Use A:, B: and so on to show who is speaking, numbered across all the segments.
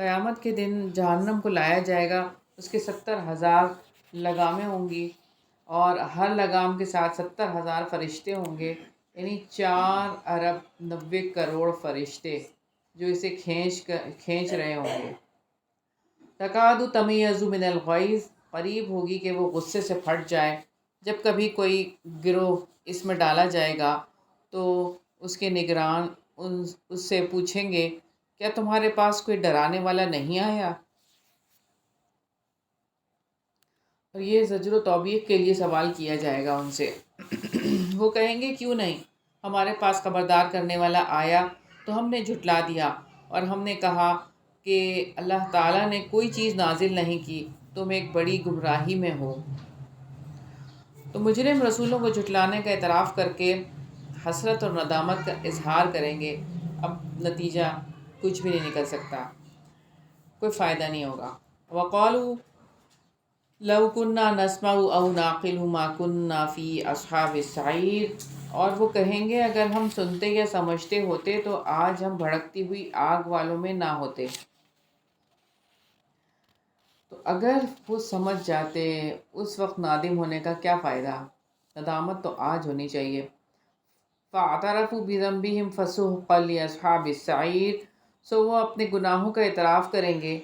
A: قیامت کے دن جہنم کو لایا جائے گا، اس کے 70,000 لگامیں ہوں گی، اور ہر لگام کے ساتھ 70,000 فرشتے ہوں گے، یعنی 4 ارب 90 کروڑ فرشتے جو اسے کھینچ رہے ہوں گے۔ تکاد تمیز من الغیظ، قریب ہوگی کہ وہ غصے سے پھٹ جائے۔ جب کبھی کوئی گروہ اس میں ڈالا جائے گا تو اس کے نگران اس سے پوچھیں گے کیا تمہارے پاس کوئی ڈرانے والا نہیں آیا؟ اور یہ زجر و توبیخ کے لیے سوال کیا جائے گا ان سے۔ وہ کہیں گے کیوں نہیں، ہمارے پاس خبردار کرنے والا آیا تو ہم نے جھٹلا دیا، اور ہم نے کہا کہ اللہ تعالیٰ نے کوئی چیز نازل نہیں کی، تم ایک بڑی گمراہی میں ہو۔ تو مجرم رسولوں کو جھٹلانے کا اعتراف کر کے حسرت اور ندامت کا اظہار کریں گے۔ اب نتیجہ کچھ بھی نہیں نکل سکتا، کوئی فائدہ نہیں ہوگا۔ وقالوا لو كنا نسمع او نعقل ما كنا في اصحاب السعیر، اور وہ کہیں گے اگر ہم سنتے یا سمجھتے ہوتے تو آج ہم بھڑکتی ہوئی آگ والوں میں نہ ہوتے۔ تو اگر وہ سمجھ جاتے اس وقت نادم ہونے کا کیا فائدہ؟ ندامت تو آج ہونی چاہیے۔ فاعترفوا بذنبهم فسحقا لاصحاب السعیر، سو وہ اپنے گناہوں کا اعتراف کریں گے،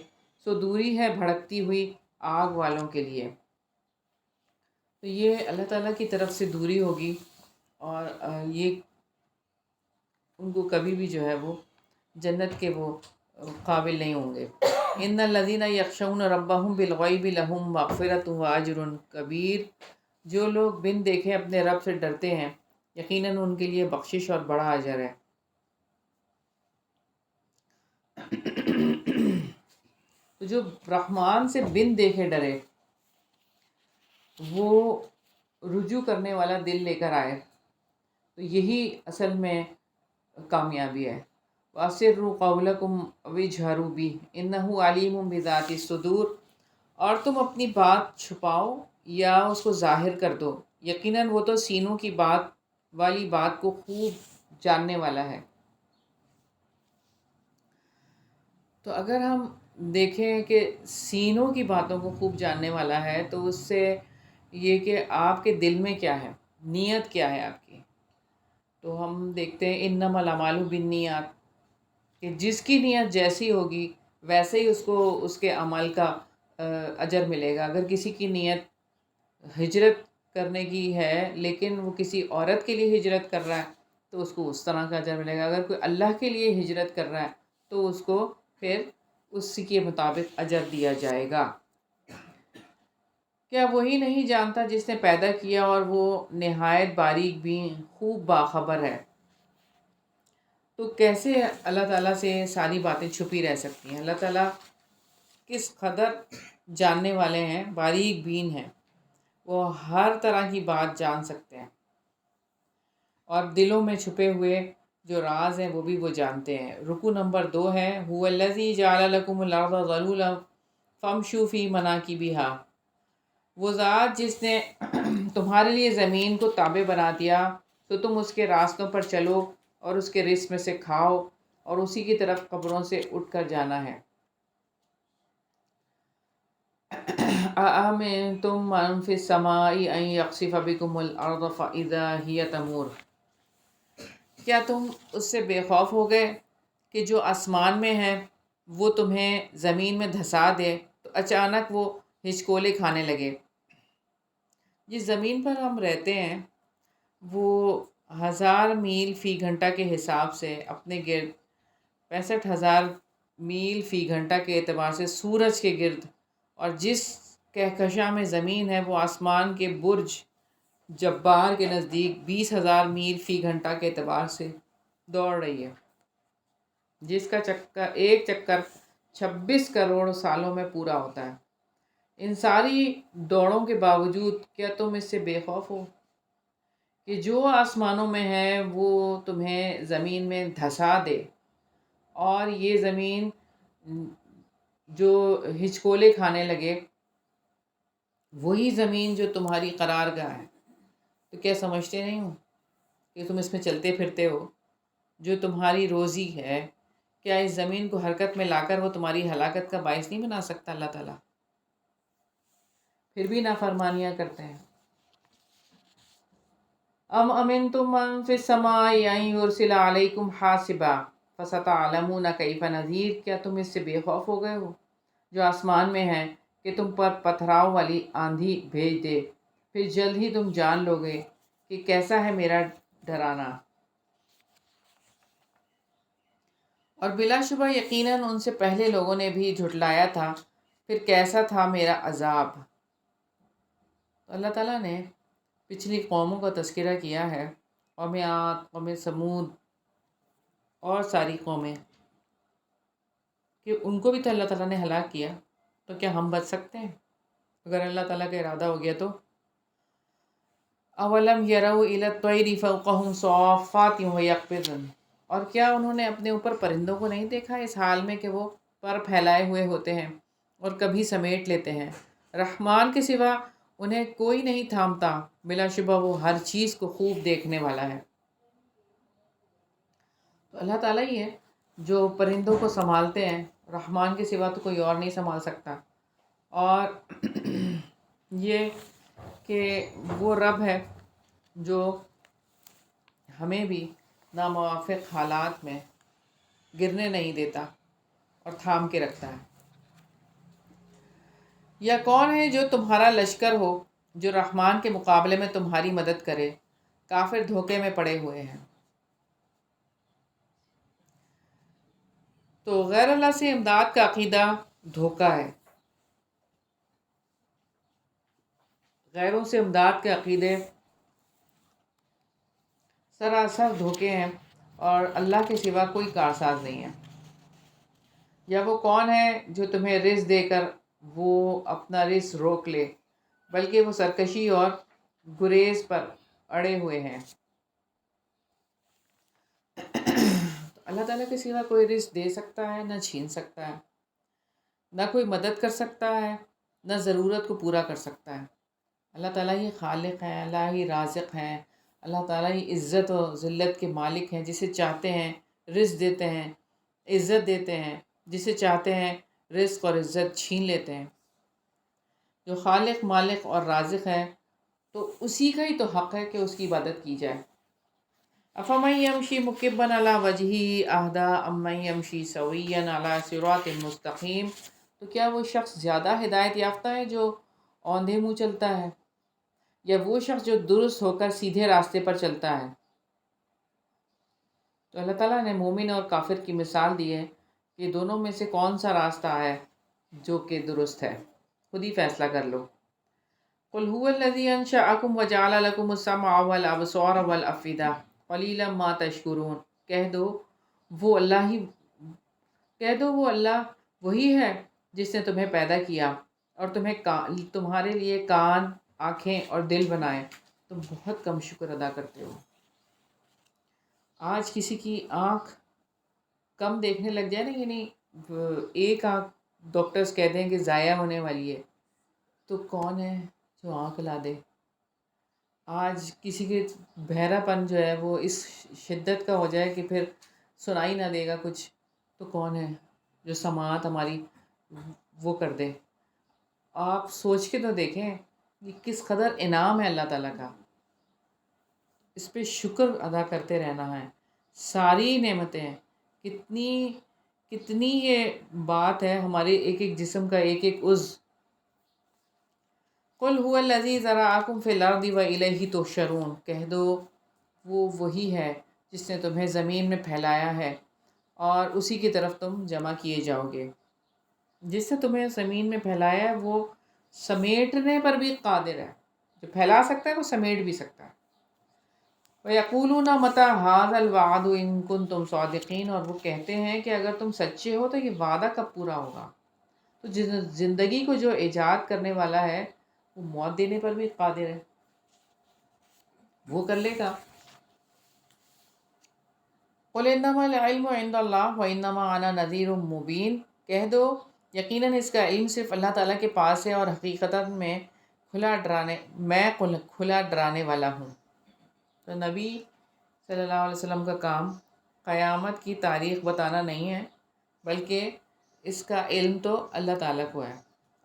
A: سو دوری ہے بھڑکتی ہوئی آگ والوں کے لیے۔ تو یہ اللہ تعالیٰ کی طرف سے دوری ہوگی، اور یہ ان کو کبھی بھی جو ہے وہ جنت کے وہ قابل نہیں ہوں گے۔ ان الذین یخشون ربهم بالغیب لهم مغفرۃ واجر کبیر، جو لوگ بن دیکھے اپنے رب سے ڈرتے ہیں یقیناً ان کے لیے بخشش اور بڑا اجر ہے۔ تو جو رحمان سے بن دیکھے ڈرے، وہ رجوع کرنے والا دل لے کر آئے، تو یہی اصل میں کامیابی ہے۔ وَأَسِرُّوا قَوْلَكُمْ أَوِ اجْهَرُوا بِهِ إِنَّهُ عَلِيمٌ بِذَاتِ الصُّدُورِ، اور تم اپنی بات چھپاؤ یا اس کو ظاہر کر دو، یقیناً وہ تو سینوں کی بات والی بات کو خوب جاننے والا ہے۔ تو اگر ہم دیکھیں کہ سینوں کی باتوں کو خوب جاننے والا ہے تو اس سے یہ کہ آپ کے دل میں کیا ہے، نیت کیا ہے آپ کی۔ تو ہم دیکھتے ہیں انما الاعمال بالنیات، کہ جس کی نیت جیسی ہوگی ویسے ہی اس کو اس کے عمل کا اجر ملے گا۔ اگر کسی کی نیت ہجرت کرنے کی ہے لیکن وہ کسی عورت کے لیے ہجرت کر رہا ہے تو اس کو اس طرح کا اجر ملے گا۔ اگر کوئی اللہ کے لیے ہجرت کر رہا ہے تو اس کو پھر اسی کے مطابق اجر دیا جائے گا۔ کیا وہی نہیں جانتا جس نے پیدا کیا اور وہ نہایت باریک بھی خوب باخبر ہے؟ تو کیسے اللہ تعالیٰ سے ساری باتیں چھپی رہ سکتی ہیں؟ اللہ تعالیٰ کس قدر جاننے والے ہیں، باریک بین ہیں، وہ ہر طرح کی بات جان سکتے ہیں، اور دلوں میں چھپے ہوئے جو راز ہیں وہ بھی وہ جانتے ہیں۔ رکو نمبر 2 ہے هو الذی جعل لکم الارض ذلولا فامشوا فی مناکبہا، وہ ذات جس نے تمہارے لیے زمین کو تابع بنا دیا تو تم اس کے راستوں پر چلو اور اس کے رزق میں سے کھاؤ، اور اسی کی طرف قبروں سے اٹھ کر جانا ہے۔ أَأَمِنْتُم مَّن فِي السَّمَاءِ أَن يَخْسِفَ بِكُمُ الْأَرْضَ فَإِذَا هِيَ تَمُورُ، کیا تم اس سے بے خوف ہو گئے کہ جو آسمان میں ہے وہ تمہیں زمین میں دھسا دے تو اچانک وہ ہچکولے کھانے لگے۔ جس زمین پر ہم رہتے ہیں وہ 1000 میل فی گھنٹہ کے حساب سے اپنے گرد 65,000 میل فی گھنٹہ کے اعتبار سے سورج کے گرد، اور جس کہکشاں میں زمین ہے وہ آسمان کے برج جبار کے نزدیک 20,000 میل فی گھنٹہ کے اعتبار سے دوڑ رہی ہے، جس کا ایک چکر 26 کروڑ سالوں میں پورا ہوتا ہے۔ ان ساری دوڑوں کے باوجود کیا تم اس سے بے خوف ہو کہ جو آسمانوں میں ہے وہ تمہیں زمین میں دھسا دے، اور یہ زمین جو ہچکولے کھانے لگے وہی زمین جو تمہاری قرارگاہ ہے؟ تو کیا سمجھتے نہیں ہو کہ تم اس میں چلتے پھرتے ہو؟ جو تمہاری روزی ہے کیا اس زمین کو حرکت میں لا کر وہ تمہاری ہلاکت کا باعث نہیں بنا سکتا اللہ تعالیٰ؟ پھر بھی نافرمانیاں کرتے ہیں۔ ام امنتم من فی السماء ان یرسل علیکم حاصبا فستعلمون کیف نذیر، کیا تم اس سے بے خوف ہو گئے ہو جو آسمان میں ہے کہ تم پر پتھراؤ والی آندھی بھیج دے، پھر جلد ہی تم جان لو گے کہ کیسا ہے میرا ڈرانا۔ اور بلا شبہ یقیناً ان سے پہلے لوگوں نے بھی جھٹلایا تھا، پھر کیسا تھا میرا عذاب۔ تو اللہ تعالیٰ نے پچھلی قوموں کا تذکرہ کیا ہے، قوم عاد، قوم سمود اور ساری قومیں، کہ ان کو بھی تو اللہ تعالیٰ نے ہلاک کیا، تو کیا ہم بچ سکتے ہیں اگر اللہ تعالیٰ کا ارادہ ہو گیا تو؟ اولم یروا الی الطیر فوقہم صافات ویقبضن، اور کیا انہوں نے اپنے اوپر پرندوں کو نہیں دیکھا اس حال میں کہ وہ پر پھیلائے ہوئے ہوتے ہیں اور کبھی سمیٹ لیتے ہیں؟ رحمان کے سوا انہیں کوئی نہیں تھامتا، بلا شبہ وہ ہر چیز کو خوب دیکھنے والا ہے۔ تو اللہ تعالیٰ ہی ہے جو پرندوں کو سنبھالتے ہیں، رحمان کے سوا تو کوئی اور نہیں سنبھال سکتا۔ اور یہ کہ وہ رب ہے جو ہمیں بھی ناموافق حالات میں گرنے نہیں دیتا اور تھام کے رکھتا ہے۔ یا کون ہے جو تمہارا لشکر ہو جو رحمان کے مقابلے میں تمہاری مدد کرے؟ کافر دھوکے میں پڑے ہوئے ہیں۔ تو غیر اللہ سے امداد کا عقیدہ دھوکہ ہے۔ غیروں سے امداد کے عقیدے سراسر دھوکے ہیں اور اللہ کے سوا کوئی کارساز نہیں ہے۔ یا وہ کون ہے جو تمہیں رزق دے کر وہ اپنا رزق روک لے، بلکہ وہ سرکشی اور گریز پر اڑے ہوئے ہیں۔ تو اللہ تعالیٰ کے سوا کوئی رزق دے سکتا ہے نہ چھین سکتا ہے، نہ کوئی مدد کر سکتا ہے، نہ ضرورت کو پورا کر سکتا ہے۔ اللہ تعالیٰ ہی خالق ہیں، اللہ ہی رازق ہیں، اللہ تعالیٰ ہی عزت و ذلت کے مالک ہیں، جسے چاہتے ہیں رزق دیتے ہیں، عزت دیتے ہیں، جسے چاہتے ہیں رزق اور عزت چھین لیتے ہیں۔ جو خالق، مالک اور رازق ہے تو اسی کا ہی تو حق ہے کہ اس کی عبادت کی جائے۔ افمن یمشی مکبا علی وجہہ اہدی امن یمشی سویا علی صراط مستقیم، تو کیا وہ شخص زیادہ ہدایت یافتہ ہے جو اوندھے منہ چلتا ہے، یا وہ شخص جو درست ہو کر سیدھے راستے پر چلتا ہے؟ تو اللہ تعالیٰ نے مومن اور کافر کی مثال دی ہے کہ دونوں میں سے کون سا راستہ ہے جو کہ درست ہے، خود ہی فیصلہ کر لو۔ قل هو الذی انشأکم وجعل لکم السمع والابصار والافئدہ قلیلا ما تشکرون، کہہ دو وہ اللہ وہی ہے جس نے تمہیں پیدا کیا اور تمہارے لیے کان، آنکھیں اور دل بنائے، تم بہت کم شکر ادا کرتے ہو۔ آج کسی کی آنکھ کم دیکھنے لگ جائے نا، یعنی ایک آنکھ ڈاکٹرز کہتے ہیں کہ ضائع ہونے والی ہے، تو کون ہے جو آنکھ لا دے؟ آج کسی کے بہرا پن جو ہے وہ اس شدت کا ہو جائے کہ پھر سنائی نہ دے گا کچھ، تو کون ہے جو سماعت ہماری وہ کر دے؟ آپ سوچ کے تو دیکھیں یہ کس قدر انعام ہے اللہ تعالیٰ کا، اس پہ شکر ادا کرتے رہنا ہے۔ ساری نعمتیں کتنی یہ بات ہے ہمارے ایک ایک جسم کا ایک ایک عضو۔ قل هو الذی ذرأکم فی الارض والیہ تحشرون، کہہ دو وہ وہی ہے جس نے تمہیں زمین میں پھیلایا ہے اور اسی کی طرف تم جمع کیے جاؤ گے۔ جس نے تمہیں زمین میں پھیلایا ہے وہ سمیٹنے پر بھی قادر ہے، جو پھیلا سکتا ہے وہ سمیٹ بھی سکتا ہے۔ وَيَقُولُونَ مَتَى هَٰذَا الْوَعْدُ إِن كُنتُمْ صَادِقِينَ، اور وہ کہتے ہیں کہ اگر تم سچے ہو تو یہ وعدہ کب پورا ہوگا؟ تو زندگی کو جو ایجاد کرنے والا ہے وہ موت دینے پر بھی قادر ہے، وہ کر لے گا۔ قُلْ إِنَّمَا الْعِلْمُ عِندَ اللَّهِ وَإِنَّمَا أَنَا نَذِيرٌ مُّبِينٌ، کہہ دو یقیناً اس کا علم صرف اللہ تعالیٰ کے پاس ہے اور حقیقتاً میں کھلا ڈرانے والا ہوں۔ تو نبی صلی اللہ علیہ وسلم کا کام قیامت کی تاریخ بتانا نہیں ہے، بلکہ اس کا علم تو اللہ تعالیٰ کو ہے،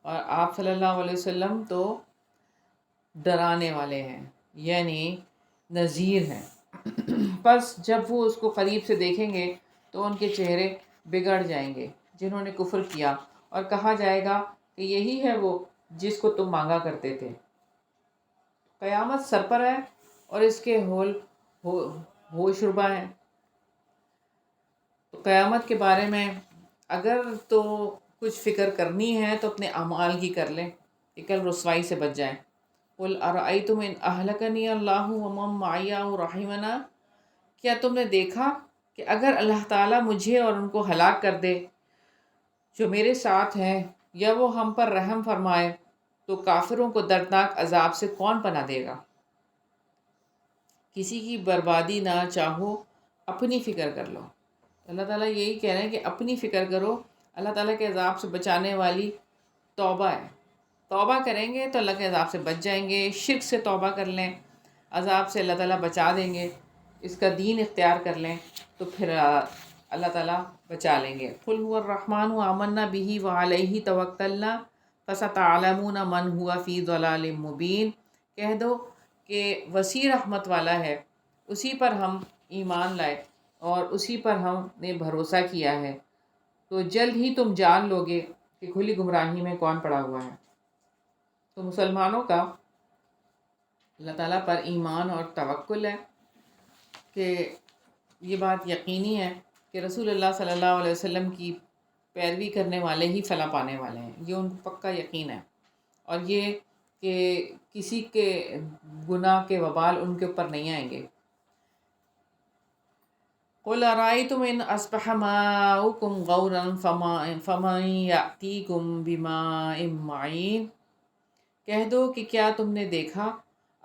A: اور آپ صلی اللہ علیہ وسلم تو ڈرانے والے ہیں، یعنی نذیر ہیں۔ پس جب وہ اس کو قریب سے دیکھیں گے تو ان کے چہرے بگڑ جائیں گے جنہوں نے کفر کیا، اور کہا جائے گا کہ یہی ہے وہ جس کو تم مانگا کرتے تھے۔ قیامت سر پر ہے اور اس کے ہوش ربا ہیں۔ تو قیامت کے بارے میں اگر تو کچھ فکر کرنی ہے تو اپنے اعمال کی کر لیں کہ کل رسوائی سے بچ جائیں۔ قُلْ أَرَأَيْتُمْ إِنْ أَهْلَكَنِيَ اللَّهُ وَمَن مَّعِيَ أَوْ رَحِمَنَا، کیا تم نے دیکھا کہ اگر اللہ تعالیٰ مجھے اور ان کو ہلاک کر دے جو میرے ساتھ ہیں، یا وہ ہم پر رحم فرمائے، تو کافروں کو دردناک عذاب سے کون پناہ دے گا؟ کسی کی بربادی نہ چاہو، اپنی فکر کر لو۔ اللہ تعالیٰ یہی کہہ رہے ہیں کہ اپنی فکر کرو۔ اللہ تعالیٰ کے عذاب سے بچانے والی توبہ ہے۔ توبہ کریں گے تو اللہ کے عذاب سے بچ جائیں گے۔ شرک سے توبہ کر لیں، عذاب سے اللہ تعالیٰ بچا دیں گے۔ اس کا دین اختیار کر لیں تو پھر اللہ تعالیٰ بچا لیں گے۔ قُلْ هُوَ الرَّحْمَنُ آمَنَّا بِهِ وَعَلَيْهِ تَوَكَّلْنَا فَسَتَعْلَمُونَ مَنْ هُوَ فِي ضَلَالٍ مُّبِينٍ، کہہ دو کہ وسیع رحمت والا ہے، اسی پر ہم ایمان لائے اور اسی پر ہم نے بھروسہ کیا ہے، تو جلد ہی تم جان لوگے کہ کھلی گمراہی میں کون پڑا ہوا ہے۔ تو مسلمانوں کا اللہ تعالیٰ پر ایمان اور توکل ہے کہ یہ بات یقینی ہے کہ رسول اللہ صلی اللہ علیہ وسلم کی پیروی کرنے والے ہی فلاح پانے والے ہیں، یہ ان کو پکا یقین ہے، اور یہ کہ کسی کے گناہ کے وبال ان کے اوپر نہیں آئیں گے۔ قُلْ أَرَأَيْتُمْ إِنْ أَصْبَحَ مَاؤُكُمْ غَوْرًا فَمَن يَأْتِيكُم بِمَاءٍ مَّعِينٍ، کہہ دو کہ کیا تم نے دیکھا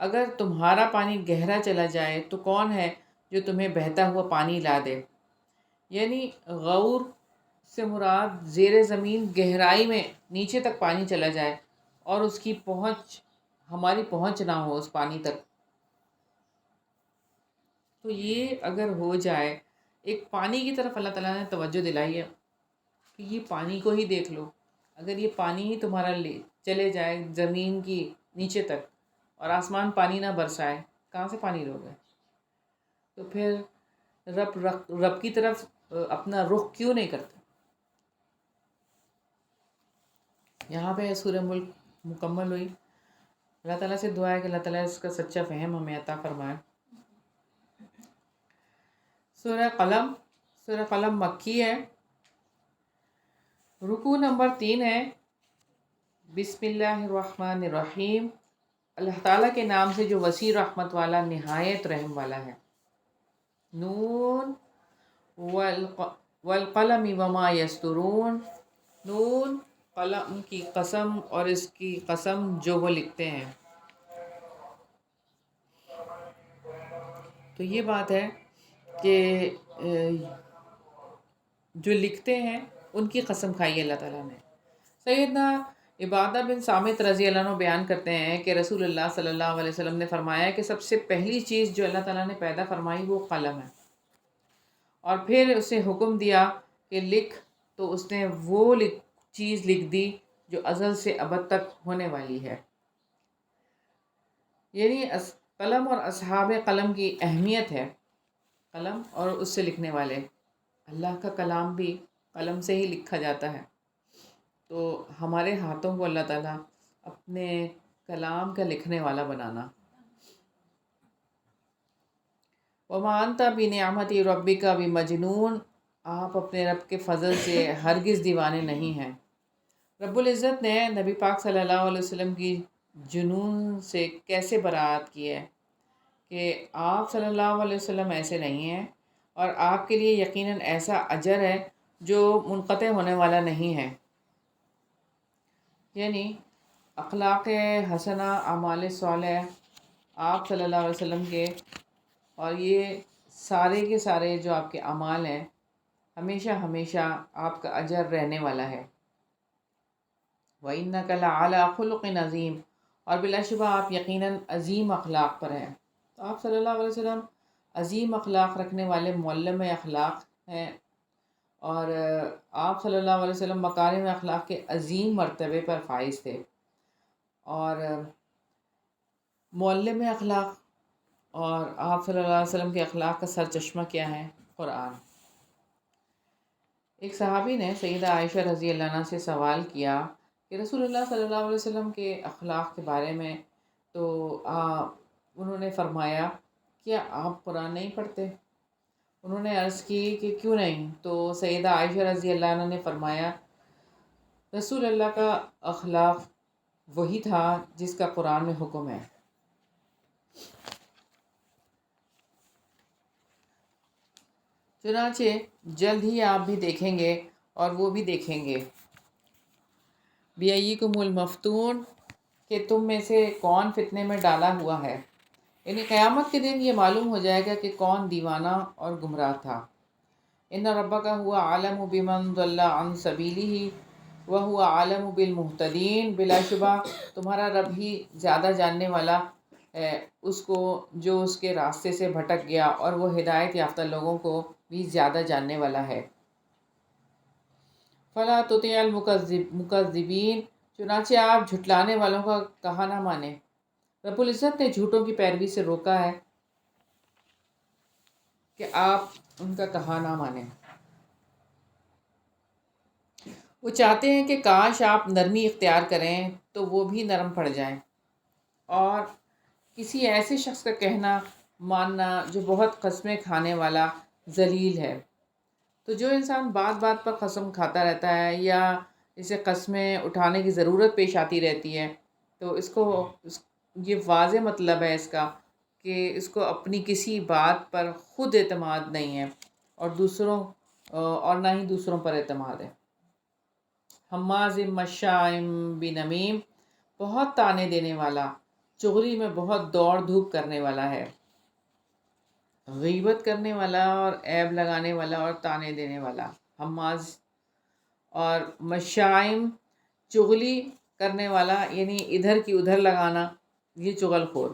A: اگر تمہارا پانی گہرا چلا جائے تو کون ہے جو تمہیں بہتا ہوا پانی لا دے؟ یعنی غور سے مراد زیر زمین گہرائی میں نیچے تک پانی چلا جائے اور اس کی پہنچ، ہماری پہنچ نہ ہو اس پانی تک۔ تو یہ اگر ہو جائے، ایک پانی کی طرف اللہ تعالیٰ نے توجہ دلائی ہے کہ یہ پانی کو ہی دیکھ لو، اگر یہ پانی ہی تمہارا لے چلے جائے زمین کی نیچے تک اور آسمان پانی نہ برسائے، کہاں سے پانی لوگے؟ تو پھر رب کی طرف اپنا رخ کیوں نہیں کرتے؟ یہاں پہ سورہ ملک مکمل ہوئی۔ اللہ تعالیٰ سے دعا ہے کہ اللہ تعالیٰ اس کا سچا فہم ہمیں عطا فرمائے۔ سورہ قلم مکی ہے، رکوع نمبر 3 ہے۔ بسم اللہ الرحمن الرحیم، اللہ تعالیٰ کے نام سے جو وسیع رحمت والا نہایت رحم والا ہے۔ نون والقلم وما یسطرون، نون قلم کی قسم اور اس کی قسم جو وہ لکھتے ہیں۔ تو یہ بات ہے کہ جو لکھتے ہیں ان کی قسم کھائی اللہ تعالیٰ نے۔ سیدنا عبادہ بن صامت رضی اللہ عنہ بیان کرتے ہیں کہ رسول اللہ صلی اللہ علیہ وسلم نے فرمایا کہ سب سے پہلی چیز جو اللہ تعالیٰ نے پیدا فرمائی وہ قلم ہے، اور پھر اسے حکم دیا کہ لکھ، تو اس نے وہ چیز لکھ دی جو ازل سے ابد تک ہونے والی ہے۔ یعنی قلم اور اصحاب قلم کی اہمیت ہے، قلم اور اس سے لکھنے والے۔ اللہ کا کلام بھی قلم سے ہی لکھا جاتا ہے، تو ہمارے ہاتھوں کو اللہ تعالیٰ اپنے کلام کا لکھنے والا بنانا۔ وَمَا أَنْتَ بِنِعْمَةِ رَبِّكَ بِمَجْنُونٍ، آپ اپنے رب کے فضل سے ہرگز دیوانے نہیں ہیں۔ رب العزت نے نبی پاک صلی اللہ علیہ وسلم کی جنون سے کیسے برآت کی ہے کہ آپ صلی اللہ علیہ وسلم ایسے نہیں ہیں، اور آپ کے لیے یقیناً ایسا اجر ہے جو منقطع ہونے والا نہیں ہے۔ یعنی اخلاق حسنہ، اعمال صالح آپ صلی اللہ علیہ وسلم کے، اور یہ سارے کے سارے جو آپ کے اعمال ہیں، ہمیشہ ہمیشہ آپ کا اجر رہنے والا ہے۔ وَإِنَّكَ لَعَلَىٰ خُلُقٍ عَظِيمٍ، اور بلا شبہ آپ یقیناً عظیم اخلاق پر ہیں۔ تو آپ صلی اللہ علیہ وسلم عظیم اخلاق رکھنے والے معلم اخلاق ہیں، اور آپ صلی اللہ علیہ وسلم مکارم اخلاق کے عظیم مرتبے پر فائز تھے، اور معلم اخلاق، اور آپ صلی اللہ علیہ وسلم کے اخلاق کا سرچشمہ کیا ہے؟ قرآن۔ ایک صحابی نے سیدہ عائشہ رضی اللہ عنہ سے سوال کیا کہ رسول اللہ صلی اللہ علیہ وسلم کے اخلاق کے بارے میں، تو انہوں نے فرمایا کہ آپ قرآن نہیں پڑھتے؟ انہوں نے عرض کی کہ کیوں نہیں؟ تو سیدہ عائشہ رضی اللہ عنہ نے فرمایا رسول اللہ کا اخلاق وہی تھا جس کا قرآن میں حکم ہے۔ چنانچہ جلد ہی آپ بھی دیکھیں گے اور وہ بھی دیکھیں گے، بِأَيِّكُمُ الْمَفْتُونُ، کہ تم میں سے کون فتنے میں ڈالا ہوا ہے، یعنی قیامت کے دن یہ معلوم ہو جائے گا کہ کون دیوانہ اور گمراہ تھا۔ ان ربک هو اعلم بمن ضل عن سبیلہ وهو اعلم بالمہتدین، بلا شبہ تمہارا رب ہی زیادہ جاننے والا ہے اس کو جو اس کے راستے سے بھٹک گیا، اور وہ ہدایت یافتہ لوگوں کو بھی زیادہ جاننے والا ہے۔ فلا تطیع المکذبین، چنانچہ آپ جھٹلانے والوں کا کہا نہ مانیں۔ رب العزت نے جھوٹوں کی پیروی سے روکا ہے کہ آپ ان کا کہا نہ مانیں۔ وہ چاہتے ہیں کہ کاش آپ نرمی اختیار کریں تو وہ بھی نرم پڑ جائیں، اور کسی ایسے شخص کا کہنا ماننا جو بہت قسمیں کھانے والا ذلیل ہے۔ تو جو انسان بات بات پر قسم کھاتا رہتا ہے، یا اسے قسمیں اٹھانے کی ضرورت پیش آتی رہتی ہے، تو یہ واضح مطلب ہے اس کا کہ اس کو اپنی کسی بات پر خود اعتماد نہیں ہے، اور نہ ہی دوسروں پر اعتماد ہے۔ حماز مشاء بنمیم، بہت تانے دینے والا، چغلی میں بہت دوڑ دھوپ کرنے والا ہے۔ غیبت کرنے والا اور عیب لگانے والا اور تانے دینے والا، حماز، اور مشائم چغلی کرنے والا، یعنی ادھر کی ادھر لگانا، یہ چغل خور۔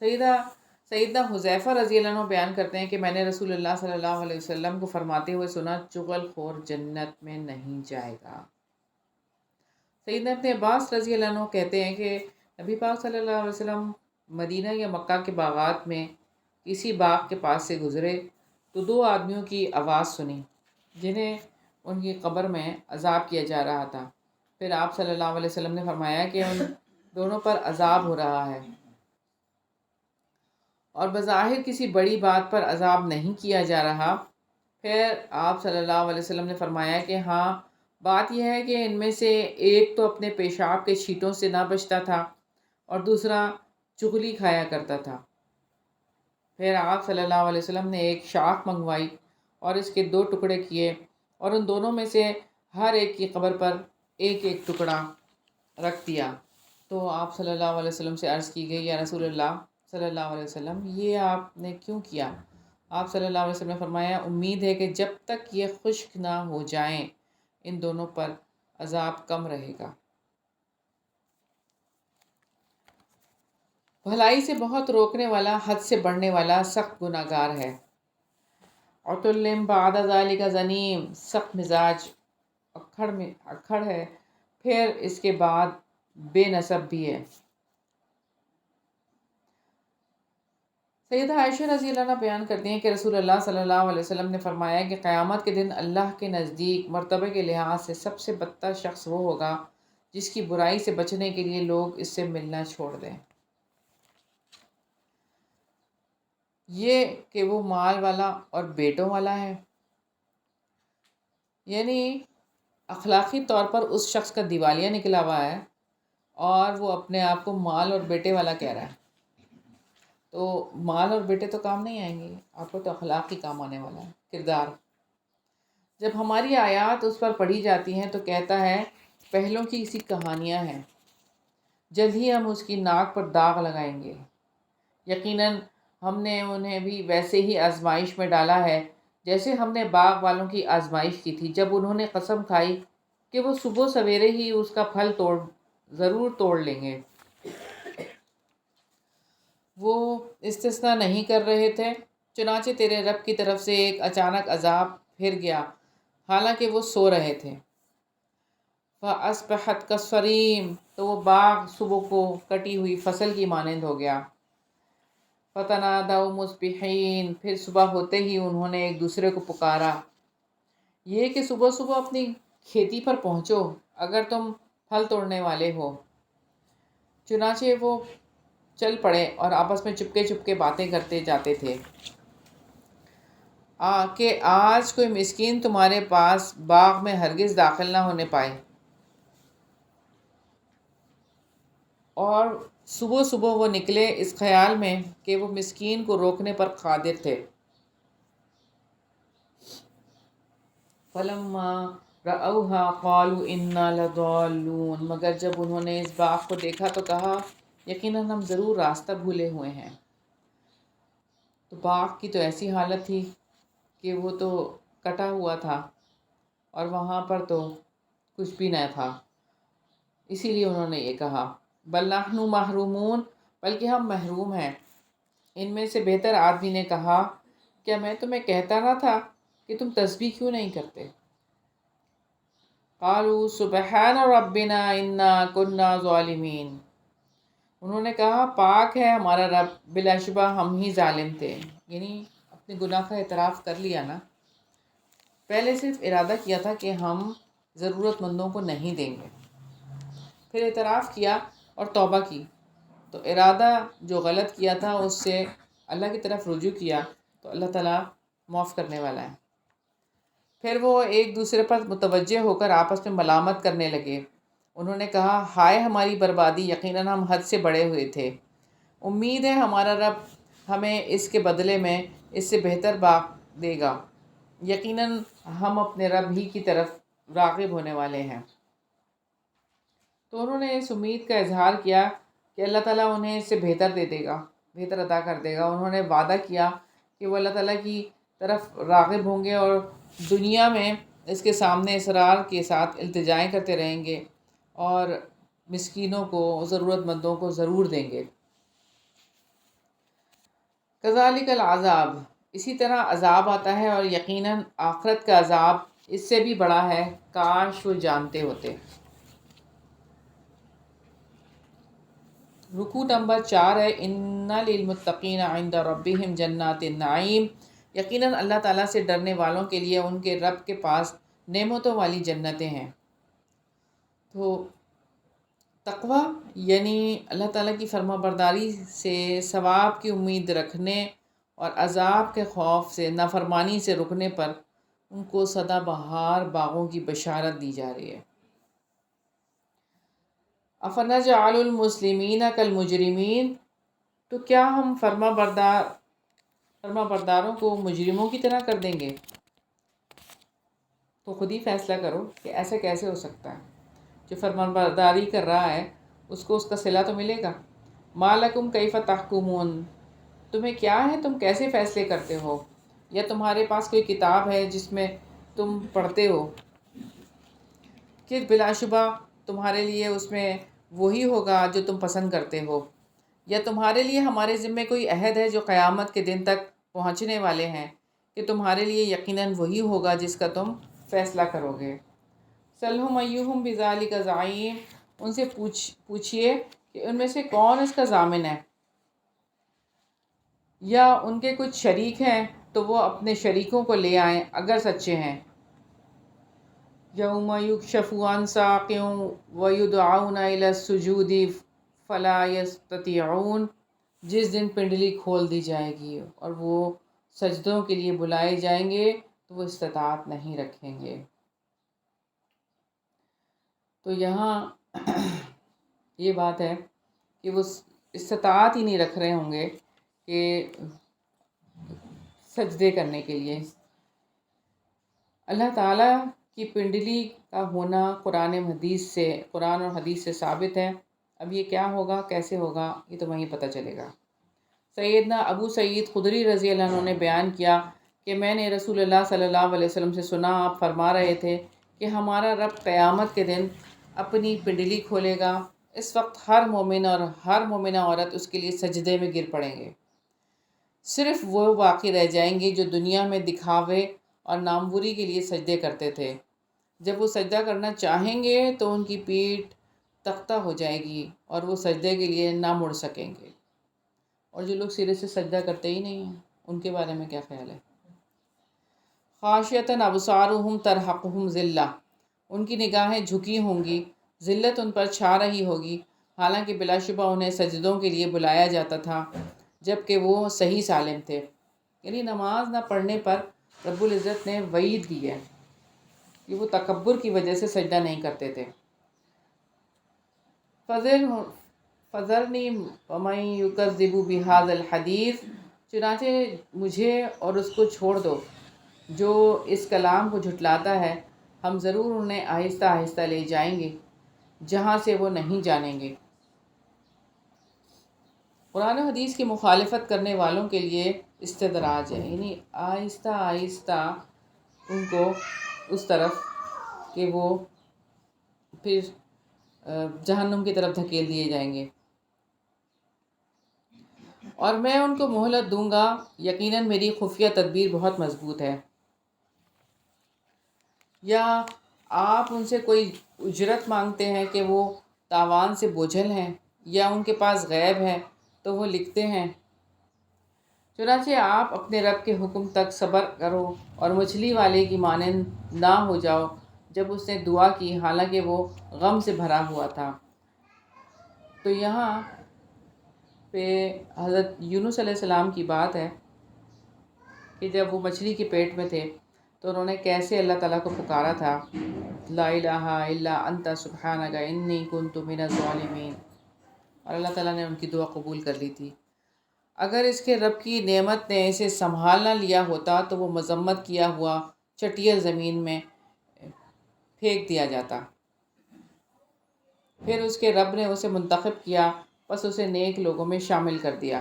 A: سیدنا حذیفہ رضی اللہ عنہ بیان کرتے ہیں کہ میں نے رسول اللہ صلی اللہ علیہ وسلم کو فرماتے ہوئے سنا، چغل خور جنت میں نہیں جائے گا۔ سیدنا ابن عباس رضی اللہ عنہ کہتے ہیں کہ نبی پاک صلی اللہ علیہ وسلم مدینہ یا مکہ کے باغات میں کسی باغ کے پاس سے گزرے تو دو آدمیوں کی آواز سنی جنہیں ان کی قبر میں عذاب کیا جا رہا تھا۔ پھر آپ صلی اللہ علیہ وسلم نے فرمایا کہ ان دونوں پر عذاب ہو رہا ہے، اور بظاہر کسی بڑی بات پر عذاب نہیں کیا جا رہا۔ پھر آپ صلی اللہ علیہ وسلم نے فرمایا کہ ہاں، بات یہ ہے کہ ان میں سے ایک تو اپنے پیشاب کے چھینٹوں سے نہ بچتا تھا، اور دوسرا چغلی کھایا کرتا تھا۔ پھر آپ صلی اللہ علیہ وسلم نے ایک شاخ منگوائی اور اس کے دو ٹکڑے کیے، اور ان دونوں میں سے ہر ایک کی قبر پر ایک ایک ٹکڑا رکھ دیا۔ تو آپ صلی اللہ علیہ وسلم سے عرض کی گئی، یا رسول اللہ صلی اللہ علیہ وسلم، یہ آپ نے کیوں کیا؟ آپ صلی اللہ علیہ وسلم نے فرمایا، امید ہے کہ جب تک یہ خشک نہ ہو جائیں ان دونوں پر عذاب کم رہے گا۔ بھلائی سے بہت روکنے والا، حد سے بڑھنے والا سخت گناہ گار ہے۔ عتل بعد ذالک زنیم، سخت مزاج، اکھڑ ہے، پھر اس کے بعد بے نسب بھی ہے۔ سیدہ عائشہ رضی اللہ عنہ بیان کرتی ہیں کہ رسول اللہ صلی اللہ علیہ وسلم نے فرمایا کہ قیامت کے دن اللہ کے نزدیک مرتبہ کے لحاظ سے سب سے بدتر شخص وہ ہوگا جس کی برائی سے بچنے کے لیے لوگ اس سے ملنا چھوڑ دیں۔ یہ کہ وہ مال والا اور بیٹوں والا ہے، یعنی اخلاقی طور پر اس شخص کا دیوالیہ نکلا ہوا ہے، اور وہ اپنے آپ کو مال اور بیٹے والا کہہ رہا ہے۔ تو مال اور بیٹے تو کام نہیں آئیں گے، آپ کو تو اخلاق ہی کام آنے والا ہے، کردار۔ جب ہماری آیات اس پر پڑھی جاتی ہیں تو کہتا ہے پہلوں کی اسی کہانیاں ہیں، جلد ہی ہم اس کی ناک پر داغ لگائیں گے۔ یقیناً ہم نے انہیں بھی ویسے ہی آزمائش میں ڈالا ہے جیسے ہم نے باغ والوں کی آزمائش کی تھی، جب انہوں نے قسم کھائی کہ وہ صبح سویرے ہی اس کا پھل ضرور توڑ لیں گے۔ وہ استثناء نہیں کر رہے تھے، چنانچہ تیرے رب کی طرف سے ایک اچانک عذاب پھر گیا حالانکہ وہ سو رہے تھے۔ فَأَصْبَحَتْ كَالصَّرِيمِ، تو وہ باغ صبح کو کٹی ہوئی فصل کی مانند ہو گیا۔ فَتَنَادَوْا مُصْبِحِينَ، پھر صبح ہوتے ہی انہوں نے ایک دوسرے کو پکارا، یہ کہ صبح صبح اپنی کھیتی پر پہنچو اگر تم پھل توڑنے والے ہو۔ چنانچہ وہ چل پڑے اور آپس میں چپکے چپکے باتیں کرتے جاتے تھے کہ آج کوئی مسکین تمہارے پاس باغ میں ہرگز داخل نہ ہونے پائے۔ اور صبح صبح وہ نکلے اس خیال میں کہ وہ مسکین کو روکنے پر قادر تھے۔ فَلَمَّا رَأَوْهَا قَالُوا إِنَّا لَضَالُّونَ، مگر جب انہوں نے اس باغ کو دیکھا تو کہا یقیناً ہم ضرور راستہ بھولے ہوئے ہیں۔ تو باغ کی تو ایسی حالت تھی کہ وہ تو کٹا ہوا تھا اور وہاں پر تو کچھ بھی نہ تھا، اسی لیے انہوں نے یہ کہا بل نحن محرومون، بلکہ ہم محروم ہیں۔ ان میں سے بہتر آدمی نے کہا کیا میں تمہیں کہتا نہ تھا کہ تم تسبیح کیوں نہیں کرتے؟ قالوا سبحان ربنا انا كنا ظالمین، انہوں نے کہا پاک ہے ہمارا رب، بلا شبہ ہم ہی ظالم تھے، یعنی اپنے گناہ کا اعتراف کر لیا نا۔ پہلے صرف ارادہ کیا تھا کہ ہم ضرورت مندوں کو نہیں دیں گے، پھر اعتراف کیا اور توبہ کی، تو ارادہ جو غلط کیا تھا اس سے اللہ کی طرف رجوع کیا تو اللہ تعالیٰ معاف کرنے والا ہے۔ پھر وہ ایک دوسرے پر متوجہ ہو کر آپس میں ملامت کرنے لگے۔ انہوں نے کہا ہائے ہماری بربادی، یقیناً ہم حد سے بڑے ہوئے تھے۔ امید ہے ہمارا رب ہمیں اس کے بدلے میں اس سے بہتر باغ دے گا، یقیناً ہم اپنے رب ہی کی طرف راغب ہونے والے ہیں۔ تو انہوں نے اس امید کا اظہار کیا کہ اللہ تعالیٰ انہیں اس سے بہتر دے دے گا، بہتر عطا کر دے گا۔ انہوں نے وعدہ کیا کہ وہ اللہ تعالیٰ کی طرف راغب ہوں گے اور دنیا میں اس کے سامنے اصرار کے ساتھ التجائیں کرتے رہیں گے اور مسکینوں کو، ضرورت مندوں کو ضرور دیں گے۔ کذالک العذاب، اسی طرح عذاب آتا ہے، اور یقیناً آخرت کا عذاب اس سے بھی بڑا ہے، کاش وہ جانتے ہوتے۔ رکوع نمبر 4 ہے ان للمتقین عند ربہم جنات النعیم، یقیناً اللہ تعالیٰ سے ڈرنے والوں کے لیے ان کے رب کے پاس نعمتوں والی جنتیں ہیں۔ تو تقویٰ یعنی اللہ تعالیٰ کی فرما برداری سے ثواب کی امید رکھنے اور عذاب کے خوف سے، نافرمانی سے رکنے پر ان کو سدا بہار باغوں کی بشارت دی جا رہی ہے۔ افنجعل المسلمین کالمجرمین، تو کیا ہم فرما برداروں کو مجرموں کی طرح کر دیں گے؟ تو خود ہی فیصلہ کرو کہ ایسا کیسے ہو سکتا ہے۔ جو فرما برداری کر رہا ہے اس کو اس کا صلہ تو ملے گا۔ ما لکم کیف تحکمون، تمہیں کیا ہے، تم کیسے فیصلے کرتے ہو؟ یا تمہارے پاس کوئی کتاب ہے جس میں تم پڑھتے ہو کہ بلا شبہ تمہارے لیے اس میں وہی ہوگا جو تم پسند کرتے ہو، یا تمہارے لیے ہمارے ذمے کوئی عہد ہے جو قیامت کے دن تک پہنچنے والے ہیں کہ تمہارے لیے یقیناً وہی ہوگا جس کا تم فیصلہ کرو گے۔ سلہم ایہم بذالک زعیم، ان سے پوچھئے کہ ان میں سے کون اس کا ضامن ہے، یا ان کے کچھ شریک ہیں تو وہ اپنے شریکوں کو لے آئیں اگر سچے ہیں۔ یوم یکشف عن ساق ویدعون الی السجود فلا یستطیعون، جس دن پنڈلی کھول دی جائے گی اور وہ سجدوں کے لیے بلائے جائیں گے تو وہ استطاعت نہیں رکھیں گے۔ تو یہاں یہ بات ہے کہ وہ استطاعت ہی نہیں رکھ رہے ہوں گے کہ سجدے کرنے کے لیے۔ اللہ تعالیٰ کی پنڈلی کا ہونا قرآن اور حدیث سے ثابت ہے۔ اب یہ کیا ہوگا، کیسے ہوگا، یہ تو وہیں پتہ چلے گا۔ سیدنا ابو سعید خدری رضی اللہ عنہ نے بیان کیا کہ میں نے رسول اللہ صلی اللہ علیہ وسلم سے سنا، آپ فرما رہے تھے کہ ہمارا رب قیامت کے دن اپنی پنڈلی کھولے گا، اس وقت ہر مومن اور ہر مومنہ عورت اس کے لیے سجدے میں گر پڑیں گے، صرف وہ باقی رہ جائیں گے جو دنیا میں دکھاوے اور ناموری کے لیے سجدے کرتے تھے۔ جب وہ سجدہ کرنا چاہیں گے تو ان کی پیٹھ تختہ ہو جائے گی اور وہ سجدے کے لیے نہ مڑ سکیں گے۔ اور جو لوگ سرے سے سجدہ کرتے ہی نہیں ہیں ان کے بارے میں کیا خیال ہے؟ خاشعۃ ابصارہم ترہقہم ذلہ، ان کی نگاہیں جھکی ہوں گی، ذلت ان پر چھا رہی ہوگی، حالانکہ بلا شبہ انہیں سجدوں کے لیے بلایا جاتا تھا جب کہ وہ صحیح سالم تھے۔ یعنی نماز نہ پڑھنے پر رب العزت نے وعید دی ہے کہ وہ تکبر کی وجہ سے سجدہ نہیں کرتے تھے۔ فَذَرْنِي وَمَن يُكَذِّبُ بِهَذَا الْحَدِيثِ، چنانچہ مجھے اور اس کو چھوڑ دو جو اس کلام کو جھٹلاتا ہے، ہم ضرور انہیں آہستہ آہستہ لے جائیں گے جہاں سے وہ نہیں جانیں گے۔ قرآن و حدیث کی مخالفت کرنے والوں کے لیے استدراج ہے، یعنی آہستہ آہستہ ان کو اس طرف کہ وہ پھر جہنم کی طرف دھکیل دیے جائیں گے۔ اور میں ان کو مہلت دوں گا، یقیناً میری خفیہ تدبیر بہت مضبوط ہے۔ یا آپ ان سے کوئی اجرت مانگتے ہیں کہ وہ تاوان سے بوجھل ہیں، یا ان کے پاس غیب ہے تو وہ لکھتے ہیں۔ چنانچہ آپ اپنے رب کے حکم تک صبر کرو اور مچھلی والے کی مانند نہ ہو جاؤ جب اس نے دعا کی حالانکہ وہ غم سے بھرا ہوا تھا۔ تو یہاں پہ حضرت یونس علیہ السلام کی بات ہے کہ جب وہ مچھلی کے پیٹ میں تھے تو انہوں نے کیسے اللہ تعالیٰ کو پکارا تھا، لا الہ الا انت سبحانک انی کنت من الظالمین، اور اللہ تعالیٰ نے ان کی دعا قبول کر لی تھی۔ اگر اس کے رب کی نعمت نے اسے سنبھال نہ لیا ہوتا تو وہ مذمت کیا ہوا چٹیل زمین میں پھینک دیا جاتا۔ پھر اس کے رب نے اسے منتخب کیا، بس اسے نیک لوگوں میں شامل کر دیا۔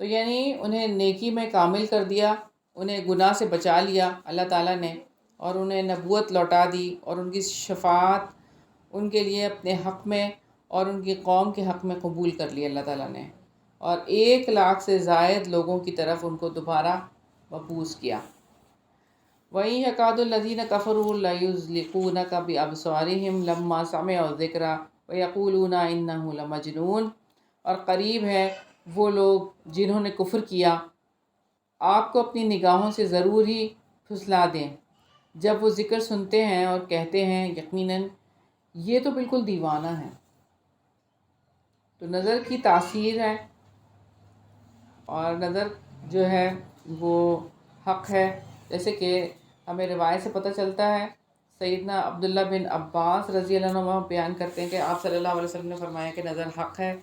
A: تو یعنی انہیں نیکی میں کامل کر دیا، انہیں گناہ سے بچا لیا اللہ تعالیٰ نے، اور انہیں نبوت لوٹا دی، اور ان کی شفاعت ان کے لیے اپنے حق میں اور ان کی قوم کے حق میں قبول کر لی اللہ تعالیٰ نے، اور 1,00,000 سے زائد لوگوں کی طرف ان کو دوبارہ مبعوث کیا۔ وَإِن يَكَادُ الَّذِينَ كَفَرُوا لَيُزْلِقُونَكَ بِأَبْصَارِهِمْ لَمَّا سَمِعُوا الذِّكْرَ وَيَقُولُونَ إِنَّهُ لَمَجْنُونٌ، اور قریب ہے وہ لوگ جنہوں نے کفر کیا آپ کو اپنی نگاہوں سے ضرور ہی پھسلا دیں جب وہ ذکر سنتے ہیں اور کہتے ہیں یقیناً یہ تو بالکل دیوانہ ہے۔ تو نظر کی تاثیر ہے، اور نظر جو ہے وہ حق ہے، جیسے کہ ہمیں روایت سے پتہ چلتا ہے، سیدنا عبداللہ بن عباس رضی اللہ عنہ بیان کرتے ہیں کہ آپ صلی اللہ علیہ وسلم نے فرمایا کہ نظر حق ہے۔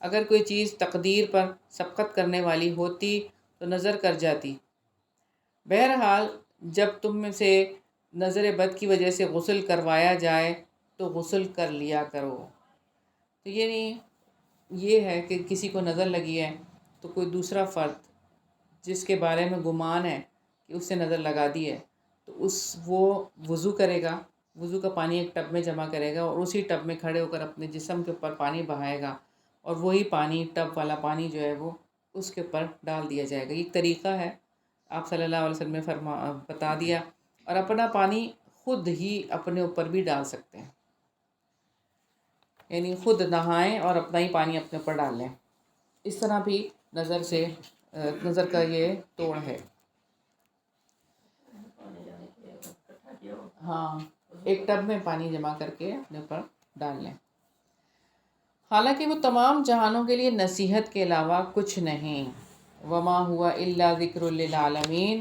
A: اگر کوئی چیز تقدیر پر سبقت کرنے والی ہوتی تو نظر کر جاتی۔ بہرحال جب تم میں سے نظر بد کی وجہ سے غسل کروایا جائے تو غسل کر لیا کرو۔ تو یعنی یہ ہے کہ کسی کو نظر لگی ہے تو کوئی دوسرا فرد جس کے بارے میں گمان ہے کہ اس سے نظر لگا دی ہے تو وہ وضو کرے گا، وضو کا پانی ایک ٹب میں جمع کرے گا اور اسی ٹب میں کھڑے ہو کر اپنے جسم کے اوپر پانی بہائے گا، اور وہی پانی، ٹب والا پانی جو ہے وہ اس کے اوپر ڈال دیا جائے گا۔ یہ طریقہ ہے، آپ صلی اللہ علیہ وسلم نے بتا دیا، اور اپنا پانی خود ہی اپنے اوپر بھی ڈال سکتے ہیں، یعنی خود نہائیں اور اپنا ہی پانی اپنے اوپر ڈال لیں۔ اس طرح بھی نظر کا یہ توڑ ہے۔ ہاں، ایک ٹب میں پانی جمع کر کے اپنے اوپر ڈال لیں۔ حالانکہ وہ تمام جہانوں کے لیے نصیحت کے علاوہ کچھ نہیں۔ وما ہوا الا ذکر للعالمین،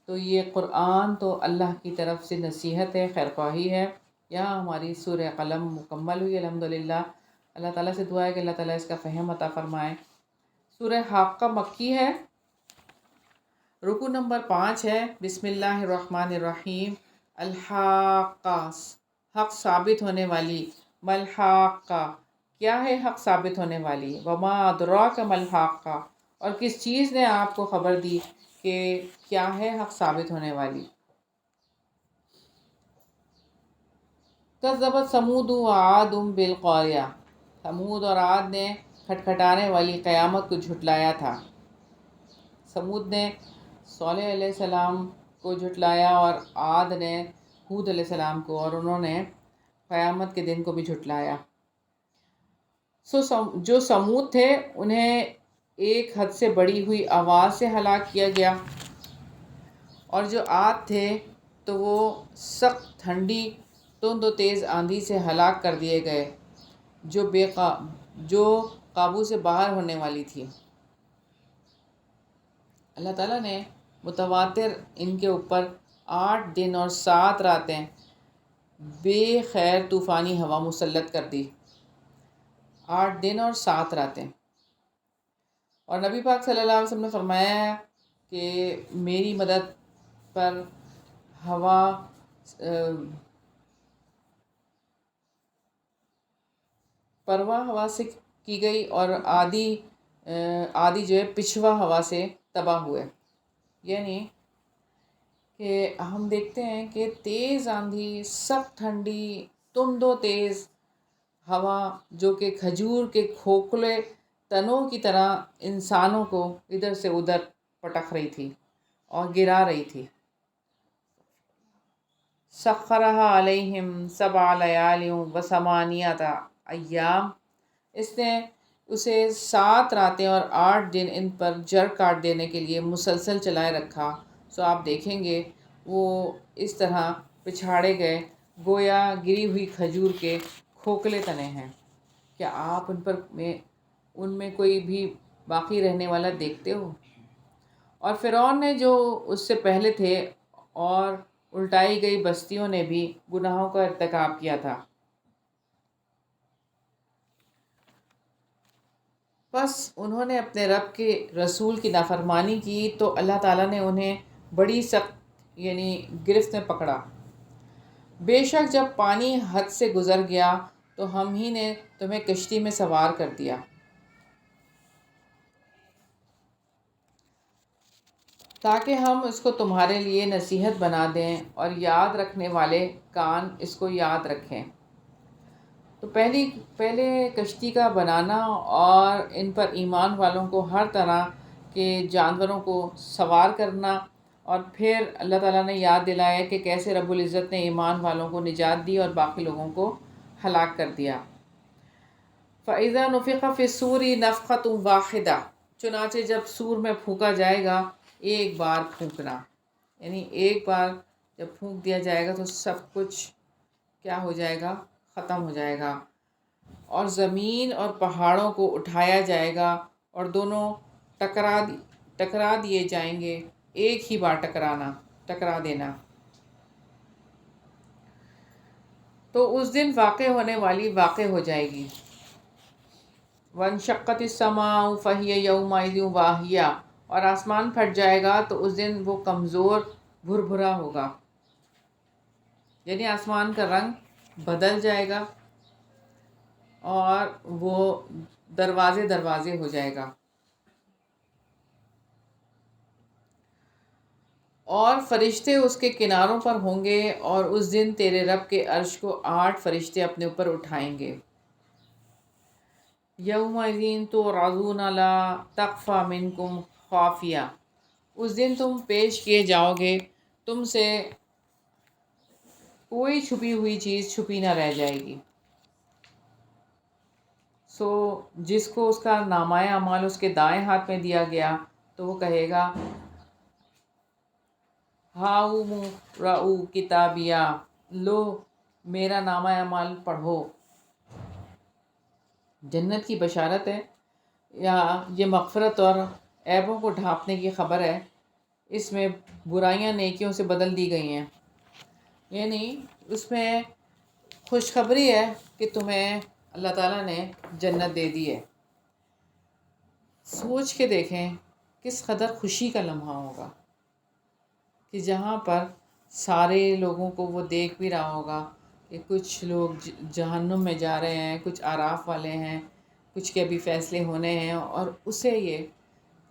A: تو یہ قرآن تو اللہ کی طرف سے نصیحت ہے، خیرخواہی ہے۔ یہاں ہماری سورہ قلم مکمل ہوئی الحمدللہ۔ اللہ تعالیٰ سے دعا ہے کہ اللہ تعالیٰ اس کا فہم عطا فرمائے۔ سورہ حاقہ مکی ہے، رکوع نمبر 5 ہے۔ بسم اللہ الرحمن الرحیم۔ الحاقہ، حق ثابت ہونے والی۔ ملحاقہ، کیا ہے حق ثابت ہونے والی؟ وما ادراک ملحاقہ، اور کس چیز نے آپ کو خبر دی کہ کیا ہے حق ثابت ہونے والی؟ کذبت ثمود وعاد بالقاریہ، ثمود اور عاد نے کھٹکھٹانے والی قیامت کو جھٹلایا تھا۔ ثمود نے صالح علیہ السلام کو جھٹلایا اور عاد نے ہود علیہ السلام کو، اور انہوں نے قیامت کے دن کو بھی جھٹلایا۔ جو سمود تھے انہیں ایک حد سے بڑی ہوئی آواز سے ہلاک کیا گیا، اور جو عاد تھے تو وہ سخت ٹھنڈی تند و تیز آندھی سے ہلاک کر دیے گئے جو قابو سے باہر ہونے والی تھی۔ اللہ تعالیٰ نے متواتر ان کے اوپر 8 دن اور 7 راتیں بے خیر طوفانی ہوا مسلط کر دی، 8 دن اور 7 راتیں۔ اور نبی پاک صلی اللہ علیہ وسلم نے فرمایا کہ میری مدد پر ہوا پرواں ہوا سے کی گئی، اور آدھی جو ہے پچھوا ہوا سے تباہ ہوئے۔ یعنی کہ ہم دیکھتے ہیں کہ تیز آندھی، سخت ٹھنڈی، تند و تیز ہوا جو کہ کھجور کے کھوکھلے تنوں کی طرح انسانوں کو ادھر سے ادھر پٹک رہی تھی اور گرا رہی تھی۔ سخرها علیہم 7 لیال و 8 ایام، اس نے اسے 7 راتیں اور 8 دن ان پر جڑ کاٹ دینے کے لیے مسلسل چلائے رکھا۔ سو آپ دیکھیں گے وہ اس طرح پچھاڑے گئے گویا گری ہوئی کھجور کے کھوکھلے تنے ہیں۔ کیا آپ ان میں کوئی بھی باقی رہنے والا دیکھتے ہو؟ اور فرعون نے جو اس سے پہلے تھے اور الٹائی گئی بستیوں نے بھی گناہوں کا ارتکاب کیا تھا۔ بس انہوں نے اپنے رب کے رسول کی نافرمانی کی تو اللہ تعالیٰ نے انہیں بڑی سخت یعنی گرفت میں پکڑا۔ بے شک جب پانی حد سے گزر گیا تو ہم ہی نے تمہیں کشتی میں سوار کر دیا تاکہ ہم اس کو تمہارے لیے نصیحت بنا دیں اور یاد رکھنے والے کان اس کو یاد رکھیں۔ تو پہلے کشتی کا بنانا اور ان پر ایمان والوں کو ہر طرح کے جانوروں کو سوار کرنا، اور پھر اللہ تعالیٰ نے یاد دلایا کہ کیسے رب العزت نے ایمان والوں کو نجات دی اور باقی لوگوں کو ہلاک کر دیا۔ فَإِذَا نُفِخَ فِي الصُّورِ نَفْخَةٌ وَاحِدَةٌ، چنانچہ جب سور میں پھونکا جائے گا ایک بار پھونکنا، یعنی ایک بار جب پھونک دیا جائے گا تو سب کچھ کیا ہو جائے گا؟ ختم ہو جائے گا، اور زمین اور پہاڑوں کو اٹھایا جائے گا اور دونوں ٹکرا دیے جائیں گے، ایک ہی بار ٹکرا دینا۔ تو اس دن واقع ہونے والی واقع ہو جائے گی۔ وَانشَقَّتِ السَّمَاءُ فَهِيَ يَوْمَئِذٍ وَاهِيَةٌ، اور آسمان پھٹ جائے گا تو اس دن وہ کمزور بھربھرا ہوگا، یعنی آسمان کا رنگ بدل جائے گا اور وہ دروازے ہو جائے گا۔ اور فرشتے اس کے کناروں پر ہوں گے، اور اس دن تیرے رب کے عرش کو 8 فرشتے اپنے اوپر اٹھائیں گے۔ یومئذ تعرضون لا تخفی منکم خافیہ، اس دن تم پیش کیے جاؤ گے، تم سے کوئی چھپی ہوئی چیز چھپی نہ رہ جائے گی۔ سو جس کو اس کا نامہ اعمال اس کے دائیں ہاتھ میں دیا گیا تو وہ کہے گا ہاؤم اقرءوا کتابیہ، لو میرا نامہ اعمال پڑھو۔ جنت کی بشارت ہے، یا یہ مغفرت اور عیبوں کو ڈھانپنے کی خبر ہے۔ اس میں برائیاں نیکیوں سے بدل دی گئی ہیں، یعنی اس میں خوشخبری ہے کہ تمہیں اللہ تعالیٰ نے جنت دے دی ہے۔ سوچ کے دیکھیں کس قدر خوشی کا لمحہ ہوگا کہ جہاں پر سارے لوگوں کو وہ دیکھ بھی رہا ہوگا کہ کچھ لوگ جہنم میں جا رہے ہیں، کچھ اعراف والے ہیں، کچھ کے بھی فیصلے ہونے ہیں، اور اسے یہ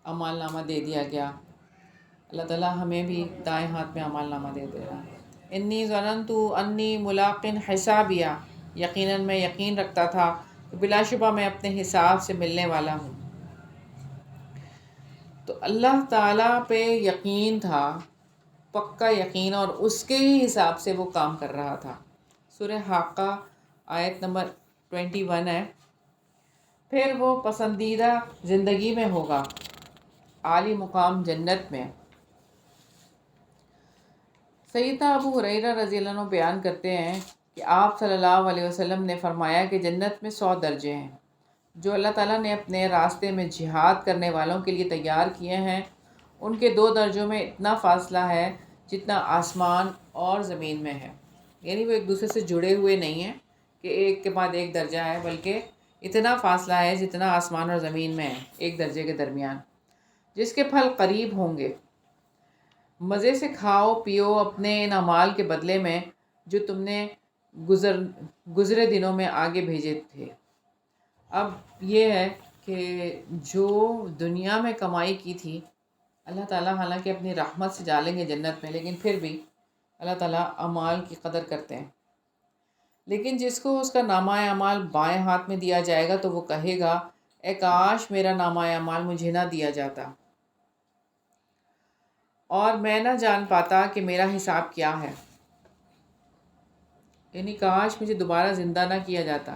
A: اعمال نامہ دے دیا گیا۔ اللہ تعالیٰ ہمیں بھی دائیں ہاتھ میں اعمال نامہ دے دے رہا۔ انی ظننت انی ملاق حسابیہ، یقیناً میں یقین رکھتا تھا کہ بلا شبہ میں اپنے حساب سے ملنے والا ہوں۔ تو اللہ تعالیٰ پہ یقین تھا پکا یقین اور اس کے ہی حساب سے وہ کام کر رہا تھا۔ سورہ حاقہ آیت نمبر 21 ہے۔ پھر وہ پسندیدہ زندگی میں ہوگا، عالی مقام جنت میں۔ سیدنا ابو ہریرہ رضی اللہ عنہ بیان کرتے ہیں کہ آپ صلی اللہ علیہ وسلم نے فرمایا کہ جنت میں 100 درجے ہیں جو اللہ تعالیٰ نے اپنے راستے میں جہاد کرنے والوں کے لیے تیار کیے ہیں۔ ان کے 2 درجوں میں اتنا فاصلہ ہے جتنا آسمان اور زمین میں ہے، یعنی وہ ایک دوسرے سے جڑے ہوئے نہیں ہیں کہ ایک کے بعد ایک درجہ ہے، بلکہ اتنا فاصلہ ہے جتنا آسمان اور زمین میں ہے ایک درجے کے درمیان، جس کے پھل قریب ہوں گے۔ مزے سے کھاؤ پیو اپنے ان اعمال کے بدلے میں جو تم نے گزرے دنوں میں آگے بھیجے تھے۔ اب یہ ہے کہ جو دنیا میں کمائی کی تھی، اللہ تعالیٰ حالانکہ اپنی رحمت سے ڈالیں گے جنت میں، لیکن پھر بھی اللہ تعالیٰ اعمال کی قدر کرتے ہیں۔ لیکن جس کو اس کا نامہ اعمال بائیں ہاتھ میں دیا جائے گا تو وہ کہے گا، اے کاش میرا نامہ اعمال مجھے نہ دیا جاتا اور میں نہ جان پاتا کہ میرا حساب کیا ہے، یعنی کاش مجھے دوبارہ زندہ نہ کیا جاتا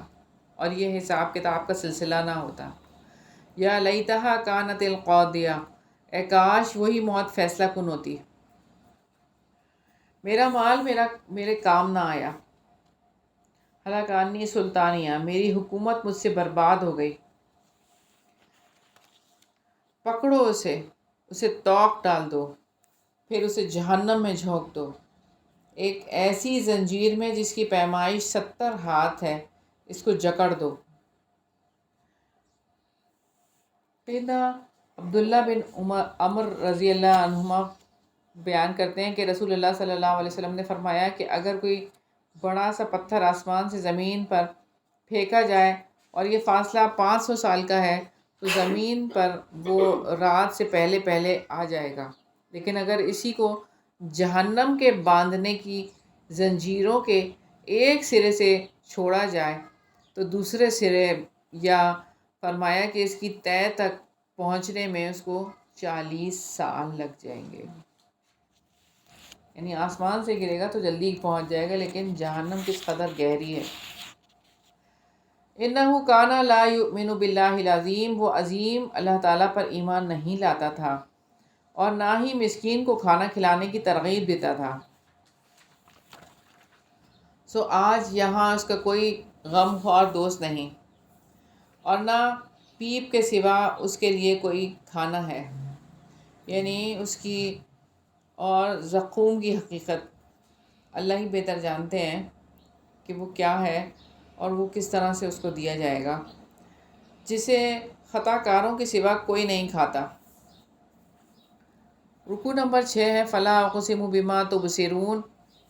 A: اور یہ حساب کتاب کا سلسلہ نہ ہوتا۔ یا لیتہا کانت القاضیہ، اے کاش وہی موت فیصلہ کن ہوتی، میرا مال میرے کام نہ آیا، ہلاکانی سلطانیہ، میری حکومت مجھ سے برباد ہو گئی۔ پکڑو اسے توق ڈال دو، پھر اسے جہنم میں جھونک دو، ایک ایسی زنجیر میں جس کی پیمائش 70 ہاتھ ہے، اس کو جکڑ دو۔ سیدنا عبداللہ بن عمر رضی اللہ عنہما بیان کرتے ہیں کہ رسول اللہ صلی اللہ علیہ وسلم نے فرمایا کہ اگر کوئی بڑا سا پتھر آسمان سے زمین پر پھینکا جائے اور یہ فاصلہ 500 سال کا ہے تو زمین پر وہ رات سے پہلے پہلے آ جائے گا، لیکن اگر اسی کو جہنم کے باندھنے کی زنجیروں کے ایک سرے سے چھوڑا جائے تو دوسرے سرے، یا فرمایا کہ اس کی تہہ تک پہنچنے میں اس کو 40 سال لگ جائیں گے، یعنی آسمان سے گرے گا تو جلدی پہنچ جائے گا، لیکن جہنم کس قدر گہری ہے۔ اِنَّهُ كَانَ لَا يُؤْمِنُ بِاللَّهِ الْعَظِيمِ، وہ عظیم اللہ تعالیٰ پر ایمان نہیں لاتا تھا اور نہ ہی مسکین کو کھانا کھلانے کی ترغیب دیتا تھا۔ سو آج یہاں اس کا کوئی غم خوار دوست نہیں اور نہ پیپ کے سوا اس کے لیے کوئی کھانا ہے، یعنی اس کی اور زخم کی حقیقت اللہ ہی بہتر جانتے ہیں کہ وہ کیا ہے اور وہ کس طرح سے اس کو دیا جائے گا، جسے خطا کاروں کے سوا کوئی نہیں کھاتا۔ رکوع نمبر 6 ہے، فَلَا أُقْسِمُ بِمَا تُبْصِرُونَ،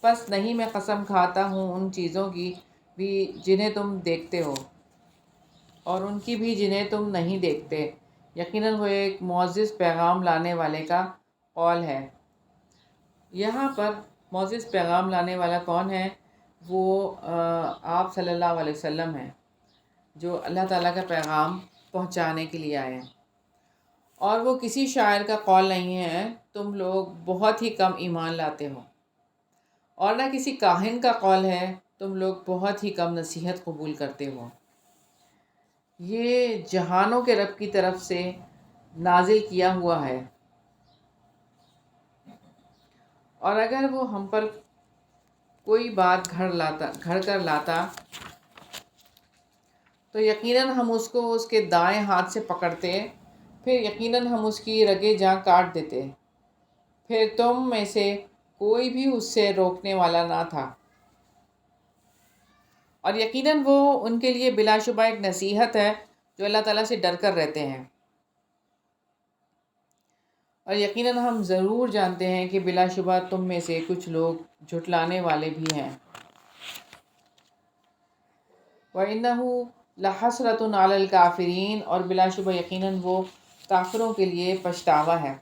A: پس نہیں میں قسم کھاتا ہوں ان چیزوں کی بھی جنہیں تم دیکھتے ہو اور ان کی بھی جنہیں تم نہیں دیکھتے، یقیناً وہ ایک معزز پیغام لانے والے کا قول ہے۔ یہاں پر معزز پیغام لانے والا کون ہے؟ وہ آپ صلی اللہ علیہ وسلم ہیں جو اللہ تعالیٰ کا پیغام پہنچانے کے لیے آئے ہیں، اور وہ کسی شاعر کا قول نہیں ہے، تم لوگ بہت ہی کم ایمان لاتے ہو، اور نہ کسی کاہن کا قول ہے، تم لوگ بہت ہی کم نصیحت قبول کرتے ہو۔ یہ جہانوں کے رب کی طرف سے نازل کیا ہوا ہے، اور اگر وہ ہم پر کوئی بات گھڑ کر لاتا تو یقیناً ہم اس کو اس کے دائیں ہاتھ سے پکڑتے، پھر یقیناً ہم اس کی رگیں جاں کاٹ دیتے، پھر تم میں سے کوئی بھی اس سے روکنے والا نہ تھا، اور یقیناً وہ ان کے لیے بلا شبہ ایک نصیحت ہے جو اللہ تعالیٰ سے ڈر کر رہتے ہیں، اور یقیناً ہم ضرور جانتے ہیں کہ بلا شبہ تم میں سے کچھ لوگ جھٹلانے والے بھی ہیں۔ وَإِنَّهُ لَحَسْرَةٌ عَلَى الْكَافِرِينَ، اور بلا شبہ یقیناً وہ کافروں کے لیے پچھتاوا ہے۔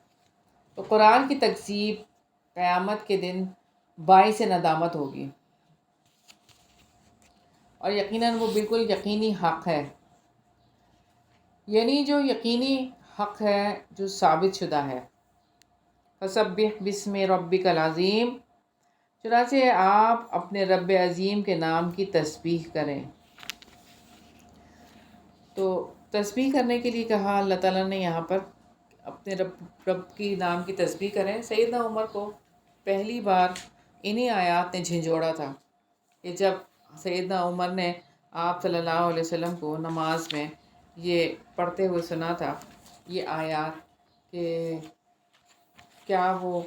A: تو قرآن کی تکذیب قیامت کے دن باعث ندامت ہوگی، اور یقیناً وہ بالکل یقینی حق ہے، یعنی جو یقینی حق ہے جو ثابت شدہ ہے، فسبح بسم ربک العظیم، چنانچہ آپ اپنے رب عظیم کے نام کی تسبیح کریں۔ تو تسبیح کرنے کے لیے کہا اللہ تعالیٰ نے یہاں پر اپنے رب کی نام کی تسبیح کریں۔ سیدنا عمر کو پہلی بار انہی آیات نے جھنجھوڑا تھا کہ جب سیدنا عمر نے آپ صلی اللہ علیہ وسلم کو نماز میں یہ پڑھتے ہوئے سنا تھا، یہ آیات، کہ کیا وہ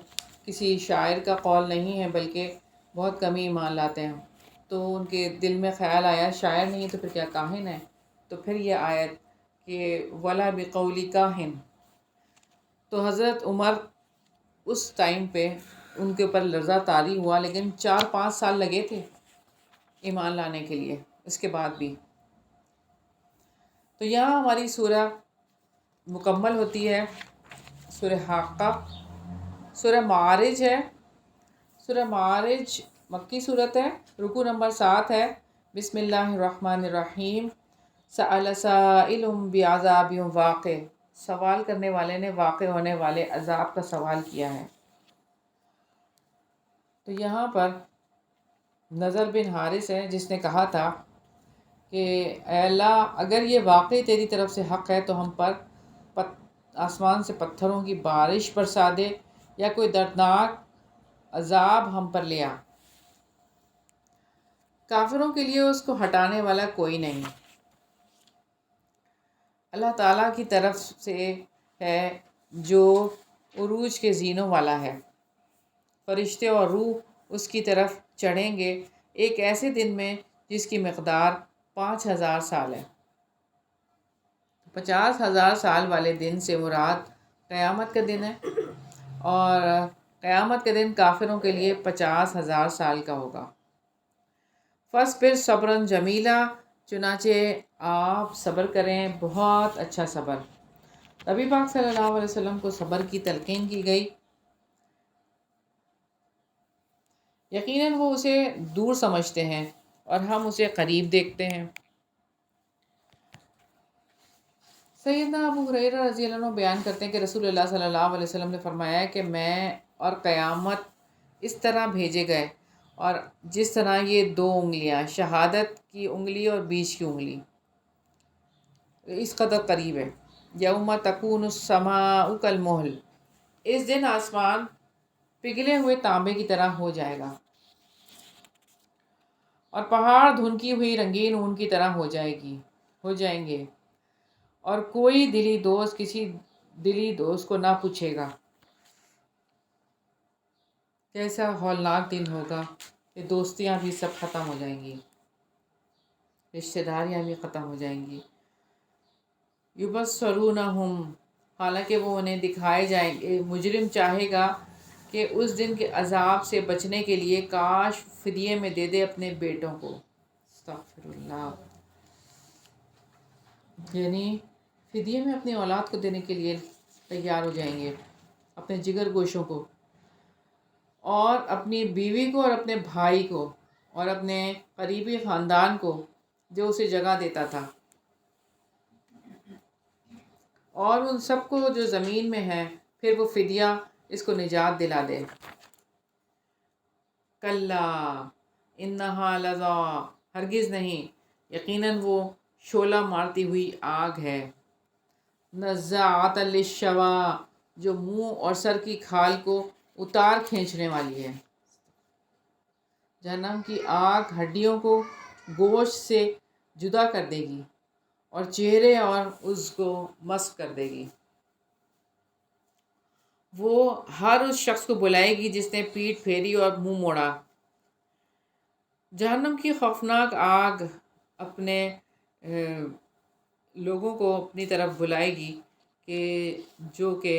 A: کسی شاعر کا قول نہیں ہے بلکہ بہت کم ہی ایمان لاتے ہیں۔ تو ان کے دل میں خیال آیا شاعر نہیں تو پھر کیا کاہن ہے؟ تو پھر یہ آیت کہ ولا بقول کاہن، تو حضرت عمر اس ٹائم پہ ان کے اوپر لرزہ طاری ہوا، لیکن 4-5 سال لگے تھے ایمان لانے کے لیے اس کے بعد بھی۔ تو یہاں ہماری سورہ مکمل ہوتی ہے، سورہ حاقہ۔ سورہ معارج ہے، سورہ معارج مکی صورت ہے، رکوع نمبر 7 ہے۔ بسم اللہ الرحمن الرحیم، سأل سائل بعذاب واقع، سوال کرنے والے نے واقع ہونے والے عذاب کا سوال کیا ہے۔ تو یہاں پر نضر بن حارث ہے جس نے کہا تھا کہ اے اللہ اگر یہ واقعی تیری طرف سے حق ہے تو ہم پر آسمان سے پتھروں کی بارش برسا دے یا کوئی دردناک عذاب ہم پر لیا۔ کافروں کے لیے اس کو ہٹانے والا کوئی نہیں، اللہ تعالیٰ کی طرف سے ہے جو عروج کے زینوں والا ہے۔ فرشتے اور روح اس کی طرف چڑھیں گے ایک ایسے دن میں جس کی مقدار 5000 سال ہے۔ 50,000 سال والے دن سے مراد قیامت کا دن ہے، اور قیامت کا دن کافروں کے لیے 50,000 سال کا ہوگا۔ فَاصْبِرْ صَبْرًا جَمِيلًا، چنانچہ آپ صبر کریں بہت اچھا صبر۔ نبی پاک صلی اللہ علیہ وسلم کو صبر کی تلقین کی گئی۔ یقیناً وہ اسے دور سمجھتے ہیں اور ہم اسے قریب دیکھتے ہیں۔ سیدنا ابو ہریرہ رضی اللہ عنہ بیان کرتے ہیں کہ رسول اللہ صلی اللہ علیہ وسلم نے فرمایا کہ میں اور قیامت اس طرح بھیجے گئے، اور جس طرح یہ 2 انگلیاں، شہادت کی انگلی اور بیچ کی انگلی، اس قدر قریب ہے۔ یوم تکون السماء کالمہل، اس دن آسمان پگھلے ہوئے تانبے کی طرح ہو جائے گا، اور پہاڑ دھنکی ہوئی رنگین اون کی طرح ہو جائیں گے، اور کوئی دلی دوست کسی دلی دوست کو نہ پوچھے گا۔ کیسا ہولناک دن ہوگا کہ دوستیاں بھی سب ختم ہو جائیں گی، رشتہ داریاں بھی ختم ہو جائیں گی۔ یبصرونہم، حالانکہ وہ انہیں دکھائے جائیں گے۔ مجرم چاہے گا کہ اس دن کے عذاب سے بچنے کے لیے کاش فدیے میں دے دے اپنے بیٹوں کو۔ استغفر اللہ، یعنی فدیے میں اپنی اولاد کو دینے کے لیے تیار ہو جائیں گے، اپنے جگر گوشوں کو، اور اپنی بیوی کو اور اپنے بھائی کو اور اپنے قریبی خاندان کو جو اسے جگہ دیتا تھا، اور ان سب کو جو زمین میں ہے، پھر وہ فدیہ اس کو نجات دلا دے۔ کلا انہا لظا، ہرگز نہیں، یقیناً وہ شعلہ مارتی ہوئی آگ ہے۔ نزاعۃ للشوا، جو منہ اور سر کی کھال کو اتار کھینچنے والی ہے۔ جہنم کی آگ ہڈیوں کو گوشت سے جدا کر دے گی اور چہرے اور اس کو مسخ کر دے گی۔ وہ ہر اس شخص کو بلائے گی جس نے پیٹھ پھیری اور منہ موڑا۔ جہنم کی خوفناک آگ اپنے لوگوں کو اپنی طرف بلائے گی کہ جو کہ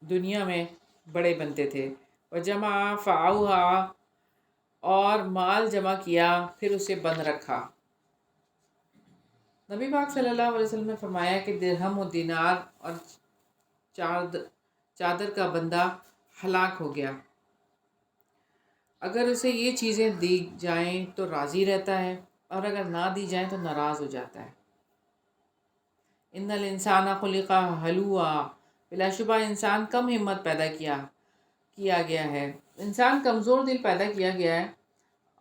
A: دنیا میں بڑے بنتے تھے۔ وجمع فاوعا، اور مال جمع کیا پھر اسے بند رکھا۔ نبی پاک صلی اللہ علیہ وسلم نے فرمایا کہ درہم و دینار اور چادر کا بندہ ہلاک ہو گیا، اگر اسے یہ چیزیں دی جائیں تو راضی رہتا ہے، اور اگر نہ دی جائیں تو ناراض ہو جاتا ہے۔ ان الانسان خلق ہلوعا، بلا شبہ انسان کم ہمت پیدا کیا گیا ہے، انسان کمزور دل پیدا کیا گیا ہے،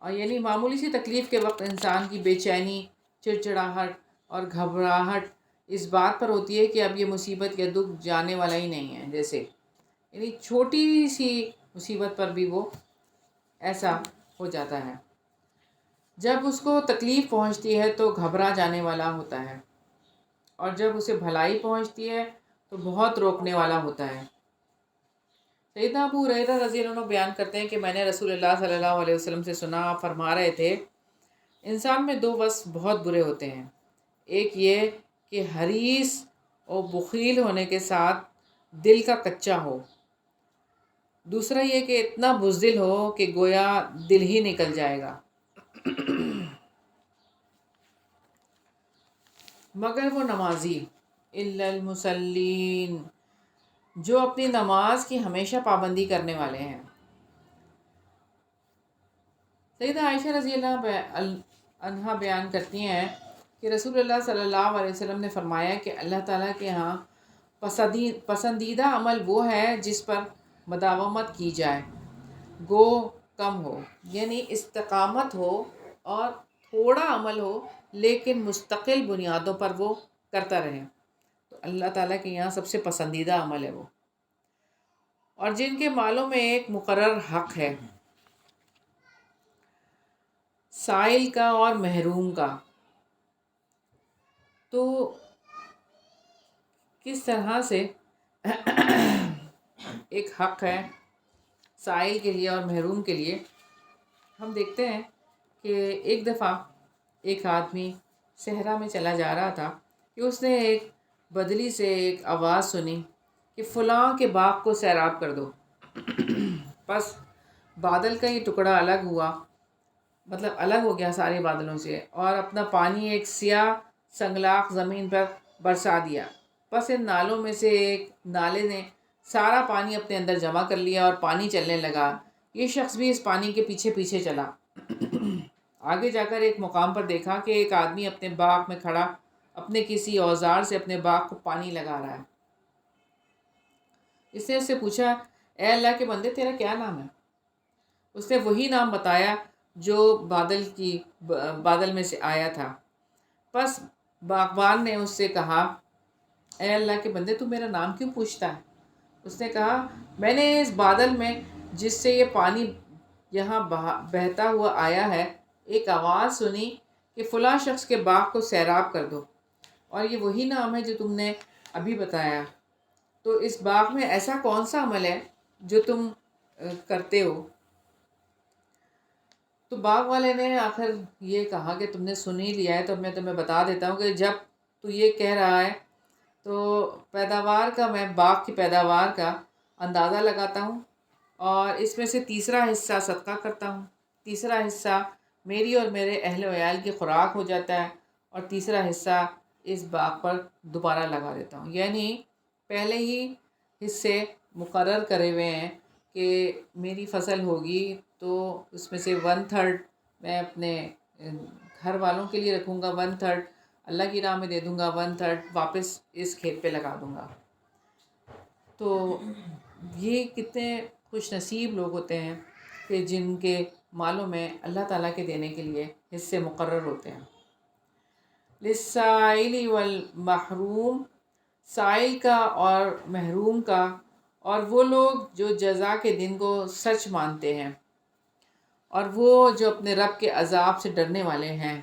A: اور یعنی معمولی سی تکلیف کے وقت انسان کی بے چینی، چڑچڑاہٹ اور گھبراہٹ اس بات پر ہوتی ہے کہ اب یہ مصیبت یا دکھ جانے والا ہی نہیں ہے، جیسے یعنی چھوٹی سی مصیبت پر بھی وہ ایسا ہو جاتا ہے۔ جب اس کو تکلیف پہنچتی ہے تو گھبرا جانے والا ہوتا ہے، اور جب اسے بھلائی پہنچتی ہے تو بہت روکنے والا ہوتا ہے۔ سیدنا ابو ہریرہ رضی اللہ عنہ بیان کرتے ہیں کہ میں نے رسول اللہ صلی اللہ علیہ وسلم سے سنا، آپ فرما رہے تھے انسان میں دو وصف بہت برے ہوتے ہیں، ایک یہ کہ حریص اور بخیل ہونے کے ساتھ دل کا کچا ہو، دوسرا یہ کہ اتنا بزدل ہو کہ گویا دل ہی نکل جائے گا۔ مگر وہ نمازی الا المصلین جو اپنی نماز کی ہمیشہ پابندی کرنے والے ہیں۔ سیدہ عائشہ رضی اللہ عنہا بیان کرتی ہیں کہ رسول اللہ صلی اللہ علیہ وسلم نے فرمایا کہ اللہ تعالیٰ کے ہاں پسندیدہ عمل وہ ہے جس پر مداومت کی جائے، گو کم ہو، یعنی استقامت ہو اور تھوڑا عمل ہو لیکن مستقل بنیادوں پر وہ کرتا رہے، تو اللہ تعالیٰ کے یہاں سب سے پسندیدہ عمل ہے وہ۔ اور جن کے مالوں میں ایک مقرر حق ہے، سائل کا اور محروم کا، تو کس طرح سے ایک حق ہے سائل کے لیے اور محروم کے لیے، ہم دیکھتے ہیں کہ ایک دفعہ ایک آدمی صحرا میں چلا جا رہا تھا کہ اس نے ایک بدلی سے ایک آواز سنی کہ فلاں کے باغ کو سیراب کر دو۔ پس بادل کا یہ ٹکڑا الگ ہوا، مطلب الگ ہو گیا سارے بادلوں سے، اور اپنا پانی ایک سیاہ سنگلاخ زمین پر برسا دیا۔ پس ان نالوں میں سے ایک نالے نے سارا پانی اپنے اندر جمع کر لیا اور پانی چلنے لگا، یہ شخص بھی اس پانی کے پیچھے پیچھے چلا۔ آگے جا کر ایک مقام پر دیکھا کہ ایک آدمی اپنے باغ میں کھڑا اپنے کسی اوزار سے اپنے باغ کو پانی لگا رہا ہے۔ اس نے اس سے پوچھا، اے اللہ کے بندے تیرا کیا نام ہے؟ اس نے وہی نام بتایا جو بادل میں سے آیا تھا۔ پس باغبان نے اس سے کہا، اے اللہ کے بندے تو میرا نام کیوں پوچھتا ہے؟ اس نے کہا، میں نے اس بادل میں جس سے یہ پانی یہاں بہتا ہوا آیا ہے ایک آواز سنی کہ فلاں شخص کے باغ کو سیراب کر دو، اور یہ وہی نام ہے جو تم نے ابھی بتایا، تو اس باغ میں ایسا کون سا عمل ہے جو تم کرتے ہو؟ تو باغ والے نے آخر یہ کہا کہ تم نے سن ہی لیا ہے تو میں تمہیں بتا دیتا ہوں کہ جب تو یہ کہہ رہا ہے تو پیداوار کا، میں باغ کی پیداوار کا اندازہ لگاتا ہوں، اور اس میں سے تیسرا حصہ صدقہ کرتا ہوں، تیسرا حصہ میری اور میرے اہل و عیال کی خوراک ہو جاتا ہے، اور تیسرا حصہ اس باغ پر دوبارہ لگا دیتا ہوں۔ یعنی پہلے ہی حصے مقرر کرے ہوئے ہیں کہ میری فصل ہوگی تو اس میں سے 1/3 میں اپنے گھر والوں کے لیے رکھوں گا، 1/3 اللہ کی راہ میں دے دوں گا، 1/3 واپس اس کھیت پہ لگا دوں گا۔ تو یہ کتنے خوش نصیب لوگ ہوتے ہیں کہ جن کے مالوں میں اللہ تعالیٰ کے دینے کے لیے حصے مقرر ہوتے ہیں۔ للسائل والمحروم، سائل کا اور محروم کا، اور وہ لوگ جو جزا کے دن کو سچ مانتے ہیں، اور وہ جو اپنے رب کے عذاب سے ڈرنے والے ہیں۔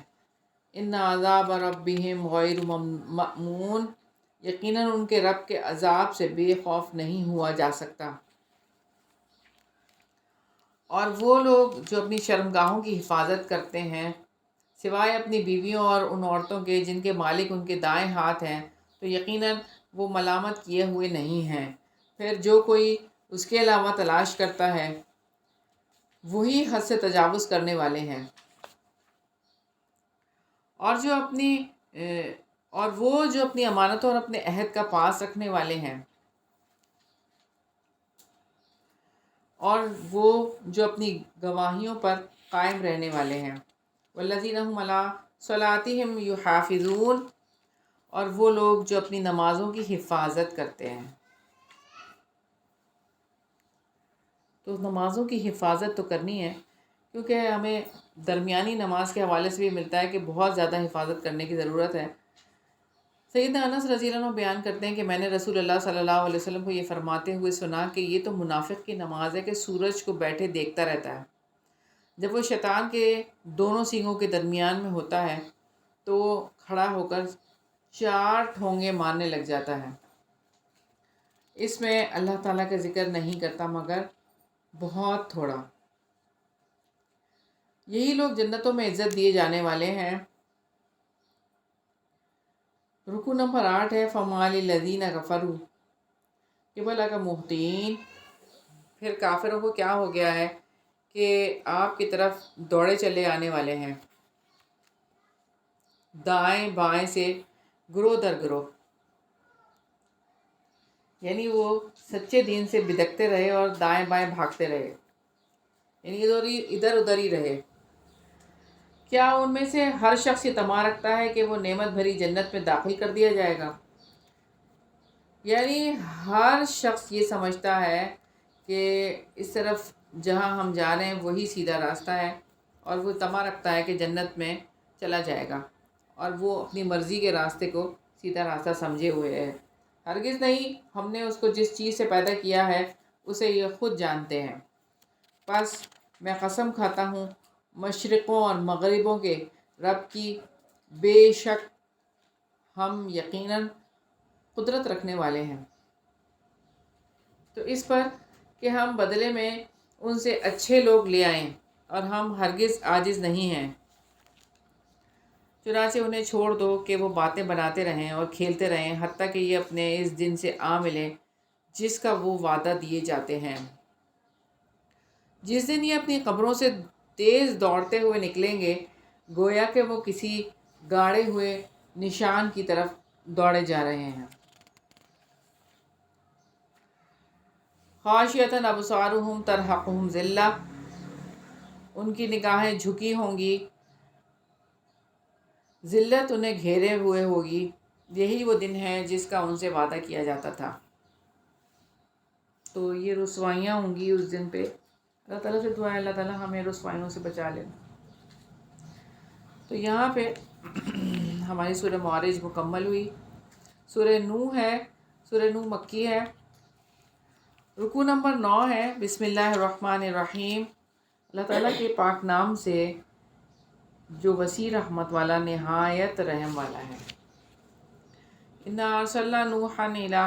A: ان عذاب ربہم غیر مأمون، یقیناً ان کے رب کے عذاب سے بے خوف نہیں ہوا جا سکتا۔ اور وہ لوگ جو اپنی شرمگاہوں کی حفاظت کرتے ہیں سوائے اپنی بیویوں اور ان عورتوں کے جن کے مالک ان کے دائیں ہاتھ ہیں، تو یقیناً وہ ملامت کیے ہوئے نہیں ہیں۔ پھر جو کوئی اس کے علاوہ تلاش کرتا ہے وہی حد سے تجاوز کرنے والے ہیں۔ اور وہ جو اپنی امانتوں اور اپنے عہد کا پاس رکھنے والے ہیں، اور وہ جو اپنی گواہیوں پر قائم رہنے والے ہیں۔ والذین هم علی صلاتہم یحافظون، اور وہ لوگ جو اپنی نمازوں کی حفاظت کرتے ہیں۔ تو نمازوں کی حفاظت تو کرنی ہے، کیونکہ ہمیں درمیانی نماز کے حوالے سے بھی ملتا ہے کہ بہت زیادہ حفاظت کرنے کی ضرورت ہے۔ سیدنا انس رضی اللہ عنہ بیان کرتے ہیں کہ میں نے رسول اللہ صلی اللہ علیہ وسلم کو یہ فرماتے ہوئے سنا کہ یہ تو منافق کی نماز ہے کہ سورج کو بیٹھے دیکھتا رہتا ہے، جب وہ شیطان کے دونوں سینگوں کے درمیان میں ہوتا ہے تو کھڑا ہو کر 4 ٹھونگے مارنے لگ جاتا ہے۔ اس میں اللہ تعالیٰ کا ذکر نہیں کرتا مگر بہت تھوڑا۔ یہی لوگ جنتوں میں عزت دیے جانے والے ہیں۔ رکو نمبر 8 ہے فَمَالِ الَّذِينَ كَفَرُوا قِبَلَكَ مُهْطِعِينَ۔ پھر کافروں کو کیا ہو گیا ہے کہ آپ کی طرف دوڑے چلے آنے والے ہیں، دائیں بائیں سے گروہ در گروہ، یعنی وہ سچے دین سے بدکتے رہے اور دائیں بائیں بھاگتے رہے، یعنی ادھر ادھر ہی رہے۔ کیا ان میں سے ہر شخص یہ طمع رکھتا ہے کہ وہ نعمت بھری جنت میں داخل کر دیا جائے گا؟ یعنی ہر شخص یہ سمجھتا ہے کہ اس طرف جہاں ہم جا رہے ہیں وہی سیدھا راستہ ہے، اور وہ طمع رکھتا ہے کہ جنت میں چلا جائے گا، اور وہ اپنی مرضی کے راستے کو سیدھا راستہ سمجھے ہوئے ہے۔ ہرگز نہیں، ہم نے اس کو جس چیز سے پیدا کیا ہے اسے یہ خود جانتے ہیں۔ بس میں قسم کھاتا ہوں مشرقوں اور مغربوں کے رب کی، بے شک ہم یقیناً قدرت رکھنے والے ہیں، تو اس پر کہ ہم بدلے میں ان سے اچھے لوگ لے آئیں، اور ہم ہرگز عاجز نہیں ہیں۔ چنانچہ انہیں چھوڑ دو کہ وہ باتیں بناتے رہیں اور کھیلتے رہیں حتیٰ کہ یہ اپنے اس دن سے آ ملیں جس کا وہ وعدہ دیے جاتے ہیں۔ جس دن یہ اپنی قبروں سے تیز دوڑتے ہوئے نکلیں گے، گویا کہ وہ کسی گاڑے ہوئے نشان کی طرف دوڑے جا رہے ہیں۔ خاشعۃ ابصارہم ترہقہم ذلہ، ان کی نگاہیں جھکی ہوں گی، ذلت انہیں گھیرے ہوئے ہوگی۔ یہی وہ دن ہے جس کا ان سے وعدہ کیا جاتا تھا۔ تو یہ رسوائیاں ہوں گی اس دن پہ۔ اللہ تعالیٰ سے دعا ہے اللہ تعالیٰ ہمیں رسوائیوں سے بچا لے۔ تو یہاں پہ ہماری سورہ معارج مکمل ہوئی۔ سورہ نوح ہے، سورہ نوح مکی ہے۔ رکوع نمبر 9 ہے بسم اللہ الرحمن الرحیم، اللہ تعالیٰ کے پاک نام سے جو وسیع رحمت والا نہایت رحم والا ہے۔ انا ارسلنا نوحا الی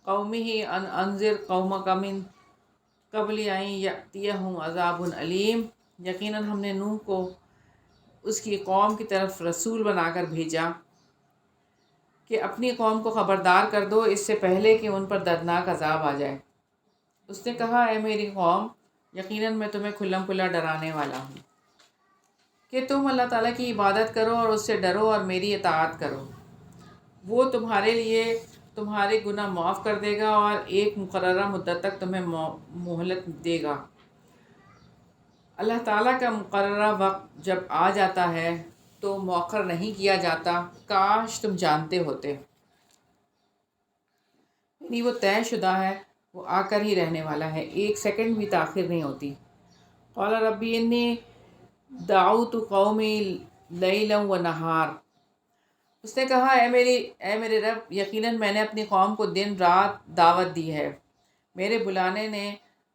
A: قومہ ان انذر قومک من قبل ان یأتیہم عذاب علیم، یقیناً ہم نے نوح کو اس کی قوم کی طرف رسول بنا کر بھیجا کہ اپنی قوم کو خبردار کر دو اس سے پہلے کہ ان پر دردناک عذاب آ جائے۔ اس نے کہا اے میری قوم، یقیناً میں تمہیں کھلم کھلا ڈرانے والا ہوں کہ تم اللہ تعالیٰ کی عبادت کرو اور اس سے ڈرو اور میری اطاعت کرو، وہ تمہارے لیے تمہارے گناہ معاف کر دے گا اور ایک مقررہ مدت تک تمہیں مہلت دے گا۔ اللہ تعالیٰ کا مقررہ وقت جب آ جاتا ہے تو مؤخر نہیں کیا جاتا، کاش تم جانتے ہوتے۔ یعنی وہ طے شدہ ہے، وہ آ کر ہی رہنے والا ہے، ایک سیکنڈ بھی تاخیر نہیں ہوتی۔ قال ربی انی دعوت قومی لیلا و نہار، اس نے کہا اے میرے رب، یقیناً میں نے اپنی قوم کو دن رات دعوت دی ہے، میرے بلانے نے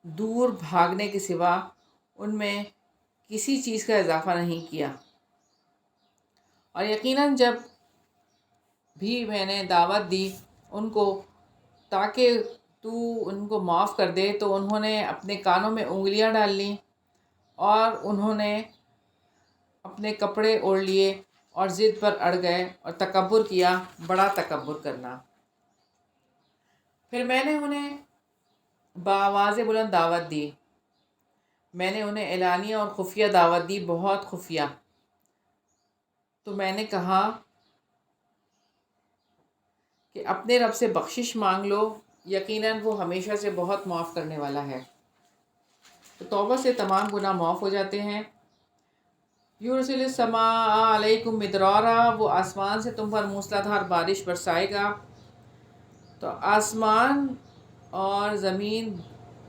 A: دور بھاگنے کے سوا ان میں کسی چیز کا اضافہ نہیں کیا، اور یقیناً جب بھی میں نے دعوت دی ان کو تاکہ تو ان کو معاف کر دے، تو انہوں نے اپنے کانوں میں انگلیاں ڈال لیں اور انہوں نے اپنے کپڑے اوڑھ لیے اور ضد پر اڑ گئے اور تکبر کیا، بڑا تکبر کرنا۔ پھر میں نے انہیں بآواز بلند دعوت دی، میں نے انہیں اعلانیہ اور خفیہ دعوت دی، بہت خفیہ۔ تو میں نے کہا کہ اپنے رب سے بخشش مانگ لو، یقیناً وہ ہمیشہ سے بہت معاف کرنے والا ہے۔ تو توبہ سے تمام گناہ معاف ہو جاتے ہیں۔ یرسل السماء علیکم مدرارا، وہ آسمان سے تم پر موسلادھار بارش برسائے گا۔ تو آسمان اور زمین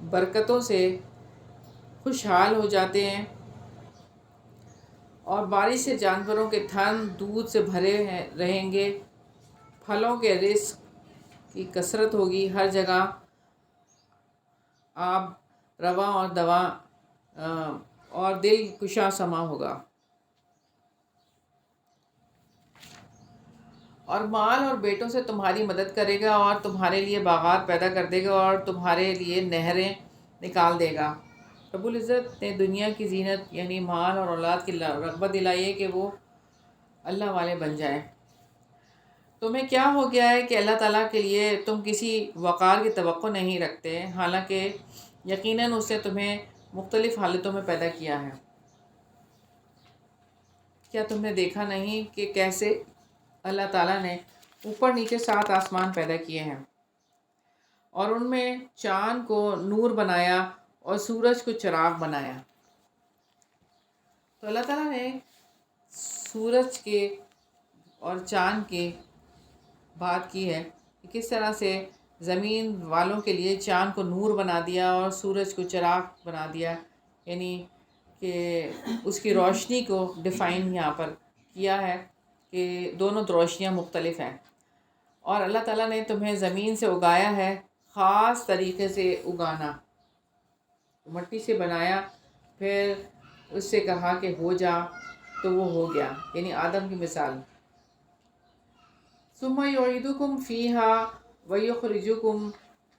A: برکتوں سے خوشحال ہو جاتے ہیں، اور بارش سے جانوروں کے تھن دودھ سے بھرے رہیں گے، پھلوں کے رزق کی کثرت ہوگی، ہر جگہ آب رواں اور دوا اور دل کشا سما ہوگا، اور مال اور بیٹوں سے تمہاری مدد کرے گا، اور تمہارے لیے باغات پیدا کر دے گا، اور تمہارے لیے نہریں نکال دے گا۔ رب العزت نے دنیا کی زینت یعنی مال اور اولاد کی رغبت دلائی ہے کہ وہ اللہ والے بن جائیں۔ تمہیں کیا ہو گیا ہے کہ اللہ تعالیٰ کے لیے تم کسی وقار کی توقع نہیں رکھتے، حالانکہ یقیناً اس نے تمہیں مختلف حالتوں میں پیدا کیا ہے۔ کیا تم نے دیکھا نہیں کہ کیسے اللہ تعالیٰ نے اوپر نیچے 7 آسمان پیدا کیے ہیں، اور ان میں چاند کو نور بنایا اور سورج کو چراغ بنایا۔ تو اللہ تعالیٰ نے سورج کے اور چاند کے بات کی ہے کہ کس طرح سے زمین والوں کے لیے چاند کو نور بنا دیا اور سورج کو چراغ بنا دیا، یعنی کہ اس کی روشنی کو ڈیفائن یہاں پر کیا ہے کہ دونوں روشنیاں مختلف ہیں۔ اور اللہ تعالیٰ نے تمہیں زمین سے اگایا ہے، خاص طریقے سے اگانا، مٹی سے بنایا، پھر اس سے کہا کہ ہو جا تو وہ ہو گیا، یعنی آدم کی مثال۔ ثم یعیدکم فیہا ویخرجکم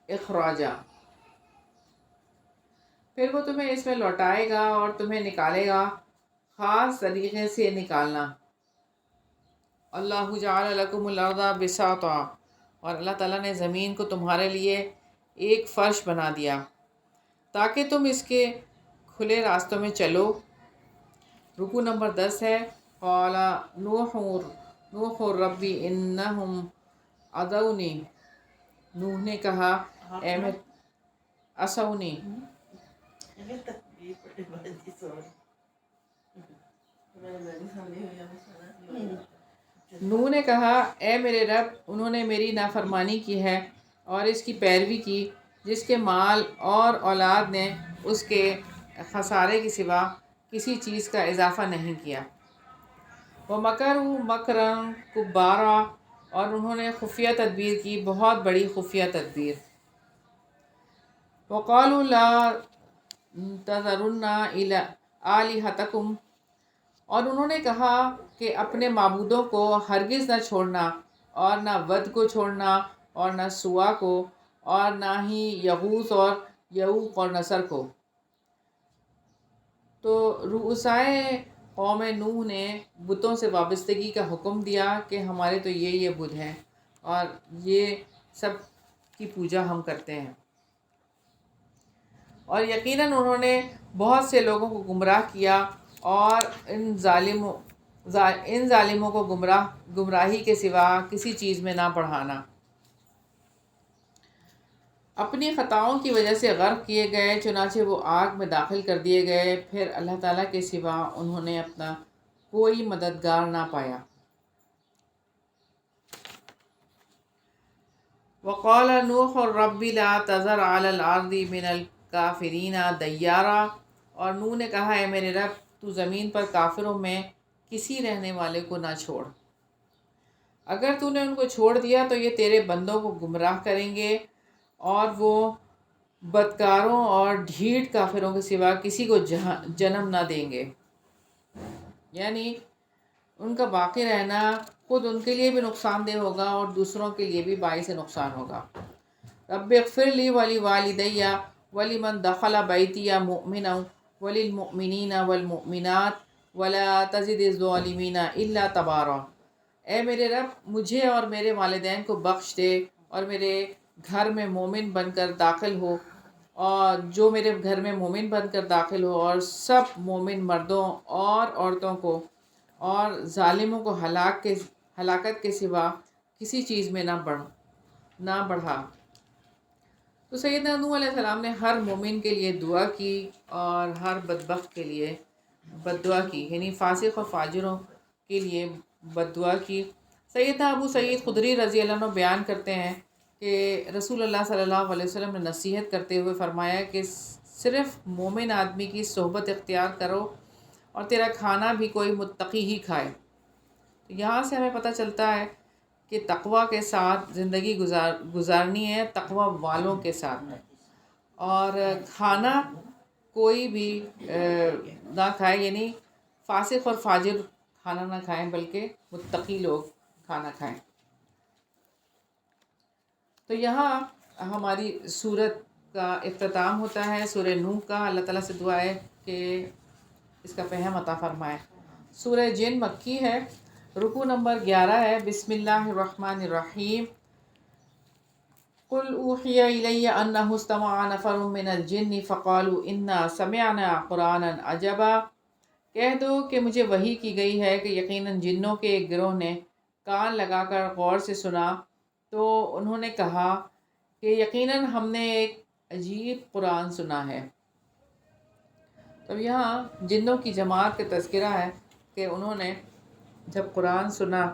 A: اخراجا، پھر وہ تمہیں اس میں لوٹائے گا اور تمہیں نکالے گا، خاص طریقے سے نکالنا۔ اللہ جعل لکم الارض بساطا، اور اللہ تعالیٰ نے زمین کو تمہارے لیے ایک فرش بنا دیا تاکہ تم اس کے کھلے راستوں میں چلو۔ رکوع نمبر 10 ہے، قال نوح ربی انہم عصونی، نوح نے کہا اے میں عصونی، نوح نے کہا اے میرے رب، انہوں نے میری نافرمانی کی ہے اور اس کی پیروی کی جس کے مال اور اولاد نے اس کے خسارے کے سوا کسی چیز کا اضافہ نہیں کیا۔ وَمَكَرُوا مَكْرًا كُبَّارًا، اور انہوں نے خفیہ تدبیر کی، بہت بڑی خفیہ تدبیر۔ وَقَالُوا لَا تَذَرُنَّ آلِهَتَكُمْ، اور انہوں نے کہا کہ اپنے معبودوں کو ہرگز نہ چھوڑنا، اور نہ ود کو چھوڑنا، اور نہ سوا کو، اور نہ ہی یغوث اور یعوق اور نصر کو۔ تو رؤسائے قوم نوح نے بتوں سے وابستگی کا حکم دیا کہ ہمارے تو یہ بت ہیں اور یہ سب کی پوجا ہم کرتے ہیں، اور یقیناً انہوں نے بہت سے لوگوں کو گمراہ کیا، اور ان ظالموں کو گمراہی کے سوا کسی چیز میں نہ بڑھانا۔ اپنی خطاؤں کی وجہ سے غرق کیے گئے، چنانچہ وہ آگ میں داخل کر دیے گئے، پھر اللہ تعالیٰ کے سوا انہوں نے اپنا کوئی مددگار نہ پایا۔ وقال نوح رب لا تذر علی الارض من الکافرین دیارا، اور نوح نے کہا اے میرے رب، تو زمین پر کافروں میں کسی رہنے والے کو نہ چھوڑ، اگر تو نے ان کو چھوڑ دیا تو یہ تیرے بندوں کو گمراہ کریں گے، اور وہ بدکاروں اور ڈھیٹ کافروں کے سوا کسی کو جنم نہ دیں گے، یعنی ان کا باقی رہنا خود ان کے لیے بھی نقصان دہ ہوگا اور دوسروں کے لیے بھی باعث نقصان ہوگا۔ رب اغفر لی ولی والدی ولمن دخل بیتی مؤمنا وللمؤمنین والمؤمنات ولا تزد الظالمین الا تبارا، اے میرے رب مجھے اور میرے والدین کو بخش دے، اور میرے گھر میں مومن بن کر داخل ہو، اور جو میرے گھر میں مومن بن کر داخل ہو، اور سب مومن مردوں اور عورتوں کو، اور ظالموں کو ہلاکت کے سوا کسی چیز میں نہ بڑھا۔ تو سیدنا نوح علیہ السلام نے ہر مومن کے لیے دعا کی اور ہر بدبخت کے لیے بد دعا کی، یعنی فاسق اور فاجروں کے لیے بد دعا کی۔ سیدنا ابو سعید خدری رضی اللہ عنہ بیان کرتے ہیں کہ رسول اللہ صلی اللہ علیہ وسلم نے نصیحت کرتے ہوئے فرمایا کہ صرف مومن آدمی کی صحبت اختیار کرو اور تیرا کھانا بھی کوئی متقی ہی کھائے۔ یہاں سے ہمیں پتہ چلتا ہے کہ تقوی کے ساتھ زندگی گزارنی ہے، تقوی والوں کے ساتھ، اور کھانا کوئی بھی نہ کھائے، یعنی فاسق اور فاجر کھانا نہ کھائیں بلکہ متقی لوگ کھانا کھائیں۔ تو یہاں ہماری سورت کا اختتام ہوتا ہے، سورہ نوح کا۔ اللہ تعالیٰ سے دعا ہے کہ اس کا فہم عطا فرمائے۔ سورہ جن مکی ہے، رکوع نمبر 11 ہے۔ بسم اللہ الرحمن الرحیم۔ قل اوحی الی انہ استمع نفر من الجن فقالوا انا سمعنا قرآنا عجبا۔ کہہ دو کہ مجھے وحی کی گئی ہے کہ یقیناً جنوں کے ایک گروہ نے کان لگا کر غور سے سنا، تو انہوں نے کہا کہ یقیناً ہم نے ایک عجیب قرآن سنا ہے۔ تو یہاں جنوں کی جماعت کا تذکرہ ہے کہ انہوں نے جب قرآن سنا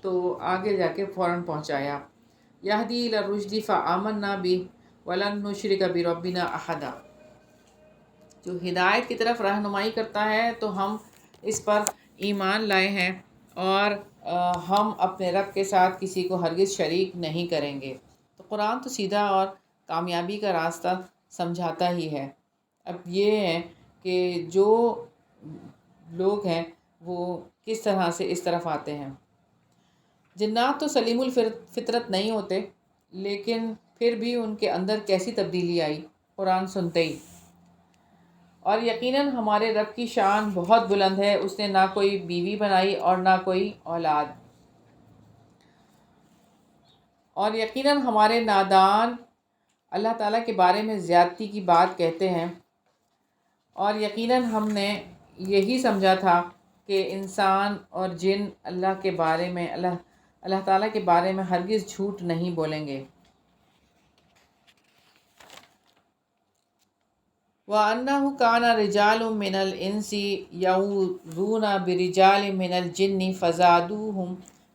A: تو آگے جا کے فوراً پہنچایا۔ یہدی الی الرشد فآمنا بہ ولن نشرک بربنا احدا۔ جو ہدایت کی طرف رہنمائی کرتا ہے تو ہم اس پر ایمان لائے ہیں اور ہم اپنے رب کے ساتھ کسی کو ہرگز شریک نہیں کریں گے۔ تو قرآن تو سیدھا اور کامیابی کا راستہ سمجھاتا ہی ہے۔ اب یہ ہے کہ جو لوگ ہیں وہ کس طرح سے اس طرف آتے ہیں۔ جنات تو سلیم الفطرت نہیں ہوتے، لیکن پھر بھی ان کے اندر کیسی تبدیلی آئی قرآن سنتے ہی۔ اور یقیناً ہمارے رب کی شان بہت بلند ہے، اس نے نہ کوئی بیوی بنائی اور نہ کوئی اولاد، اور یقیناً ہمارے نادان اللہ تعالیٰ کے بارے میں زیادتی کی بات کہتے ہیں، اور یقیناً ہم نے یہی سمجھا تھا کہ انسان اور جن اللہ کے بارے میں اللہ تعالیٰ کے بارے میں ہرگز جھوٹ نہیں بولیں گے۔ وَأَنَّهُ كَانَ رِجَالٌ مِّنَ الْإِنسِ يَعُوذُونَ بِرِجَالٍ مِّنَ الْجِنِّ فَزَادُوهُمْ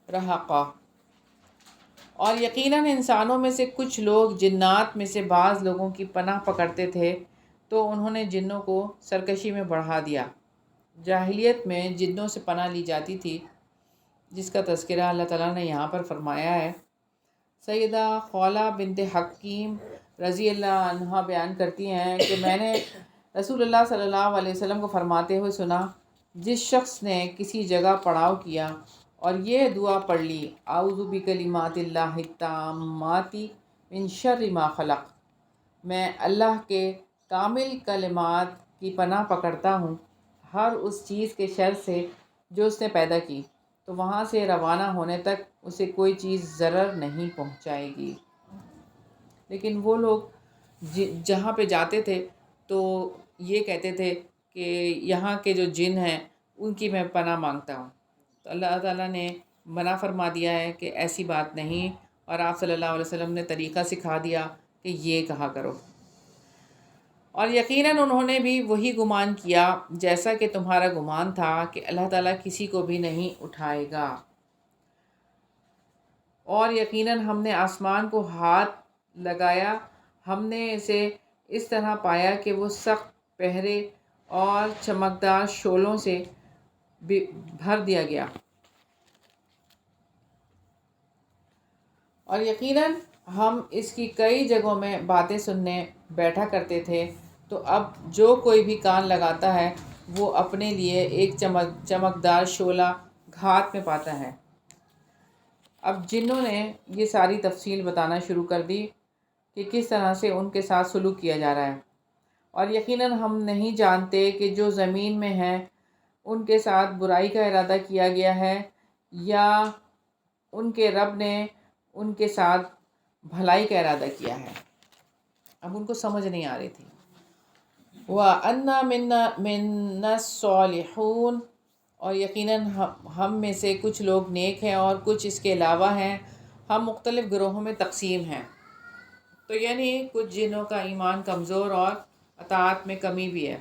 A: رَهَقًا۔ اور یقیناً انسانوں میں سے کچھ لوگ جنات میں سے بعض لوگوں کی پناہ پکڑتے تھے تو انہوں نے جنوں کو سرکشی میں بڑھا دیا۔ جاہلیت میں جنوں سے پناہ لی جاتی تھی، جس کا تذکرہ اللہ تعالیٰ نے یہاں پر فرمایا ہے۔ سیدہ خولہ بنت حکیم رضی اللہ عنہ بیان کرتی ہیں کہ میں نے رسول اللہ صلی اللہ علیہ وسلم کو فرماتے ہوئے سنا، جس شخص نے کسی جگہ پڑاؤ کیا اور یہ دعا پڑھ لی، اعوذ بکلمات اللہ التامات من شر ما خلق، میں اللہ کے کامل کلمات کی پناہ پکڑتا ہوں ہر اس چیز کے شر سے جو اس نے پیدا کی، تو وہاں سے روانہ ہونے تک اسے کوئی چیز ضرر نہیں پہنچائے گی۔ لیکن وہ لوگ جہاں پہ جاتے تھے تو یہ کہتے تھے کہ یہاں کے جو جن ہیں ان کی میں پناہ مانگتا ہوں، تو اللہ تعالیٰ نے منع فرما دیا ہے کہ ایسی بات نہیں، اور آپ صلی اللہ علیہ وسلم نے طریقہ سکھا دیا کہ یہ کہا کرو۔ اور یقیناً انہوں نے بھی وہی گمان کیا جیسا کہ تمہارا گمان تھا کہ اللہ تعالیٰ کسی کو بھی نہیں اٹھائے گا، اور یقیناً ہم نے آسمان کو ہاتھ لگایا، ہم نے اسے اس طرح پایا کہ وہ سخت پہرے اور چمکدار شعلوں سے بھر دیا گیا، اور یقیناً ہم اس کی کئی جگہوں میں باتیں سننے بیٹھا کرتے تھے، تو اب جو کوئی بھی کان لگاتا ہے وہ اپنے لیے ایک چمکدار شعلہ گھات میں پاتا ہے۔ اب جنوں نے یہ ساری تفصیل بتانا شروع کر دی کہ کس طرح سے ان کے ساتھ سلوک کیا جا رہا ہے، اور یقیناً ہم نہیں جانتے کہ جو زمین میں ہیں ان کے ساتھ برائی کا ارادہ کیا گیا ہے یا ان کے رب نے ان کے ساتھ بھلائی کا ارادہ کیا ہے۔ اب ان کو سمجھ نہیں آ رہی تھی۔ وَأَنَّا مِنَّا الصَّالِحُونَ، اور یقیناً ہم میں سے کچھ لوگ نیک ہیں اور کچھ اس کے علاوہ ہیں، ہم مختلف گروہوں میں تقسیم ہیں۔ تو یعنی کچھ جنوں کا ایمان کمزور اور اطاعت میں کمی بھی ہے،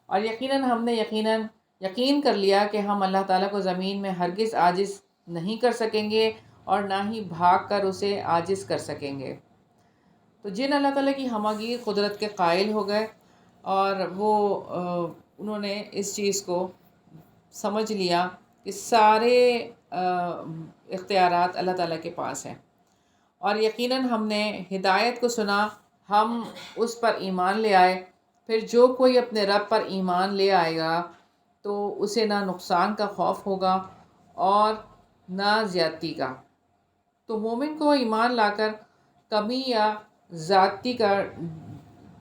A: اور یقیناً ہم نے یقین کر لیا کہ ہم اللہ تعالیٰ کو زمین میں ہرگز عاجز نہیں کر سکیں گے، اور نہ ہی بھاگ کر اسے عاجز کر سکیں گے۔ تو جن اللہ تعالیٰ کی ہمگیر قدرت کے قائل ہو گئے اور وہ انہوں نے اس چیز کو سمجھ لیا کہ سارے اختیارات اللہ تعالیٰ کے پاس ہیں، اور یقیناً ہم نے ہدایت کو سنا، ہم اس پر ایمان لے آئے، پھر جو کوئی اپنے رب پر ایمان لے آئے گا تو اسے نہ نقصان کا خوف ہوگا اور نہ زیادتی کا۔ تو مومن کو ایمان لا کر کمی یا زیادتی کا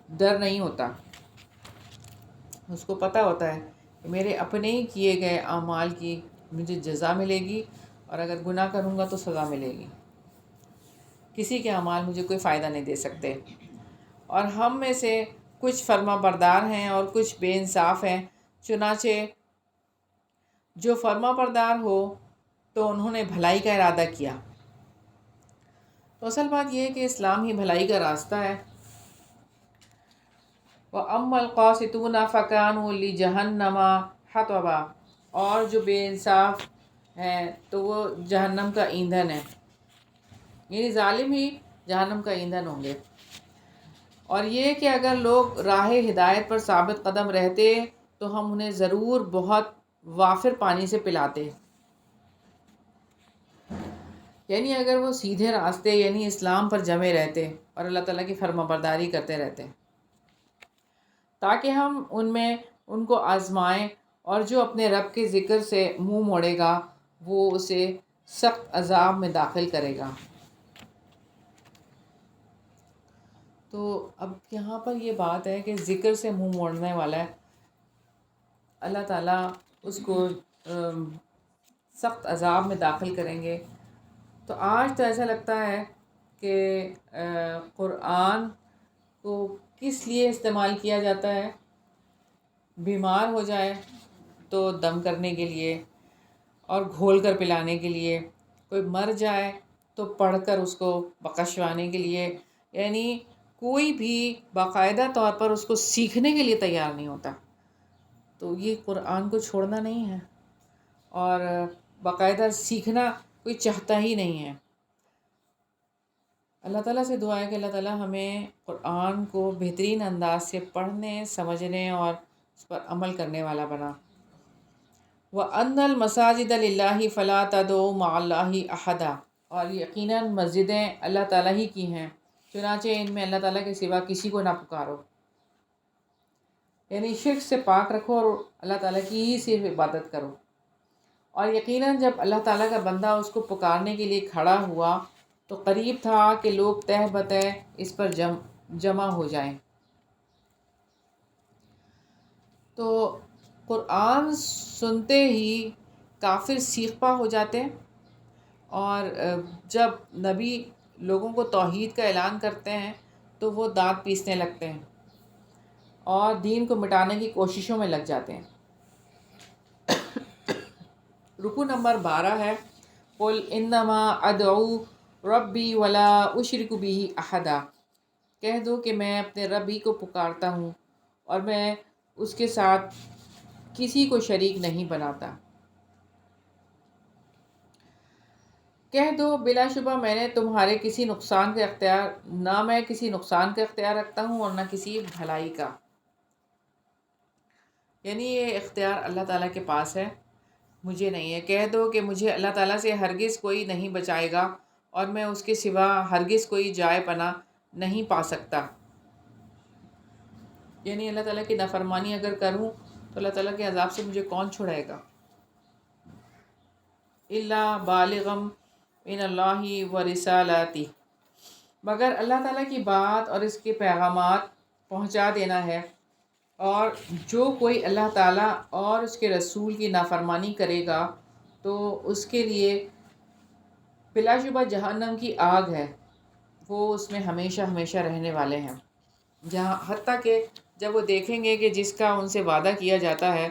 A: ڈر نہیں ہوتا، اس کو پتہ ہوتا ہے کہ میرے اپنے ہی کیے گئے اعمال کی مجھے جزا ملے گی، اور اگر گناہ کروں گا تو سزا ملے گی، کسی کے اعمال مجھے کوئی فائدہ نہیں دے سکتے۔ اور ہم میں سے کچھ فرما بردار ہیں اور کچھ بے انصاف ہیں، چنانچہ جو فرما بردار ہو تو انہوں نے بھلائی کا ارادہ کیا۔ تو اصل بات یہ ہے کہ اسلام ہی بھلائی کا راستہ ہے۔ وَأَمَّا الْقَاسِطُونَ فَكَانُوا لِجَهَنَّمَ حَطَبًا، اور جو بے انصاف ہیں تو وہ جہنم کا ایندھن ہے، یعنی ظالم ہی جہنم کا ایندھن ہوں گے۔ اور یہ کہ اگر لوگ راہ ہدایت پر ثابت قدم رہتے تو ہم انہیں ضرور بہت وافر پانی سے پلاتے، یعنی اگر وہ سیدھے راستے یعنی اسلام پر جمے رہتے اور اللہ تعالیٰ کی فرما برداری کرتے رہتے، تاکہ ہم ان میں ان کو آزمائیں، اور جو اپنے رب کے ذکر سے منہ موڑے گا وہ اسے سخت عذاب میں داخل کرے گا۔ تو اب یہاں پر یہ بات ہے کہ ذکر سے منہ موڑنے والا ہے، اللہ تعالیٰ اس کو سخت عذاب میں داخل کریں گے۔ تو آج تو ایسا لگتا ہے کہ قرآن کو کس لیے استعمال کیا جاتا ہے؟ بیمار ہو جائے تو دم کرنے کے لیے اور گھول کر پلانے کے لیے، کوئی مر جائے تو پڑھ کر اس کو بخشوانے کے لیے، یعنی کوئی بھی باقاعدہ طور پر اس کو سیکھنے کے لیے تیار نہیں ہوتا۔ تو یہ قرآن کو چھوڑنا نہیں ہے، اور باقاعدہ سیکھنا کوئی چاہتا ہی نہیں ہے۔ اللہ تعالیٰ سے دعا ہے کہ اللہ تعالیٰ ہمیں قرآن کو بہترین انداز سے پڑھنے، سمجھنے اور اس پر عمل کرنے والا بنا۔ وَأَنَّ الْمَسَاجِدَ لِلَّهِ فَلَا تَدْعُوا مَعَ اللَّهِ أَحَدًا، اور یقیناً مسجدیں اللہ تعالیٰ ہی کی ہیں، چنانچہ ان میں اللہ تعالیٰ کے سوا کسی کو نہ پکارو، یعنی شرک سے پاک رکھو اور اللہ تعالیٰ کی ہی صرف عبادت کرو۔ اور یقیناً جب اللہ تعالیٰ کا بندہ اس کو پکارنے کے لیے کھڑا ہوا تو قریب تھا کہ لوگ تہ بتہ اس پر جمع ہو جائیں۔ تو قرآن سنتے ہی کافر سیخ پا ہو جاتے ہیں، اور جب نبی لوگوں کو توحید کا اعلان کرتے ہیں تو وہ دانت پیسنے لگتے ہیں اور دین کو مٹانے کی کوششوں میں لگ جاتے ہیں۔ رکو نمبر 12 ہے، قُلْ إِنَّمَا أَدْعُو رَبِّي وَلَا أُشْرِكُ بِهِ أَحَدًا، کہہ دو کہ میں اپنے رب ہی کو پکارتا ہوں اور میں اس کے ساتھ کسی کو شریک نہیں بناتا۔ کہہ دو بلا شبہ میں نے تمہارے کسی نقصان کا اختیار، نہ میں کسی نقصان کا اختیار رکھتا ہوں اور نہ کسی بھلائی کا، یعنی یہ اختیار اللہ تعالیٰ کے پاس ہے، مجھے نہیں ہے۔ کہہ دو کہ مجھے اللہ تعالیٰ سے ہرگز کوئی نہیں بچائے گا اور میں اس کے سوا ہرگز کوئی جائے پناہ نہیں پا سکتا، یعنی اللہ تعالیٰ کی نافرمانی اگر کروں تو اللہ تعالیٰ کے عذاب سے مجھے کون چھڑائے گا۔ الا بالغم من اللہ ورسالاتہ، مگر اللہ تعالیٰ کی بات اور اس کے پیغامات پہنچا دینا ہے، اور جو کوئی اللہ تعالیٰ اور اس کے رسول کی نافرمانی کرے گا تو اس کے لیے بلا شبہ جہنم کی آگ ہے، وہ اس میں ہمیشہ ہمیشہ رہنے والے ہیں، جہاں حتیٰ کہ جب وہ دیکھیں گے کہ جس کا ان سے وعدہ کیا جاتا ہے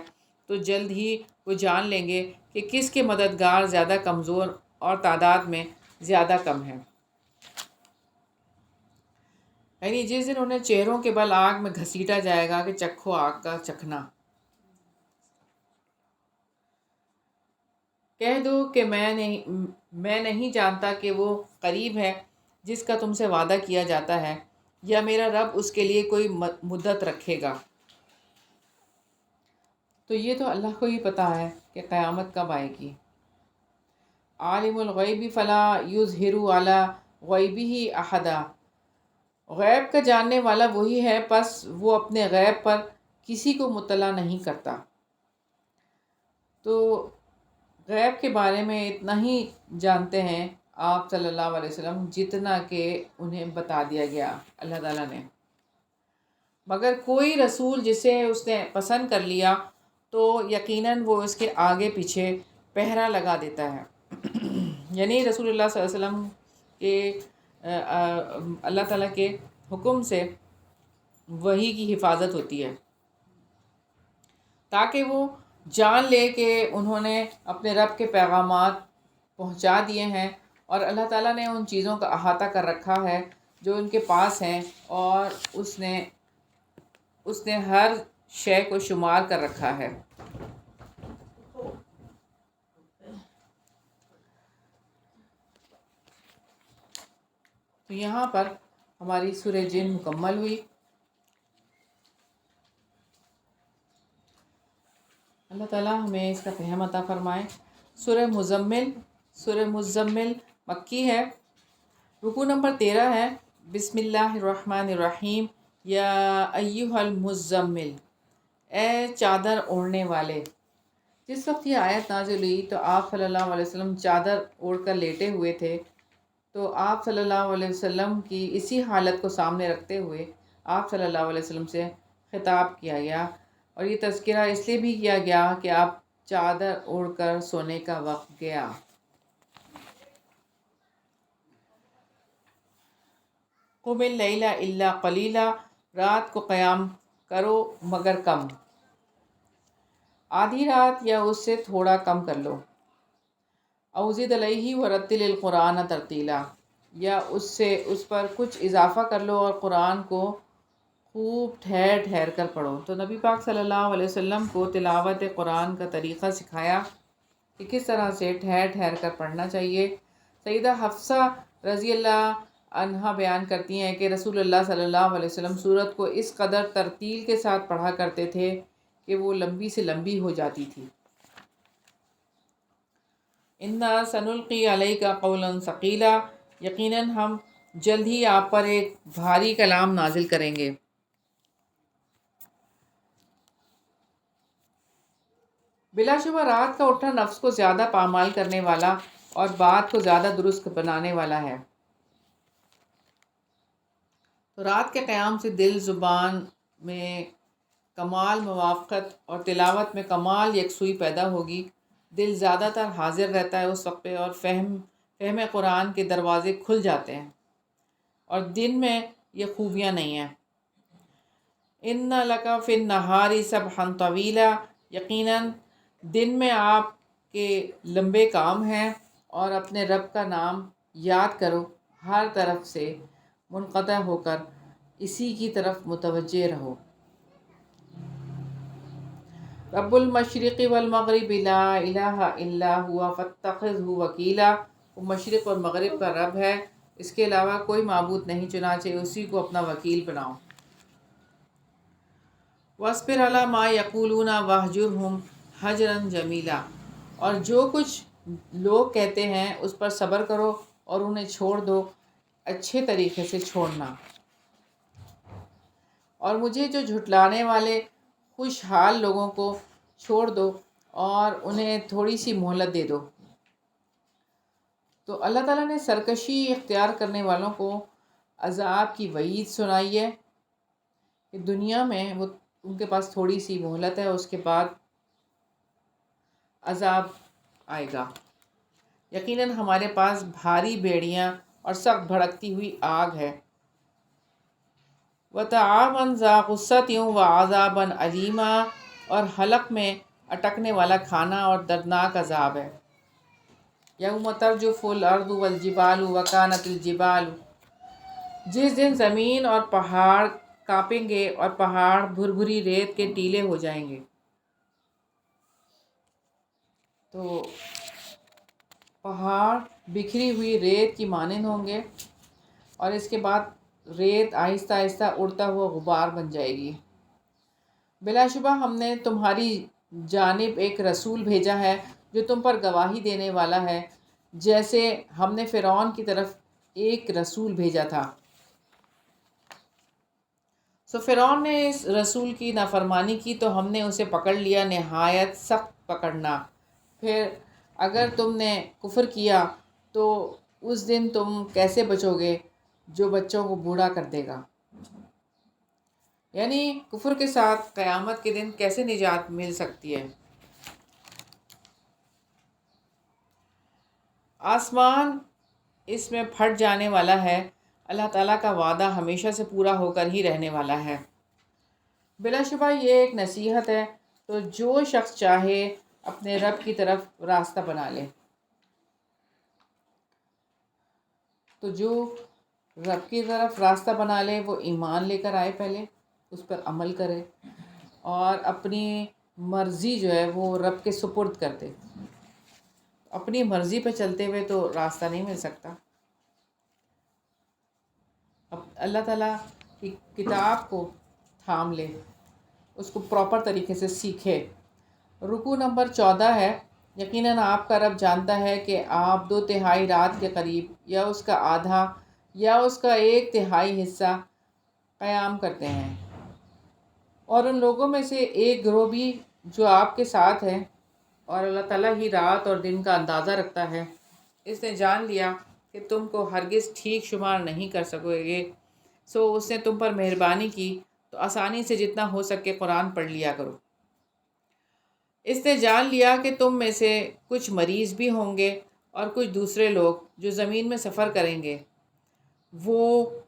A: تو جلد ہی وہ جان لیں گے کہ کس کے مددگار زیادہ کمزور اور تعداد میں زیادہ کم ہیں، یعنی جس دن انہیں چہروں کے بل آگ میں گھسیٹا جائے گا کہ چکھو آگ کا چکھنا۔ کہہ دو کہ میں نہیں جانتا کہ وہ قریب ہے جس کا تم سے وعدہ کیا جاتا ہے، یا میرا رب اس کے لیے کوئی مدت رکھے گا۔ تو یہ تو اللہ کو ہی پتہ ہے کہ قیامت کب آئے گی۔ عالم الغیب فلا یظہر علی غیبہ احدا، غیب کا جاننے والا وہی ہے، پس وہ اپنے غیب پر کسی کو مطلع نہیں کرتا۔ تو غیب کے بارے میں اتنا ہی جانتے ہیں آپ صلی اللہ علیہ وسلم جتنا کہ انہیں بتا دیا گیا اللہ تعالیٰ نے۔ مگر کوئی رسول جسے اس نے پسند کر لیا تو یقیناً وہ اس کے آگے پیچھے پہرا لگا دیتا ہے۔ یعنی رسول اللہ صلی اللہ علیہ وسلم کے اللہ تعالیٰ کے حکم سے وحی کی حفاظت ہوتی ہے، تاکہ وہ جان لے کہ انہوں نے اپنے رب کے پیغامات پہنچا دیے ہیں، اور اللہ تعالیٰ نے ان چیزوں کا احاطہ کر رکھا ہے جو ان کے پاس ہیں، اور اس نے ہر شے کو شمار کر رکھا ہے۔ تو یہاں پر ہماری سورہ جن مکمل ہوئی۔ اللہ تعالیٰ ہمیں اس کا فہم عطا فرمائے۔ سورہ مزمل مکی ہے، رکوع نمبر 13 ہے۔ بسم اللہ الرحمن الرحیم، یا ایہا المزمل، اے چادر اوڑھنے والے۔ جس وقت یہ آیت نازل ہوئی تو آپ صلی اللہ علیہ وسلم چادر اوڑھ کر لیٹے ہوئے تھے، تو آپ صلی اللہ علیہ وسلم کی اسی حالت کو سامنے رکھتے ہوئے آپ صلی اللہ علیہ وسلم سے خطاب کیا گیا، اور یہ تذکرہ اس لیے بھی کیا گیا کہ آپ چادر اوڑھ کر سونے کا وقت گیا۔ قم اللیل الا قلیلا، رات کو قیام کرو مگر کم، آدھی رات یا اس سے تھوڑا کم کر لو۔ او زد علیہ ورتل القرآن ترتیلا، یا اس پر کچھ اضافہ کر لو اور قرآن کو خوب ٹھہر ٹھہر کر پڑھو۔ تو نبی پاک صلی اللہ علیہ وسلم کو تلاوت قرآن کا طریقہ سکھایا کہ کس طرح سے ٹھہر ٹھہر کر پڑھنا چاہیے۔ سیدہ حفصہ رضی اللہ عنہا بیان کرتی ہیں کہ رسول اللہ صلی اللہ علیہ وسلم سورت کو اس قدر ترتیل کے ساتھ پڑھا کرتے تھے کہ وہ لمبی سے لمبی ہو جاتی تھی۔ انا سنلقی علیک قولا ثقیلا، یقیناً ہم جلد ہی آپ پر ایک بھاری کلام نازل کریں گے۔ بلا شبہ رات کا اٹھنا نفس کو زیادہ پامال کرنے والا اور بات کو زیادہ درست بنانے والا ہے۔ تو رات کے قیام سے دل، زبان میں کمال موافقت اور تلاوت میں کمال یکسوئی پیدا ہوگی۔ دل زیادہ تر حاضر رہتا ہے اس وقت پہ، اور فہم قرآن کے دروازے کھل جاتے ہیں، اور دن میں یہ خوبیاں نہیں ہیں۔ ان لک فی النہار سبحا طویلا، یقیناً دن میں آپ کے لمبے کام ہیں، اور اپنے رب کا نام یاد کرو، ہر طرف سے منقطع ہو کر اسی کی طرف متوجہ رہو۔ رب المشرق والمغرب لا الہ الا ہوا فاتخذہ وکیلا، وہ مشرق اور مغرب کا رب ہے، اس کے علاوہ کوئی معبود نہیں، چنانچہ اسی کو اپنا وکیل بناؤ۔ واصبر علی ما یقولون واہجرہم ہجرا جمیلا، اور جو کچھ لوگ کہتے ہیں اس پر صبر کرو اور انہیں چھوڑ دو اچھے طریقے سے چھوڑنا۔ اور مجھے جو جھٹلانے والے خوشحال لوگوں کو چھوڑ دو اور انہیں تھوڑی سی مہلت دے دو۔ تو اللہ تعالیٰ نے سرکشی اختیار کرنے والوں کو عذاب کی وعید سنائی ہے کہ دنیا میں وہ ان کے پاس تھوڑی سی مہلت ہے، اس کے بعد عذاب آئے گا۔ یقیناً ہمارے پاس بھاری بیڑیاں اور سخت بھڑکتی ہوئی آگ ہے۔ وَطَعَامًا ذَا غُصَّةٍ وَعَذَابًا أَلِيمًا، اور حلق میں اٹکنے والا کھانا اور دردناک عذاب ہے۔ یوم ترجف الارض والجبال وکانت الجبال، جس دن زمین اور پہاڑ کانپیں گے اور پہاڑ بھربھری ریت کے ٹیلے ہو جائیں گے۔ تو پہاڑ بکھری ہوئی ریت کی مانند ہوں گے، اور اس کے بعد ریت آہستہ آہستہ اڑتا ہوا غبار بن جائے گی۔ بلا شبہ ہم نے تمہاری جانب ایک رسول بھیجا ہے جو تم پر گواہی دینے والا ہے، جیسے ہم نے فرعون کی طرف ایک رسول بھیجا تھا۔ فرعون نے اس رسول کی نافرمانی کی تو ہم نے اسے پکڑ لیا نہایت سخت پکڑنا۔ پھر اگر تم نے کفر کیا تو اس دن تم کیسے بچو گے جو بچوں کو بوڑھا کر دے گا؟ یعنی کفر کے ساتھ قیامت کے دن کیسے نجات مل سکتی ہے؟ آسمان اس میں پھٹ جانے والا ہے، اللہ تعالیٰ کا وعدہ ہمیشہ سے پورا ہو کر ہی رہنے والا ہے۔ بلا شبہ یہ ایک نصیحت ہے، تو جو شخص چاہے اپنے رب کی طرف راستہ بنا لے، تو جو رب کی طرف راستہ بنا لے وہ ایمان لے کر آئے، پہلے اس پر عمل کرے اور اپنی مرضی جو ہے وہ رب کے سپرد کر دے۔ اپنی مرضی پہ چلتے ہوئے تو راستہ نہیں مل سکتا۔ اب اللہ تعالیٰ کی کتاب کو تھام لے، اس کو پراپر طریقے سے سیکھے۔ رکوع نمبر 14 ہے، یقیناً آپ کا رب جانتا ہے کہ آپ 2/3 رات کے قریب یا اس کا آدھا یا اس کا 1/3 حصہ قیام کرتے ہیں، اور ان لوگوں میں سے ایک گروہ بھی جو آپ کے ساتھ ہے، اور اللہ تعالیٰ ہی رات اور دن کا اندازہ رکھتا ہے۔ اس نے جان لیا کہ تم کو ہرگز ٹھیک شمار نہیں کر سکو گے، سو اس نے تم پر مہربانی کی تو آسانی سے جتنا ہو سکے قرآن پڑھ لیا کرو۔ اس نے جان لیا کہ تم میں سے کچھ مریض بھی ہوں گے اور کچھ دوسرے لوگ جو زمین میں سفر کریں گے، وہ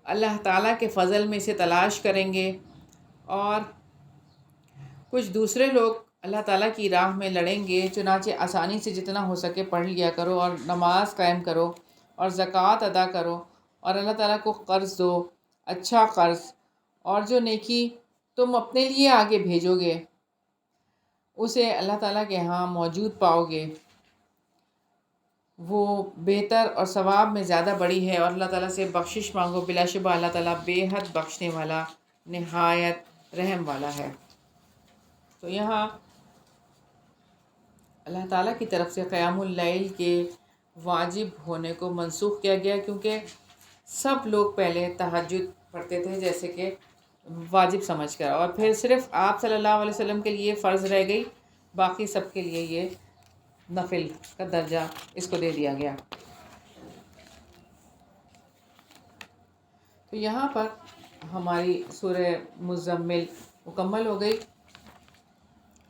A: اللہ تعالیٰ کے فضل میں سے تلاش کریں گے، اور کچھ دوسرے لوگ اللہ تعالیٰ کی راہ میں لڑیں گے۔ چنانچہ آسانی سے جتنا ہو سکے پڑھ لیا کرو اور نماز قائم کرو اور زکوٰۃ ادا کرو اور اللہ تعالیٰ کو قرض دو، اچھا قرض، اور جو نیکی تم اپنے لیے آگے بھیجو گے اسے اللہ تعالیٰ کے ہاں موجود پاؤ گے، وہ بہتر اور ثواب میں زیادہ بڑی ہے، اور اللہ تعالیٰ سے بخشش مانگو، بلا شبہ اللہ تعالیٰ بے حد بخشنے والا نہایت رحم والا ہے۔ تو یہاں اللہ تعالیٰ کی طرف سے قیام اللیل کے واجب ہونے کو منسوخ کیا گیا، کیونکہ سب لوگ پہلے تہجد پڑھتے تھے جیسے کہ واجب سمجھ کر، اور پھر صرف آپ صلی اللہ علیہ وسلم کے لیے فرض رہ گئی، باقی سب کے لیے یہ نفل کا درجہ اس کو دے دیا گیا۔ تو یہاں پر ہماری سورہ مزمل مکمل ہو گئی۔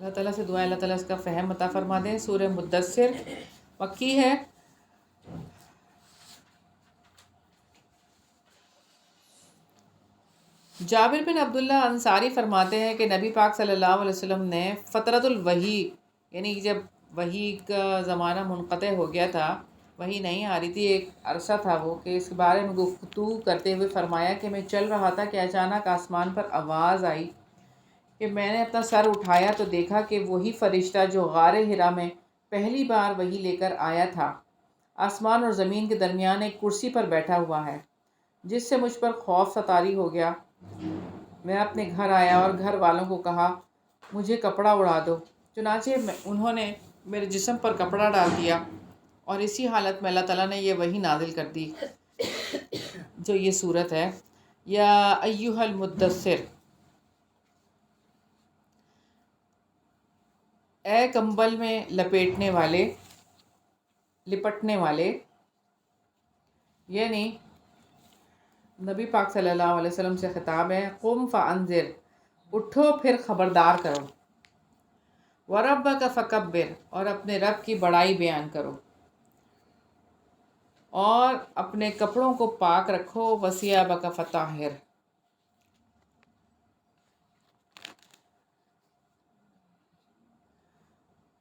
A: اللہ تعالیٰ سے دعا ہے اللہ تعالیٰ اس کا فہم عطا فرما دیں۔ سورہ مدثر مکی ہے۔ جابر بن عبداللہ انصاری فرماتے ہیں کہ نبی پاک صلی اللہ علیہ وسلم نے فترۃ الوحی، یعنی جب وحی کا زمانہ منقطع ہو گیا تھا، وحی نہیں آ رہی تھی، ایک عرصہ تھا وہ، کہ اس کے بارے میں گفتگو کرتے ہوئے فرمایا کہ میں چل رہا تھا کہ اچانک آسمان پر آواز آئی کہ میں نے اپنا سر اٹھایا تو دیکھا کہ وہی فرشتہ جو غار حرا میں پہلی بار وحی لے کر آیا تھا، آسمان اور زمین کے درمیان ایک کرسی پر بیٹھا ہوا ہے، جس سے مجھ پر خوف سا طاری ہو گیا۔ میں اپنے گھر آیا اور گھر والوں کو کہا مجھے کپڑا اڑا دو، چنانچہ انہوں نے میرے جسم پر کپڑا ڈال دیا، اور اسی حالت میں اللہ تعالیٰ نے یہ وحی نازل کر دی جو یہ صورت ہے، یا ایھا المدثر، اے کمبل میں لپٹنے والے، یعنی نبی پاک صلی اللہ علیہ وسلم سے خطاب ہے۔ قم فانذر، اٹھو پھر خبردار کرو، وربک فکبر، اور اپنے رب کی بڑائی بیان کرو، اور اپنے کپڑوں کو پاک رکھو، وثیابک فطہر،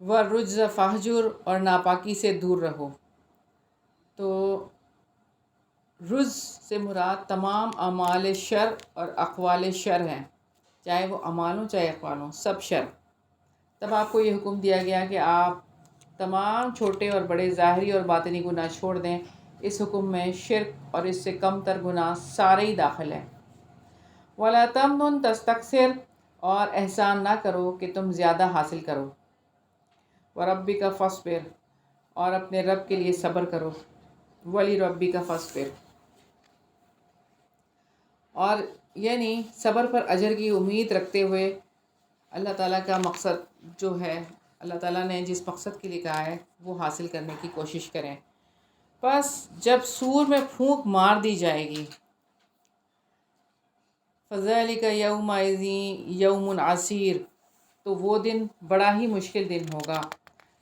A: والرجز فہجر، اور ناپاکی سے دور رہو۔ تو رجز سے مراد تمام اعمال شر اور اقوال شر ہیں، چاہے وہ اعمال ہوں چاہے اقوال ہوں، سب شر۔ تب آپ کو یہ حکم دیا گیا کہ آپ تمام چھوٹے اور بڑے ظاہری اور باطنی گناہ چھوڑ دیں۔ اس حکم میں شرک اور اس سے کم تر گناہ سارے ہی داخل ہیں۔ وَلَا تَمْنُن تَسْتَكْثِرْ، اور احسان نہ کرو کہ تم زیادہ حاصل کرو۔ وَرَبِّكَ فَاصْبِرْ، اور اپنے رب کے لیے صبر کرو۔ وَلِرَبِّكَ فَاصْبِرْ، اور یعنی صبر پر اجر کی امید رکھتے ہوئے اللہ تعالیٰ کا مقصد جو ہے، اللہ تعالیٰ نے جس مقصد کے لیے کہا ہے وہ حاصل کرنے کی کوشش کریں۔ بس جب سور میں پھونک مار دی جائے گی، فَذَلِكَ يَوْمَئِذٍ يَوْمٌ عَسِيرٌ، تو وہ دن بڑا ہی مشکل دن ہوگا،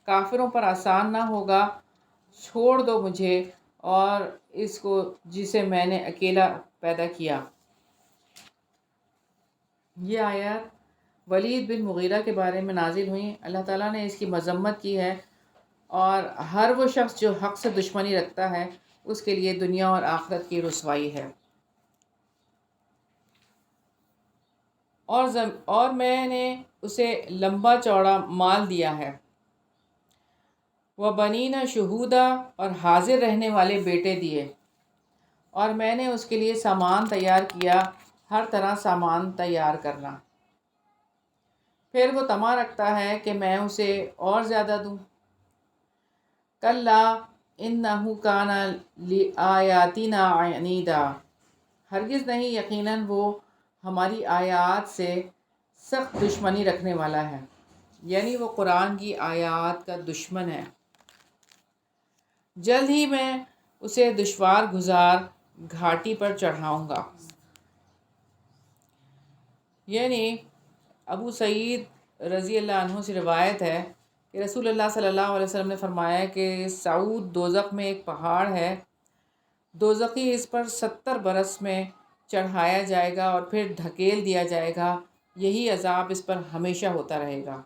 A: کافروں پر آسان نہ ہوگا۔ چھوڑ دو مجھے اور اس کو جسے میں نے اکیلا پیدا کیا۔ یہ آیات ولید بن مغیرہ کے بارے میں نازل ہوئیں۔ اللہ تعالیٰ نے اس کی مذمت کی ہے، اور ہر وہ شخص جو حق سے دشمنی رکھتا ہے اس کے لیے دنیا اور آخرت کی رسوائی ہے۔ اور میں نے اسے لمبا چوڑا مال دیا ہے، وَبَنِينَ شُهُودًا، اور حاضر رہنے والے بیٹے دیے، اور میں نے اس کے لیے سامان تیار کیا، ہر طرح سامان تیار کرنا۔ پھر وہ طمع رکھتا ہے کہ میں اسے اور زیادہ دوں۔ کَلَّا إِنَّهُ كَانَ لِآيَاتِنَا عَنِيدًا، ہرگز نہیں، یقیناً وہ ہماری آیات سے سخت دشمنی رکھنے والا ہے، یعنی وہ قرآن کی آیات کا دشمن ہے۔ جلد ہی میں اسے دشوار گزار گھاٹی پر چڑھاؤں گا۔ یعنی ابو سعید رضی اللہ عنہ سے روایت ہے کہ رسول اللہ صلی اللہ علیہ وسلم نے فرمایا کہ سعود دوزخ میں ایک پہاڑ ہے، دوزخی اس پر 70 برس میں چڑھایا جائے گا اور پھر دھکیل دیا جائے گا، یہی عذاب اس پر ہمیشہ ہوتا رہے گا۔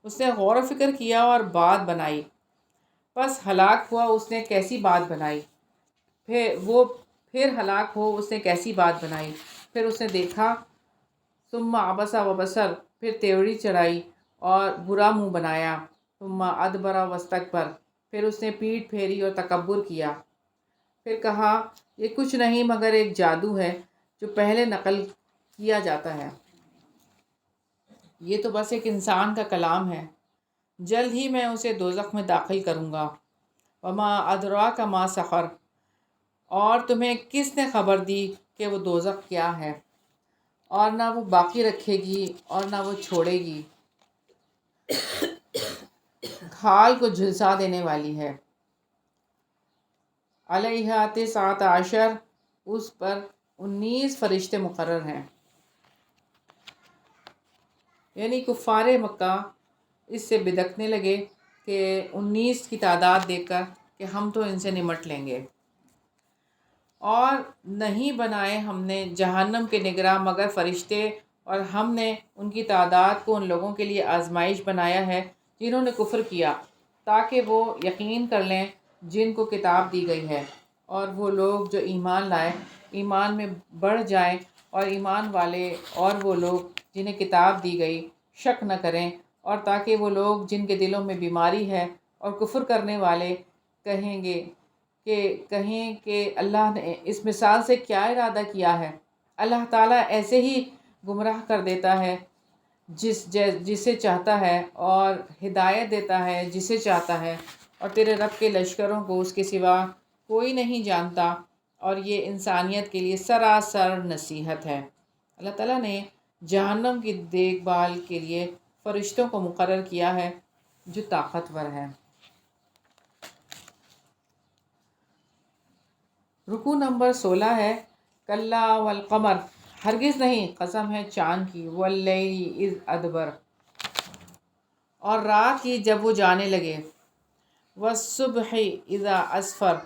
A: اس نے غور و فکر کیا اور بات بنائی، پس ہلاک ہوا اس نے کیسی بات بنائی، پھر ہلاک ہو اس نے کیسی بات بنائی۔ پھر اس نے دیکھا، ثم عبس و بصر، پھر تیوری چڑھائی اور برا منہ بنایا، ثم ادبر واستکبر، پھر اس نے پیٹھ پھیری اور تکبر کیا۔ پھر کہا، یہ کچھ نہیں مگر ایک جادو ہے جو پہلے نقل کیا جاتا ہے، یہ تو بس ایک انسان کا کلام ہے، جلد ہی میں اسے دوزخ میں داخل کروں گا۔ وما ادراک ما سقر، اور تمہیں کس نے خبر دی کہ وہ دوزخ کیا ہے، اور نہ وہ باقی رکھے گی اور نہ وہ چھوڑے گی، کھال کو جھلسا دینے والی ہے۔ علیہا 19، اس پر 19 فرشتے مقرر ہیں۔ یعنی کفار مکہ اس سے بدکنے لگے کہ 19 کی تعداد دیکھ کر کہ ہم تو ان سے نمٹ لیں گے، اور نہیں بنائے ہم نے جہنم کے نگراں مگر فرشتے، اور ہم نے ان کی تعداد کو ان لوگوں کے لیے آزمائش بنایا ہے جنہوں نے کفر کیا، تاکہ وہ یقین کر لیں جن کو کتاب دی گئی ہے، اور وہ لوگ جو ایمان لائے ایمان میں بڑھ جائیں، اور ایمان والے اور وہ لوگ جنہیں کتاب دی گئی شک نہ کریں، اور تاکہ وہ لوگ جن کے دلوں میں بیماری ہے اور کفر کرنے والے کہیں کہ اللہ نے اس مثال سے کیا ارادہ کیا ہے۔ اللہ تعالیٰ ایسے ہی گمراہ کر دیتا ہے جسے چاہتا ہے، اور ہدایت دیتا ہے جسے چاہتا ہے، اور تیرے رب کے لشکروں کو اس کے سوا کوئی نہیں جانتا، اور یہ انسانیت کے لیے سراسر نصیحت ہے۔ اللہ تعالیٰ نے جہنم کی دیکھ بھال کے لیے فرشتوں کو مقرر کیا ہے جو طاقتور ہیں۔ رکوع نمبر 16 ہے، کلا والقمر، ہرگز نہیں، قسم ہے چاند کی، واللیل اذ ادبر، اور رات کی جب وہ جانے لگے، والصبح اذا اسفر،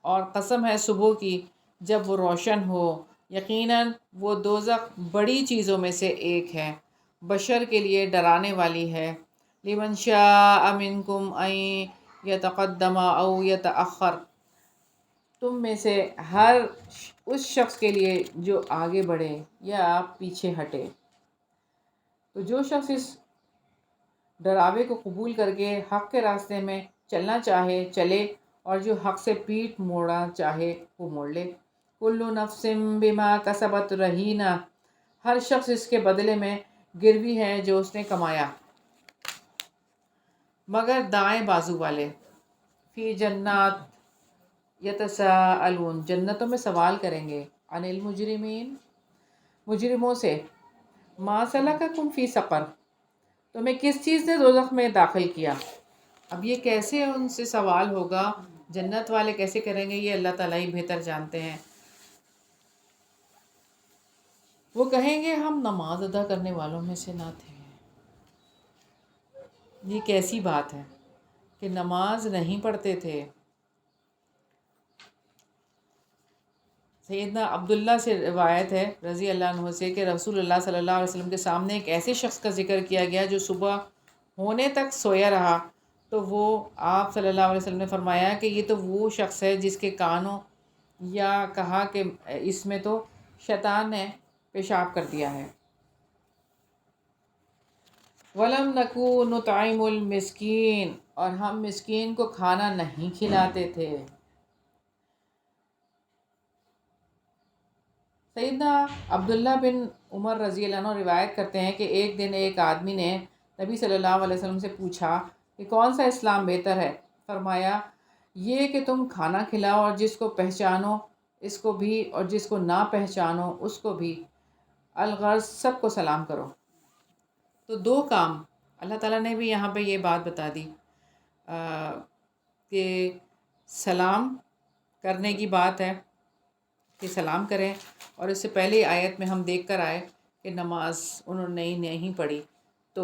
A: اور قسم ہے صبح کی جب وہ روشن ہو، یقیناً وہ دوزخ بڑی چیزوں میں سے ایک ہے، بشر کے لیے ڈرانے والی ہے۔ لمن شاء منکم ان یتقدم او یتأخر، تم میں سے ہر اس شخص کے لیے جو آگے بڑھے یا پیچھے ہٹے۔ تو ڈراوے کو قبول کر کے حق کے راستے میں چلنا چاہے چلے، اور جو حق سے پیٹھ موڑنا چاہے وہ موڑ لے۔ کل نفس بما کسبت رہینہ، ہر شخص اس کے بدلے میں گروی ہے جو اس نے کمایا، مگر دائیں بازو والے۔ فی جنات یتساءلون، جنتوں میں سوال کریں گے، عن المجرمین، مجرموں سے، ما سلککم فی سقر، تمہیں کس چیز نے دوزخ میں داخل کیا؟ اب یہ کیسے ان سے سوال ہوگا، جنت والے کیسے کریں گے، یہ اللہ تعالیٰ ہی بہتر جانتے ہیں۔ وہ کہیں گے ہم نماز ادا کرنے والوں میں سے نہ تھے۔ یہ کیسی بات ہے کہ نماز نہیں پڑھتے تھے؟ سیدنا عبداللہ سے روایت ہے رضی اللہ عنہ سے کہ رسول اللہ صلی اللہ علیہ وسلم کے سامنے ایک ایسے شخص کا ذکر کیا گیا جو صبح ہونے تک سویا رہا، تو وہ آپ صلی اللہ علیہ وسلم نے فرمایا کہ یہ تو وہ شخص ہے جس کے کانوں، یا کہا کہ اس میں تو شیطان نے پیشاب کر دیا ہے۔ وَلَمْ نَكُ نُطْعِمُ الْمِسْكِينَ، اور ہم مسکین کو کھانا نہیں کھلاتے تھے۔ سیدنا عبداللہ بن عمر رضی اللہ عنہ روایت کرتے ہیں کہ ایک دن ایک آدمی نے نبی صلی اللہ علیہ وسلم سے پوچھا کہ کون سا اسلام بہتر ہے؟ فرمایا یہ کہ تم کھانا کھلاؤ اور جس کو پہچانو اس کو بھی، اور جس کو نہ پہچانو اس کو بھی، الغرض سب کو سلام کرو۔ تو دو کام اللہ تعالیٰ نے بھی یہاں پہ یہ بات بتا دی کہ سلام کرنے کی بات ہے کہ سلام کریں، اور اس سے پہلے آیت میں ہم دیکھ کر آئے کہ نماز انہوں نے نہیں پڑھی تو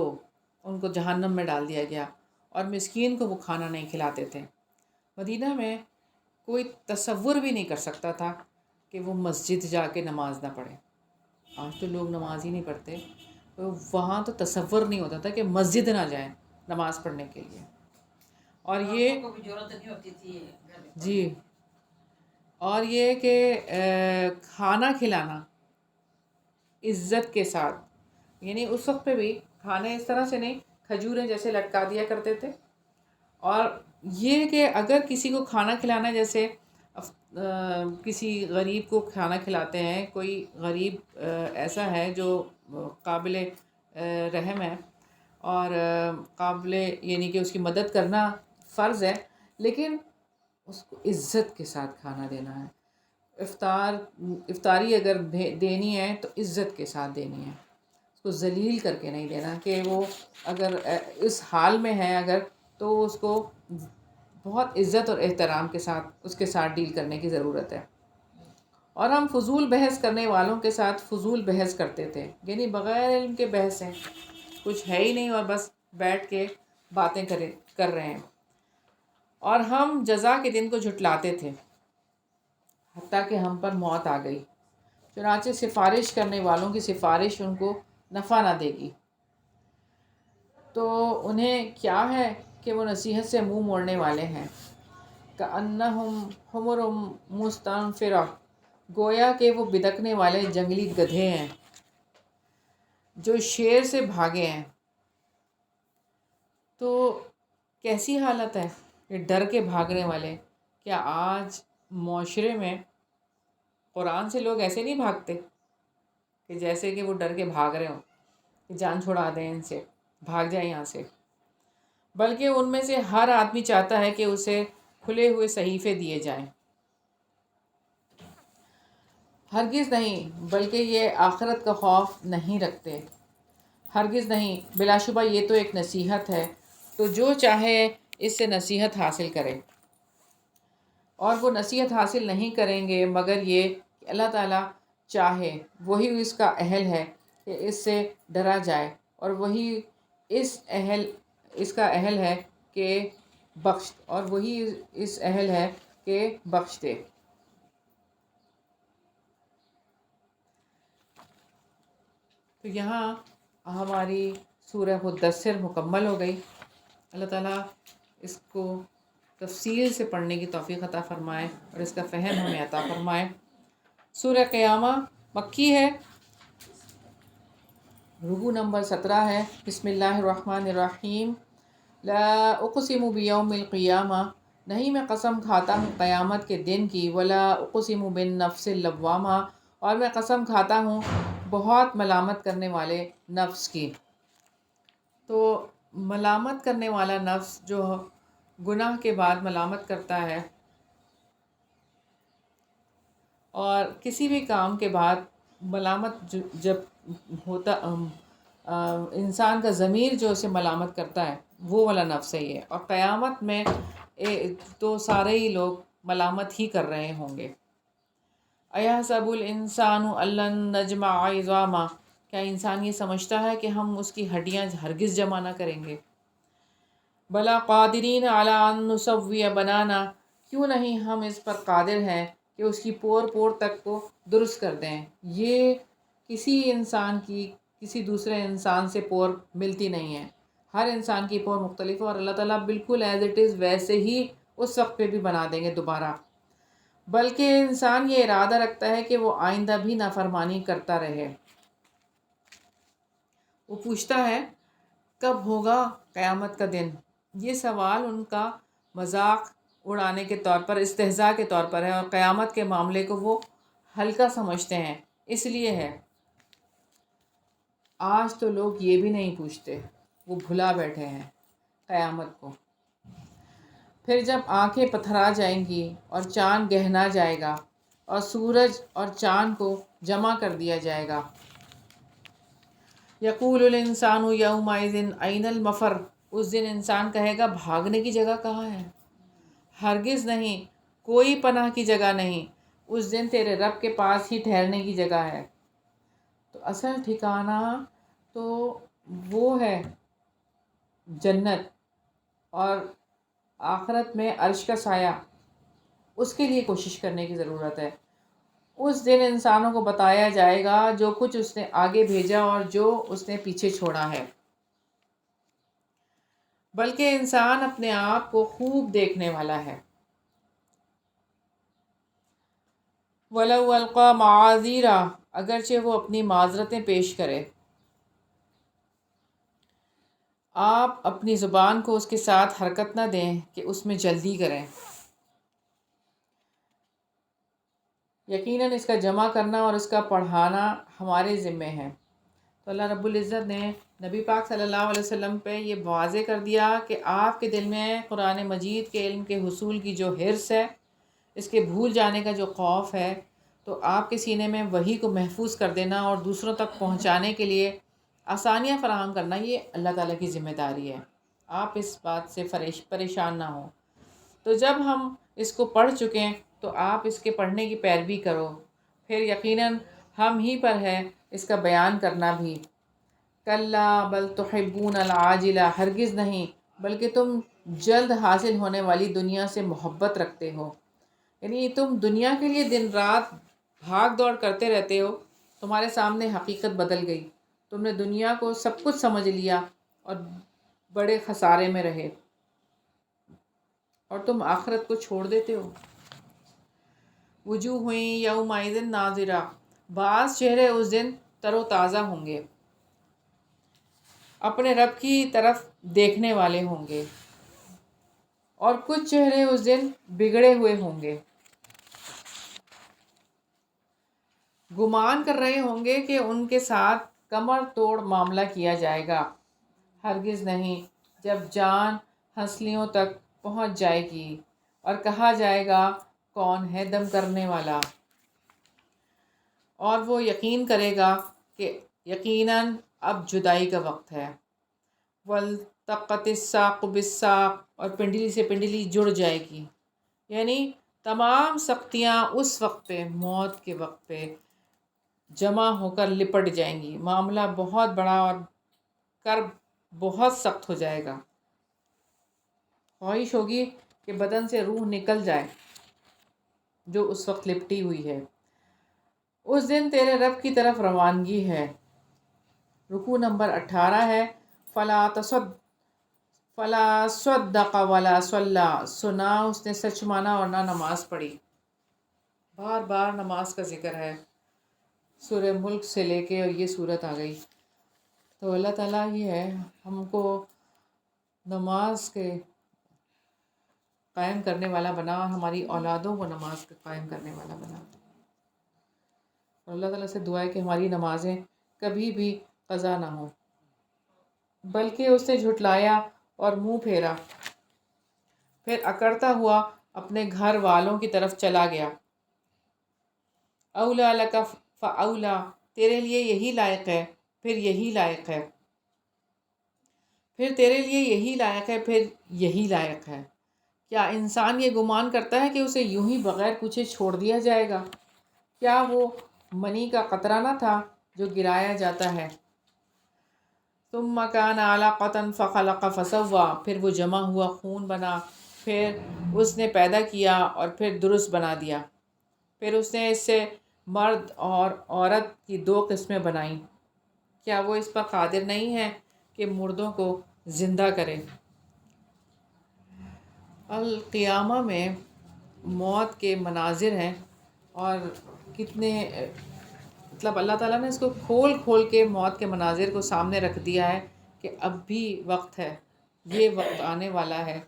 A: ان کو جہنم میں ڈال دیا گیا، اور مسکین کو وہ کھانا نہیں کھلاتے تھے۔ مدینہ میں کوئی تصور بھی نہیں کر سکتا تھا کہ وہ مسجد جا کے نماز نہ پڑھے۔ آج تو لوگ نماز ہی نہیں پڑھتے، تو وہاں تو تصور نہیں ہوتا تھا کہ مسجد نہ جائیں نماز پڑھنے کے لیے۔ اور یہ جی، اور یہ کہ کھانا کھلانا عزت کے ساتھ، یعنی اس وقت پہ بھی کھانے اس طرح سے نہیں، کھجوریں جیسے لٹکا دیا کرتے تھے۔ اور یہ کہ اگر کسی کو کھانا کھلانا ہے، جیسے کسی غریب کو کھانا کھلاتے ہیں، کوئی غریب ایسا ہے جو قابل رحم ہے اور قابل، یعنی کہ اس کی مدد کرنا فرض ہے، لیکن اس کو عزت کے ساتھ کھانا دینا ہے۔ افطاری اگر دینی ہے تو عزت کے ساتھ دینی ہے، اس کو ذلیل کر کے نہیں دینا کہ وہ اگر اس حال میں ہے اگر، تو اس کو بہت عزت اور احترام کے ساتھ اس کے ساتھ ڈیل کرنے کی ضرورت ہے۔ اور ہم فضول بحث کرنے والوں کے ساتھ فضول بحث کرتے تھے، یعنی بغیر علم کے بحث ہیں، کچھ ہے ہی نہیں اور بس بیٹھ کے باتیں کر رہے ہیں۔ اور ہم جزا کے دن کو جھٹلاتے تھے، حتیٰ کہ ہم پر موت آ گئی، چنانچہ سفارش کرنے والوں کی سفارش ان کو نفع نہ دے گی۔ تو انہیں کیا ہے کہ وہ نصیحت سے منہ موڑنے والے ہیں۔ کأنہم حمر مستنفرہ، گویا کہ وہ بدکنے والے جنگلی گدھے ہیں جو شیر سے بھاگے ہیں۔ تو کیسی حالت ہے یہ ڈر کے بھاگنے والے؟ کیا آج معاشرے میں قرآن سے لوگ ایسے نہیں بھاگتے کہ جیسے کہ وہ ڈر کے بھاگ رہے ہوں کہ جان چھڑا دیں ان سے، بھاگ جائیں یہاں سے؟ بلکہ ان میں سے ہر آدمی چاہتا ہے کہ اسے کھلے ہوئے صحیفے دیے جائیں۔ ہرگز نہیں، بلکہ یہ آخرت کا خوف نہیں رکھتے، ہرگز نہیں، بلا شبہ یہ تو ایک نصیحت ہے، تو جو چاہے اس سے نصیحت حاصل کرے۔ اور وہ نصیحت حاصل نہیں کریں گے مگر یہ کہ اللہ تعالیٰ چاہے، وہی اس کا اہل ہے کہ اس سے ڈرا جائے، اور وہی اس کا اہل ہے کہ بخش، اور وہی اس اہل ہے کہ بخش دے۔ تو یہاں ہماری سورہ مدثر مکمل ہو گئی۔ اللہ تعالیٰ اس کو تفصیل سے پڑھنے کی توفیق عطا فرمائے اور اس کا فہم ہمیں عطا فرمائے۔ سورہ قیامہ مکی ہے، رکوع نمبر 17 ہے، بسم اللہ الرحمن الرحیم، لا اقسم بیوم القیامہ، نہیں میں قسم کھاتا ہوں قیامت کے دن کی، ولا اقسم بالنفس اللوامہ، اور میں قسم کھاتا ہوں بہت ملامت کرنے والے نفس کی۔ تو ملامت کرنے والا نفس جو گناہ کے بعد ملامت کرتا ہے اور کسی بھی کام کے بعد ملامت جب ہوتا انسان کا ضمیر جو اسے ملامت کرتا ہے وہ والا نفس ہے یہ، اور قیامت میں تو سارے ہی لوگ ملامت ہی کر رہے ہوں گے۔ ایحسب الانسان ان لن نجمع عظامہ، کیا انسان یہ سمجھتا ہے کہ ہم اس کی ہڈیاں ہرگز جمع نہ کریں گے؟ بلا قادرین علی ان نسوی بنانا، کیوں نہیں ہم اس پر قادر ہیں کہ اس کی پور پور تک کو درست کر دیں۔ یہ کسی انسان کی کسی دوسرے انسان سے پور ملتی نہیں ہے، ہر انسان کی پور مختلف ہے، اور اللہ تعالیٰ بالکل ایز اٹ از ویسے ہی اس وقت پہ بھی بنا دیں گے دوبارہ۔ بلکہ انسان یہ ارادہ رکھتا ہے کہ وہ آئندہ بھی نافرمانی کرتا رہے۔ وہ پوچھتا ہے کب ہوگا قیامت کا دن؟ یہ سوال ان کا مذاق اڑانے کے طور پر، استہزاء کے طور پر ہے، اور قیامت کے معاملے کو وہ ہلکا سمجھتے ہیں، اس لیے ہے۔ آج تو لوگ یہ بھی نہیں پوچھتے، وہ بھلا بیٹھے ہیں قیامت کو۔ پھر جب آنکھیں پتھرا جائیں گی اور چاند گہنا جائے گا اور سورج اور چاند کو جمع کر دیا جائے گا، یقول الانسان یومئذ این المفر، اس دن انسان کہے گا بھاگنے کی جگہ کہاں ہے؟ ہرگز نہیں، کوئی پناہ کی جگہ نہیں، اس دن تیرے رب کے پاس ہی ٹھہرنے کی جگہ ہے۔ تو اصل ٹھکانہ تو وہ ہے جنت، اور آخرت میں عرش کا سایہ، اس کے لیے کوشش کرنے کی ضرورت ہے۔ اس دن انسانوں کو بتایا جائے گا جو کچھ اس نے آگے بھیجا اور جو اس نے پیچھے چھوڑا ہے، بلکہ انسان اپنے آپ کو خوب دیکھنے والا ہے۔ وَلَوْ أَلْقَى مَعَاذِيرَ، اگرچہ وہ اپنی معذرتیں پیش کرے، آپ اپنی زبان کو اس کے ساتھ حرکت نہ دیں کہ اس میں جلدی کریں۔ یقیناً اس کا جمع کرنا اور اس کا پڑھانا ہمارے ذمے ہے۔ تو اللہ رب العزت نے نبی پاک صلی اللہ علیہ وسلم پہ یہ واضح کر دیا کہ آپ کے دل میں قرآن مجید کے علم کے حصول کی جو حرص ہے، اس کے بھول جانے کا جو خوف ہے، تو آپ کے سینے میں وحی کو محفوظ کر دینا اور دوسروں تک پہنچانے کے لیے آسانیاں فراہم کرنا، یہ اللہ تعالیٰ کی ذمہ داری ہے۔ آپ اس بات سے پریشان نہ ہوں۔ تو جب ہم اس کو پڑھ چکیں تو آپ اس کے پڑھنے کی پیروی کرو، پھر یقیناً ہم ہی پر ہے اس کا بیان کرنا بھی۔ کلا بل تحبون العاجلہ، ہرگز نہیں، بلکہ تم جلد حاصل ہونے والی دنیا سے محبت رکھتے ہو، یعنی تم دنیا کے لیے دن رات بھاگ دوڑ کرتے رہتے ہو، تمہارے سامنے حقیقت بدل گئی، تم نے دنیا کو سب کچھ سمجھ لیا اور بڑے خسارے میں رہے، اور تم آخرت کو چھوڑ دیتے ہو۔ وجوہ یومئذ ناظرہ، بعض چہرے اس دن تر و تازہ ہوں گے، اپنے رب کی طرف دیکھنے والے ہوں گے، اور کچھ چہرے اس دن بگڑے ہوئے ہوں گے، گمان کر رہے ہوں گے کہ ان کے ساتھ کمر توڑ معاملہ کیا جائے گا۔ ہرگز نہیں، جب جان ہنسلیوں تک پہنچ جائے گی اور کہا جائے گا کون ہے دم کرنے والا، اور وہ یقین کرے گا کہ یقیناً اب جدائی کا وقت ہے۔ وَالْتَقَّتِ السَّاقُ بِالسَّاقِ، اور پنڈلی سے پنڈلی جڑ جائے گی، یعنی تمام سختیاں اس وقت پہ، موت کے وقت پہ جمع ہو کر لپٹ جائیں گی، معاملہ بہت بڑا اور کرب بہت سخت ہو جائے گا۔ خواہش ہوگی کہ بدن سے روح نکل جائے جو اس وقت لپٹی ہوئی ہے۔ اس دن تیرے رب کی طرف روانگی ہے۔ رکوع نمبر 18 ہے، فلا صدق ولا صلی، سنا اس نے سچ مانا اور نہ نماز پڑھی۔ بار بار نماز کا ذکر ہے، سورہ ملک سے لے کے اور یہ صورت آ گئی۔ تو اللہ تعالیٰ ہی ہے ہم کو نماز کے قائم کرنے والا بنا، اور ہماری اولادوں کو نماز کے قائم کرنے والا بنا. اور اللہ تعالیٰ سے دعا ہے کہ ہماری نمازیں کبھی بھی قضا نہ ہوں، بلکہ اس نے جھٹلایا اور منہ پھیرا، پھر اکڑتا ہوا اپنے گھر والوں کی طرف چلا گیا. اولا لک فاولا، تیرے لیے یہی لائق ہے، پھر یہی لائق ہے، پھر تیرے لیے یہی لائق ہے، پھر یہی لائق ہے. کیا انسان یہ گمان کرتا ہے کہ اسے یوں ہی بغیر پوچھے چھوڑ دیا جائے گا؟ کیا وہ منی کا قطرہ نہ تھا جو گرایا جاتا ہے؟ ثم کان علقۃ فخلق فسوی، پھر وہ جمع ہوا خون بنا، پھر اس نے پیدا کیا اور پھر درست بنا دیا. پھر اس نے اس سے مرد اور عورت کی دو قسمیں بنائیں. کیا وہ اس پر قادر نہیں ہے کہ مردوں کو زندہ کرے؟ القیامہ میں موت کے مناظر ہیں، اور کتنے مطلب اللہ تعالیٰ نے اس کو کھول کھول کے موت کے مناظر کو سامنے رکھ دیا ہے کہ اب بھی وقت ہے، یہ وقت آنے والا ہے،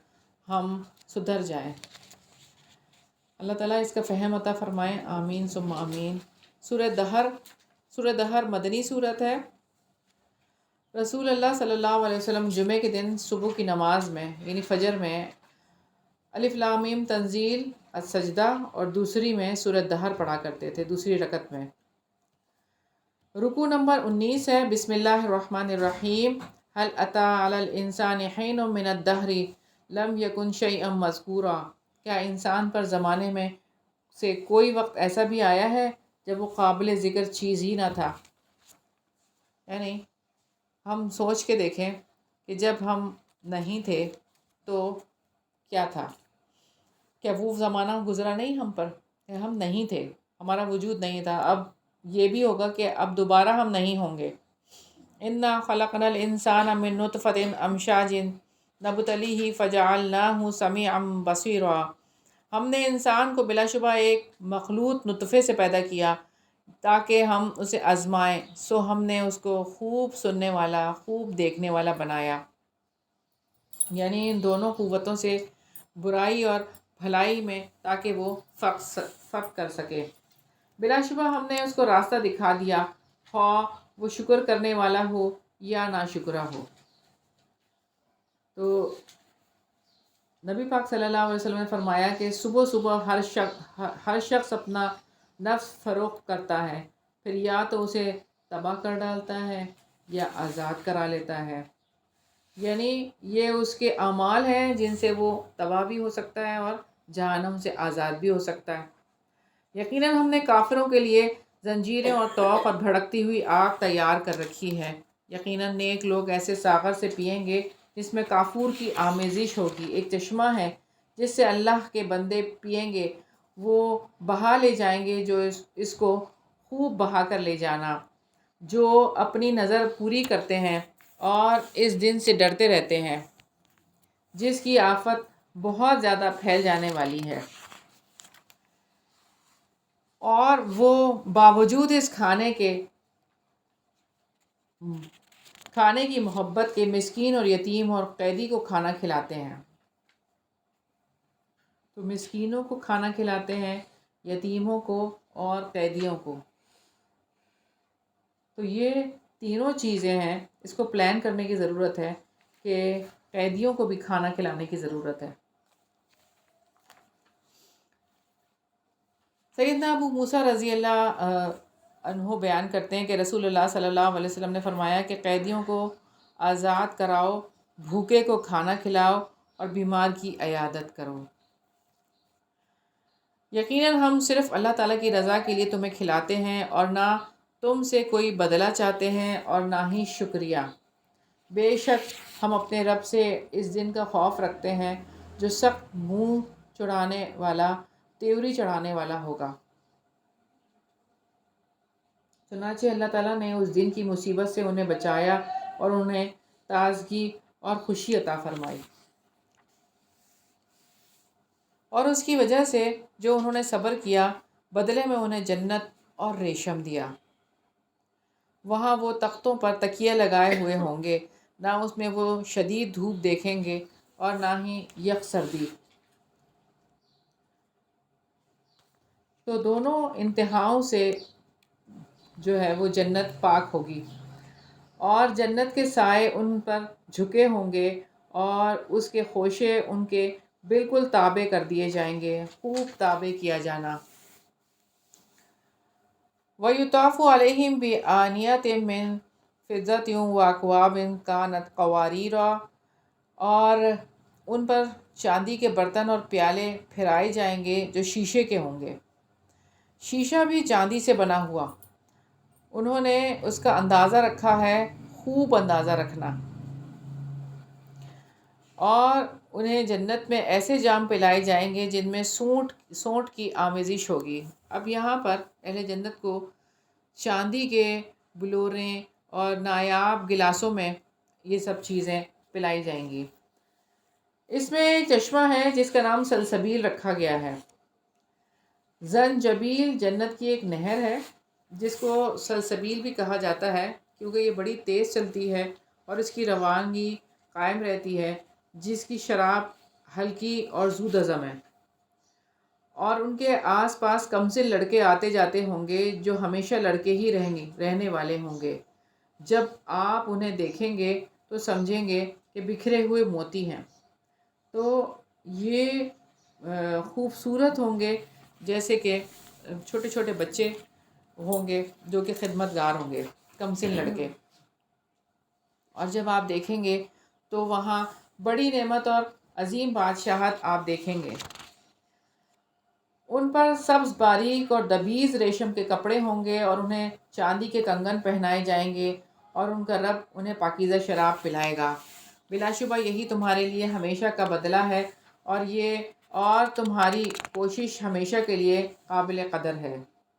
A: ہم سدھر جائیں. اللہ تعالیٰ اس کا فہم عطا فرمائیں، آمین ثم آمین. سورہ دہر مدنی صورت ہے. رسول اللہ صلی اللہ علیہ وسلم جمعے کے دن صبح کی نماز میں یعنی فجر میں الف لام میم تنزیل السجدہ اور دوسری میں سورہ دہر پڑھا کرتے تھے، دوسری رکعت میں. رکوع نمبر 19 ہے. بسم اللہ الرحمن الرحیم. هل اتى على الانسان حين من الدهر لم يكن شيئا مذکورا، کیا انسان پر زمانے میں سے کوئی وقت ایسا بھی آیا ہے جب وہ قابل ذکر چیز ہی نہ تھا؟ یعنی ہم سوچ کے دیکھیں کہ جب ہم نہیں تھے تو کیا تھا. کیا وہ زمانہ گزرا نہیں ہم پر کہ ہم نہیں تھے، ہمارا وجود نہیں تھا؟ اب یہ بھی ہوگا کہ اب دوبارہ ہم نہیں ہوں گے. انا خلقنا الانسان من نطفۃ امشاج نبتلیہ فجعلناہ سمیعا بصیرا، ہم نے انسان کو بلا شبہ ایک مخلوط نطفے سے پیدا کیا تاکہ ہم اسے آزمائیں، سو ہم نے اس کو خوب سننے والا، خوب دیکھنے والا بنایا. یعنی ان دونوں قوتوں سے برائی اور بھلائی میں تاکہ وہ فرق کر سکے. بلا شبہ ہم نے اس کو راستہ دکھا دیا، خواہ وہ شکر کرنے والا ہو یا ناشکرہ ہو. تو نبی پاک صلی اللہ علیہ وسلم نے فرمایا کہ صبح صبح ہر شخص اپنا نفس فروخت کرتا ہے، پھر یا تو اسے تباہ کر ڈالتا ہے یا آزاد کرا لیتا ہے. یعنی یہ اس کے اعمال ہیں جن سے وہ تباہ بھی ہو سکتا ہے اور جہنم سے آزاد بھی ہو سکتا ہے. یقیناً ہم نے کافروں کے لیے زنجیریں اور طوق اور بھڑکتی ہوئی آگ تیار کر رکھی ہے. یقیناً نیک لوگ ایسے ساغر سے پئیں گے جس میں کافور کی آمیزش ہوگی. ایک چشمہ ہے جس سے اللہ کے بندے پئیں گے، وہ بہا لے جائیں گے، جو اس کو خوب بہا کر لے جانا. جو اپنی نظر پوری کرتے ہیں اور اس دن سے ڈرتے رہتے ہیں جس کی آفت بہت زیادہ پھیل جانے والی ہے. اور وہ باوجود اس کھانے کی محبت کے مسکین اور یتیم اور قیدی کو کھانا کھلاتے ہیں. تو مسکینوں کو کھانا کھلاتے ہیں، یتیموں کو اور قیدیوں کو. تو یہ تینوں چیزیں ہیں، اس کو پلان کرنے کی ضرورت ہے کہ قیدیوں کو بھی کھانا کھلانے کی ضرورت ہے. سیدنا ابو موسیٰ رضی اللہ عنہ بیان کرتے ہیں کہ رسول اللہ صلی اللہ علیہ وسلم نے فرمایا کہ قیدیوں کو آزاد کراؤ، بھوکے کو کھانا کھلاؤ اور بیمار کی عیادت کرو. یقیناً ہم صرف اللہ تعالیٰ کی رضا کے لیے تمہیں کھلاتے ہیں اور نہ تم سے کوئی بدلہ چاہتے ہیں اور نہ ہی شکریہ. بے شک ہم اپنے رب سے اس دن کا خوف رکھتے ہیں جو سخت منہ چڑھانے والا، تیوری چڑھانے والا ہوگا. چنانچہ اللہ تعالیٰ نے اس دن کی مصیبت سے انہیں بچایا اور انہیں تازگی اور خوشی عطا فرمائی، اور اس کی وجہ سے جو انہوں نے صبر کیا بدلے میں انہیں جنت اور ریشم دیا. وہاں وہ تختوں پر تکیے لگائے ہوئے ہوں گے، نہ اس میں وہ شدید دھوپ دیکھیں گے اور نہ ہی یک سردی۔ تو دونوں انتہاؤں سے جو ہے وہ جنت پاک ہوگی، اور جنت کے سائے ان پر جھکے ہوں گے، اور اس کے خوشے ان کے بالکل تابع کر دیے جائیں گے، خوب تابع کیا جانا۔ وَيُطَافُ عَلَيْهِمْ بِآنِيَةٍ مِّن فِضَّةٍ وَأَكْوَابٍ كَانَتْ قَوَارِيرَا، اور ان پر چاندی کے برتن اور پیالے پھرائے جائیں گے جو شیشے کے ہوں گے۔ شیشہ بھی چاندی سے بنا ہوا، انہوں نے اس کا اندازہ رکھا ہے، خوب اندازہ رکھنا۔ اور انہیں جنت میں ایسے جام پلائے جائیں گے جن میں سونٹ کی آمیزش ہوگی۔ اب یہاں پر اہل جنت کو چاندی کے بلوریں اور نایاب گلاسوں میں یہ سب چیزیں پلائی جائیں گی۔ اس میں ایک چشمہ ہے جس کا نام سلسبیل رکھا گیا ہے۔ زنجبیل جنت کی ایک نہر ہے جس کو سلسبیل بھی کہا جاتا ہے، کیونکہ یہ بڑی تیز چلتی ہے اور اس کی روانگی قائم رہتی ہے، جس کی شراب ہلکی اور زود ہضم ہے۔ اور ان کے آس پاس کمسن لڑکے آتے جاتے ہوں گے جو ہمیشہ لڑکے ہی رہنے والے ہوں گے۔ جب آپ انہیں دیکھیں گے تو سمجھیں گے کہ بکھرے ہوئے موتی ہیں۔ تو یہ خوبصورت ہوں گے، جیسے کہ چھوٹے چھوٹے بچے ہوں گے جو کہ خدمت گار ہوں گے، کمسن لڑکے۔ اور جب آپ دیکھیں گے تو وہاں بڑی نعمت اور عظیم بادشاہت آپ دیکھیں گے۔ ان پر سبز باریک اور دبیز ریشم کے کپڑے ہوں گے، اور انہیں چاندی کے کنگن پہنائے جائیں گے، اور ان کا رب انہیں پاکیزہ شراب پلائے گا۔ بلا شبہ یہی تمہارے لیے ہمیشہ کا بدلہ ہے، اور تمہاری کوشش ہمیشہ کے لیے قابل قدر ہے۔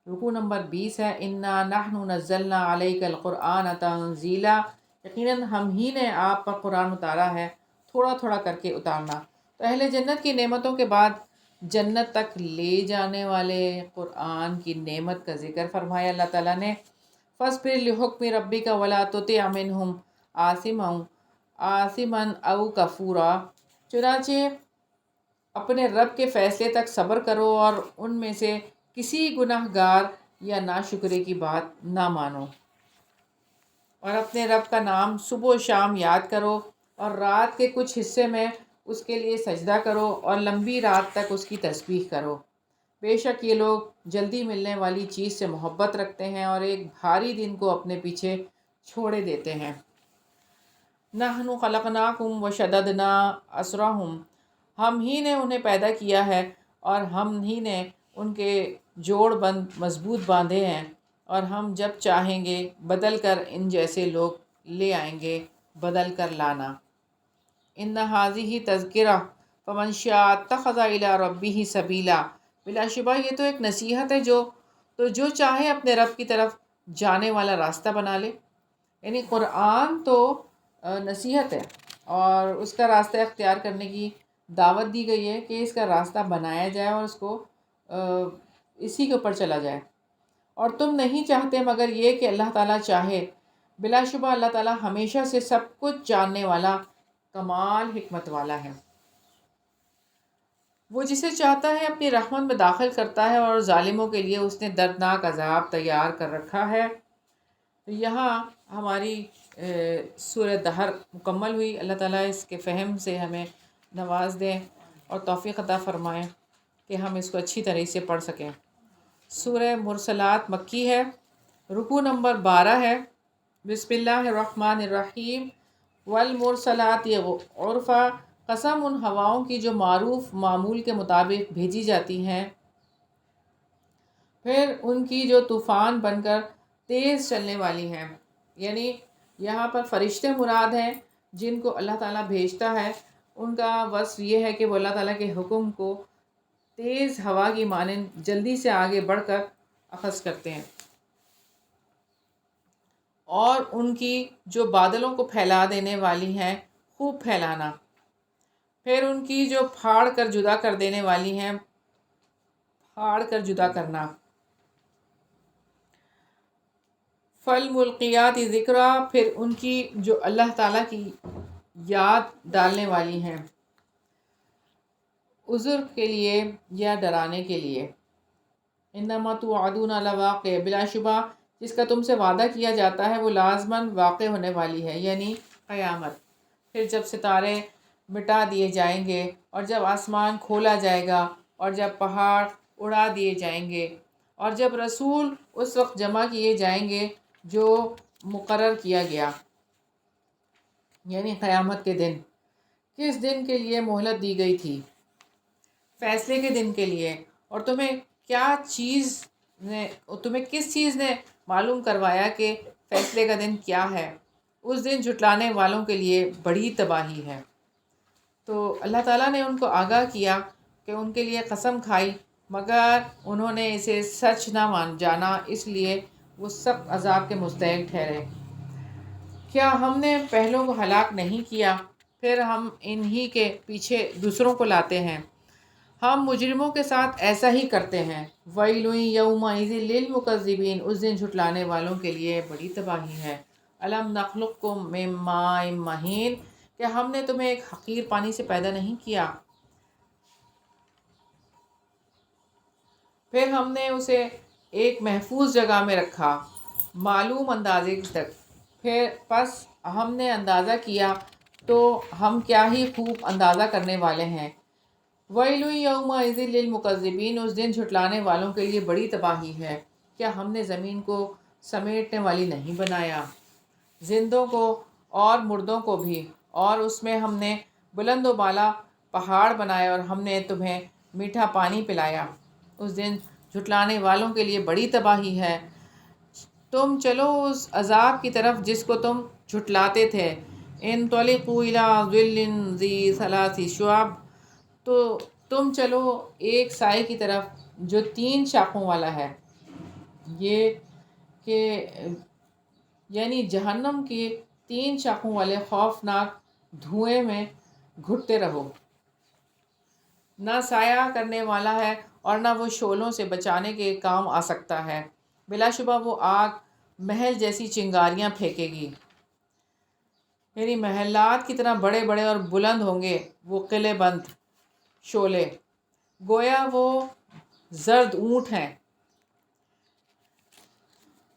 A: رکوع نمبر 20 ہے، اِنَّا نَحْنُ نَزَّلْنَا عَلَيْكَ الْقُرْآنَ تَنزِيلًا، یقیناً ہم ہی نے آپ پر قرآن اتارا ہے، تھوڑا تھوڑا کر کے اتارنا۔ تو اہل جنت کی نعمتوں کے بعد جنت تک لے جانے والے قرآن کی نعمت کا ذکر فرمایا اللہ تعالیٰ نے۔ فَاصْبِرْ لِحُکْمِ رَبِّكَ وَلَا تُطِعْ مِنْهُمْ آثِمًا أَوْ كَفُورًا، چنانچہ اپنے رب کے فیصلے تک صبر کرو اور ان میں سے کسی گناہ گار یا ناشکرے کی بات نہ مانو، اور اپنے رب کا نام صبح و شام یاد کرو، اور رات کے کچھ حصے میں اس کے لیے سجدہ کرو، اور لمبی رات تک اس کی تسبیح کرو۔ بے شک یہ لوگ جلدی ملنے والی چیز سے محبت رکھتے ہیں اور ایک بھاری دن کو اپنے پیچھے چھوڑے دیتے ہیں۔ نَحْنُ خَلَقْنَاكُمْ وَشَدَدْنَا أَسْرَهُمْ، ہم ہی نے انہیں پیدا کیا ہے اور ہم ہی نے ان کے جوڑ بند مضبوط باندھے ہیں، اور ہم جب چاہیں گے بدل کر ان جیسے لوگ لے آئیں گے، بدل کر لانا۔ إِنَّ هَٰذِهِ تَذْكِرَةٌ فَمَن شَاءَ اتَّخَذَ إِلَىٰ رَبِّهِ سَبِيلًا، بلا شبہ یہ تو ایک نصیحت ہے، جو چاہے اپنے رب کی طرف جانے والا راستہ بنا لے۔ یعنی قرآن تو نصیحت ہے، اور اس کا راستہ اختیار کرنے کی دعوت دی گئی ہے کہ اس کا راستہ بنایا جائے اور اس کو اسی کے اوپر چلا جائے۔ اور تم نہیں چاہتے مگر یہ کہ اللہ تعالیٰ چاہے، بلا شبہ اللہ تعالیٰ ہمیشہ سے سب کچھ جاننے والا، کمال حکمت والا ہے۔ وہ جسے چاہتا ہے اپنی رحمت میں داخل کرتا ہے، اور ظالموں کے لیے اس نے دردناک عذاب تیار کر رکھا ہے۔ تو یہاں ہماری سورہ دہر مکمل ہوئی۔ اللہ تعالیٰ اس کے فہم سے ہمیں نواز دیں اور توفیق عطا فرمائیں کہ ہم اس کو اچھی طرح سے پڑھ سکیں۔ سورہ مرسلات مکی ہے، رکوع نمبر 12 ہے۔ بسم اللہ الرحمن الرحیم۔ والمرسلات عرفا، قسم ان ہواؤں کی جو معروف معمول کے مطابق بھیجی جاتی ہیں، پھر ان کی جو طوفان بن کر تیز چلنے والی ہیں۔ یعنی یہاں پر فرشتے مراد ہیں جن کو اللہ تعالیٰ بھیجتا ہے۔ ان کا وصف یہ ہے کہ وہ اللہ تعالیٰ کے حکم کو تیز ہوا کی مانند جلدی سے آگے بڑھ کر اخذ کرتے ہیں، اور ان کی جو بادلوں کو پھیلا دینے والی ہیں، خوب پھیلانا، پھر ان کی جو پھاڑ کر جدا کر دینے والی ہیں، پھاڑ کر جدا کرنا۔ فالملقیات ذکرا، پھر ان کی جو اللہ تعالیٰ کی یاد ڈالنے والی ہیں، عذر کے لیے یا ڈرانے کے لیے۔ انما توعدون لواقع، بلا شبہ جس کا تم سے وعدہ کیا جاتا ہے وہ لازماً واقع ہونے والی ہے، یعنی قیامت۔ پھر جب ستارے مٹا دیے جائیں گے اور جب آسمان کھولا جائے گا اور جب پہاڑ اڑا دیے جائیں گے اور جب رسول اس وقت جمع کیے جائیں گے جو مقرر کیا گیا، یعنی قیامت کے دن۔ کس دن کے لیے مہلت دی گئی تھی؟ فیصلے کے دن کے لیے۔ اور تمہیں کس چیز نے معلوم کروایا کہ فیصلے کا دن کیا ہے؟ اس دن جھٹلانے والوں کے لیے بڑی تباہی ہے۔ تو اللہ تعالیٰ نے ان کو آگاہ کیا کہ ان کے لیے قسم کھائی، مگر انہوں نے اسے سچ نہ جانا، اس لیے وہ سخت عذاب کے مستحق ٹھہرے۔ کیا ہم نے پہلوں کو ہلاک نہیں کیا، پھر ہم انہی کے پیچھے دوسروں کو لاتے ہیں؟ ہم مجرموں کے ساتھ ایسا ہی کرتے ہیں۔ وَيْلٌ يَوْمَئِذٍ لِّلْمُكَذِّبِينَ، اس دن جھٹلانے والوں کے لیے بڑی تباہی ہے۔ أَلَمْ نَخْلُقكُّم مِّن مَّاءٍ مَّهِينٍ، کہ ہم نے تمہیں ایک حقیر پانی سے پیدا نہیں کیا، پھر ہم نے اسے ایک محفوظ جگہ میں رکھا معلوم اندازے تک، پس ہم نے اندازہ کیا تو ہم کیا ہی خوب اندازہ کرنے والے ہیں۔ وَيْلٌ يَوْمَئِذٍ لِّلْمُكَذِّبِينَ، اس دن جھٹلانے والوں کے لیے بڑی تباہی ہے۔ کیا ہم نے زمین کو سمیٹنے والی نہیں بنایا، زندوں کو اور مردوں کو بھی، اور اس میں ہم نے بلند و بالا پہاڑ بنائے اور ہم نے تمہیں میٹھا پانی پلایا۔ اس دن جھٹلانے والوں کے لیے بڑی تباہی ہے۔ تم چلو اس عذاب کی طرف جس کو تم جھٹلاتے تھے۔ انطلقوا إلى ظل ذي ثلاث شعب، تو تم چلو ایک سائے کی طرف جو 3 شاخوں والا ہے، یہ کہ یعنی جہنم کے 3 شاخوں والے خوفناک دھوئیں میں گھٹتے رہو۔ نہ سایہ کرنے والا ہے اور نہ وہ شعلوں سے بچانے کے کام آ سکتا ہے۔ بلا شبہ وہ آگ محل جیسی چنگاریاں پھینکے گی، یعنی محلات کی طرح بڑے بڑے اور بلند ہوں گے وہ قلعے بند شعلے، گویا وہ زرد اونٹ ہیں۔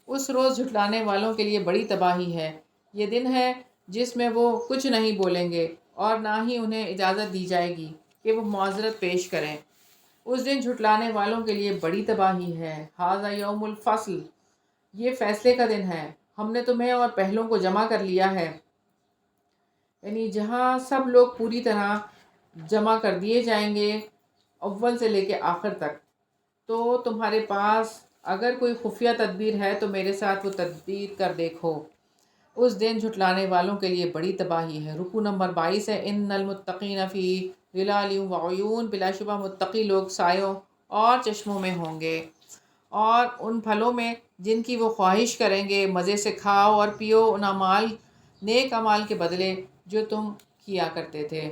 A: اس روز جھٹلانے والوں کے لیے بڑی تباہی ہے۔ یہ دن ہے جس میں وہ کچھ نہیں بولیں گے اور نہ ہی انہیں اجازت دی جائے گی کہ وہ معذرت پیش کریں۔ اس دن جھٹلانے والوں کے لیے بڑی تباہی ہے۔ ھذا یوم الفصل، یہ فیصلے کا دن ہے۔ ہم نے تمہیں اور پہلوں کو جمع کر لیا ہے، یعنی جہاں سب لوگ پوری طرح جمع کر دیے جائیں گے اول سے لے کے آخر تک۔ تو تمہارے پاس اگر کوئی خفیہ تدبیر ہے تو میرے ساتھ وہ تدبیر کر دیکھو۔ اس دن جھٹلانے والوں کے لیے بڑی تباہی ہے۔ رکوع نمبر 22 ہے۔ ان المتقین فی ظلال وعیون، بلا شبہ متقی لوگ سایوں اور چشموں میں ہوں گے اور ان پھلوں میں جن کی وہ خواہش کریں گے۔ مزے سے کھاؤ اور پیو ان نیک اعمال کے بدلے جو تم کیا کرتے تھے،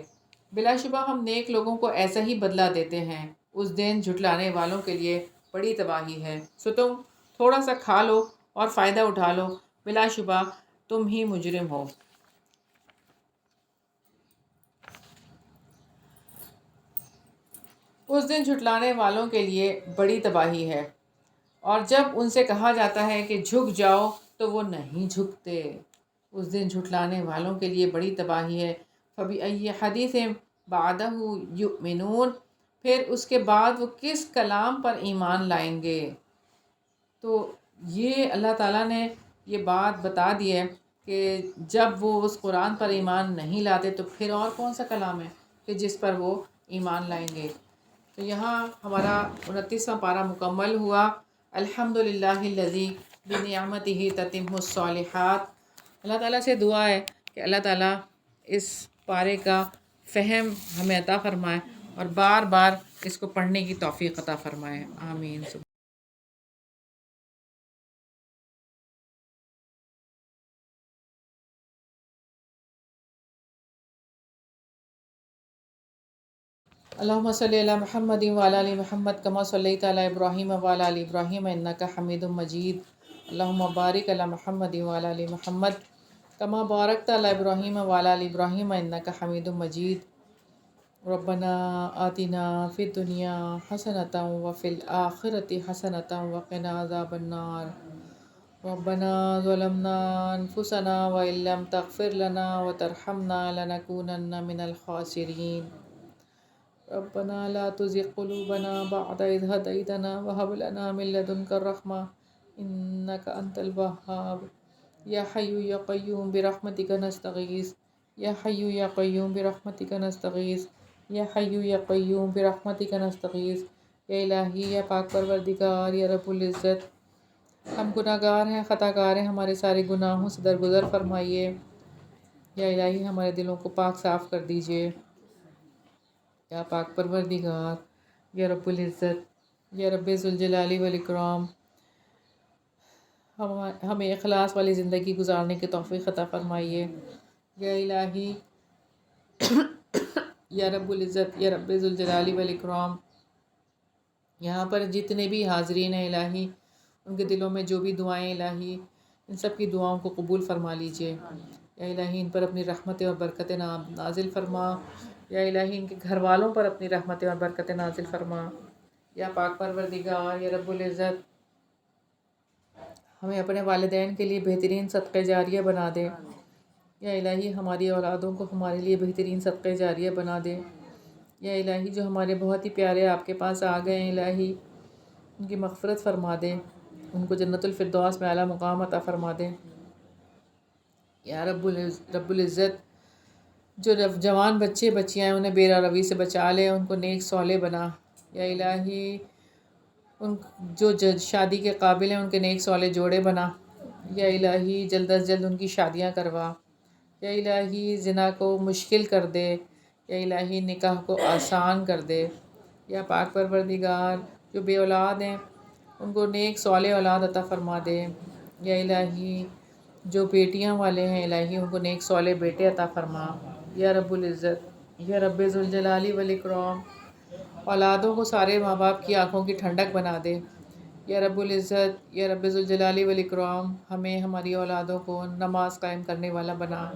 A: بلا شبہ ہم نیک لوگوں کو ایسا ہی بدلہ دیتے ہیں۔ اس دن جھٹلانے والوں کے لیے بڑی تباہی ہے۔ سو تم تھوڑا سا کھا لو اور فائدہ اٹھا لو، بلا شبہ تم ہی مجرم ہو۔ اس دن جھٹلانے والوں کے لیے بڑی تباہی ہے، اور جب ان سے کہا جاتا ہے کہ جھک جاؤ تو وہ نہیں جھکتے۔ اس دن جھٹلانے والوں کے لیے بڑی تباہی ہے۔ فَبِأَيِّ حَدِيثٍ بَعْدَهُ يُؤْمِنُونَ، پھر اس کے بعد وہ کس کلام پر ایمان لائیں گے؟ تو یہ اللہ تعالیٰ نے یہ بات بتا دی ہے کہ جب وہ اس قرآن پر ایمان نہیں لاتے تو پھر اور کون سا کلام ہے کہ جس پر وہ ایمان لائیں گے۔ تو یہاں ہمارا 29واں پارہ مکمل ہوا۔ الحمدللہ الذی بنعمتہ تتم الصالحات۔ اللہ تعالیٰ سے دعا ہے کہ اللہ تعالیٰ اس پارے کا فہم ہمیں عطا فرمائے اور بار بار اس کو پڑھنے کی توفیق عطا فرمائے۔ آمین۔ اللہم صلی علی محمد وعلی آل محمد کما صلیت علی ابراہیم وعلی آل ابراہیم انک حمید مجید۔ اللہم بارک علی محمد وعلی آل محمد کما بارکت علی ابراہیم وعلی آل ابراہیم انک حمید مجید۔ ربنا آتنا فی الدنیا حسنۃ وفی الآخرۃ حسنۃ وقنا عذاب النار۔ ربنا ظلمنا انفسنا وان لم تغفر لنا وترحمنا لنکونن من الخاسرین۔ ربنا لا تزغ قلوبنا بعد إذ هديتنا وهب لنا من لدنك الرحمة إنك أنت الوهاب۔ يا حي يا قيوم برحمتك نستغيث، يا حي يا قيوم برحمتك نستغيث، يا حي يا قيوم برحمتك نستغيث۔ یا الہی، یا پاک پروردگار، یا رب العزت، ہم گناہ گار ہیں، خطا کار ہیں، ہمارے سارے گناہوں سے درگزر فرمائیے۔ یا الہی ہمارے دلوں کو پاک صاف کر دیجیے۔ یا پاک پروردگار، یا رب العزت، یا رب ذوالجلال والاکرام، ہمیں اخلاص والی زندگی گزارنے کی توفیق عطا فرمائیے۔ یا الہی، یا رب العزت، یا رب ذوالجلال والاکرام، یہاں پر جتنے بھی حاضرین ہیں الہی، ان کے دلوں میں جو بھی دعائیں الہی، ان سب کی دعاؤں کو قبول فرما لیجیے۔ یا الہی ان پر اپنی رحمتیں اور برکتیں نازل فرما۔ یا الہی ان کے گھر والوں پر اپنی رحمتیں اور برکتیں نازل فرما۔ یا پاک پروردگار، یا رب العزت، ہمیں اپنے والدین کے لیے بہترین صدقہ جاریہ بنا دے۔ یا الہی ہماری اولادوں کو ہمارے لیے بہترین صدقہ جاریہ بنا دے۔ یا الہی جو ہمارے بہت ہی پیارے آپ کے پاس آ گئے ہیں الہی، ان کی مغفرت فرما دے، ان کو جنت الفردوس میں اعلیٰ مقام عطا فرما دے۔ یا رب العزت، جو جوان بچے بچیاں ہیں انہیں بے روی سے بچا لے، ان کو نیک صالح بنا۔ یا الہی ان جو شادی کے قابل ہیں ان کے نیک صالح جوڑے بنا۔ یا الہی جلد از جلد ان کی شادیاں کروا۔ یا الہی زنا کو مشکل کر دے، یا الہی نکاح کو آسان کر دے۔ یا پاک پروردگار، جو بے اولاد ہیں ان کو نیک صالح اولاد عطا فرما دے۔ یا الہی جو بیٹیاں والے ہیں الہی ان کو نیک صالح بیٹے عطا فرما۔ یا رب العزت، یا رب ذوالجلال والاکرام، اولادوں کو سارے ماں باپ کی آنکھوں کی ٹھنڈک بنا دے۔ یا رب العزت، یا رب ذوالجلال والاکرام، ہمیں ہماری اولادوں کو نماز قائم کرنے والا بنا۔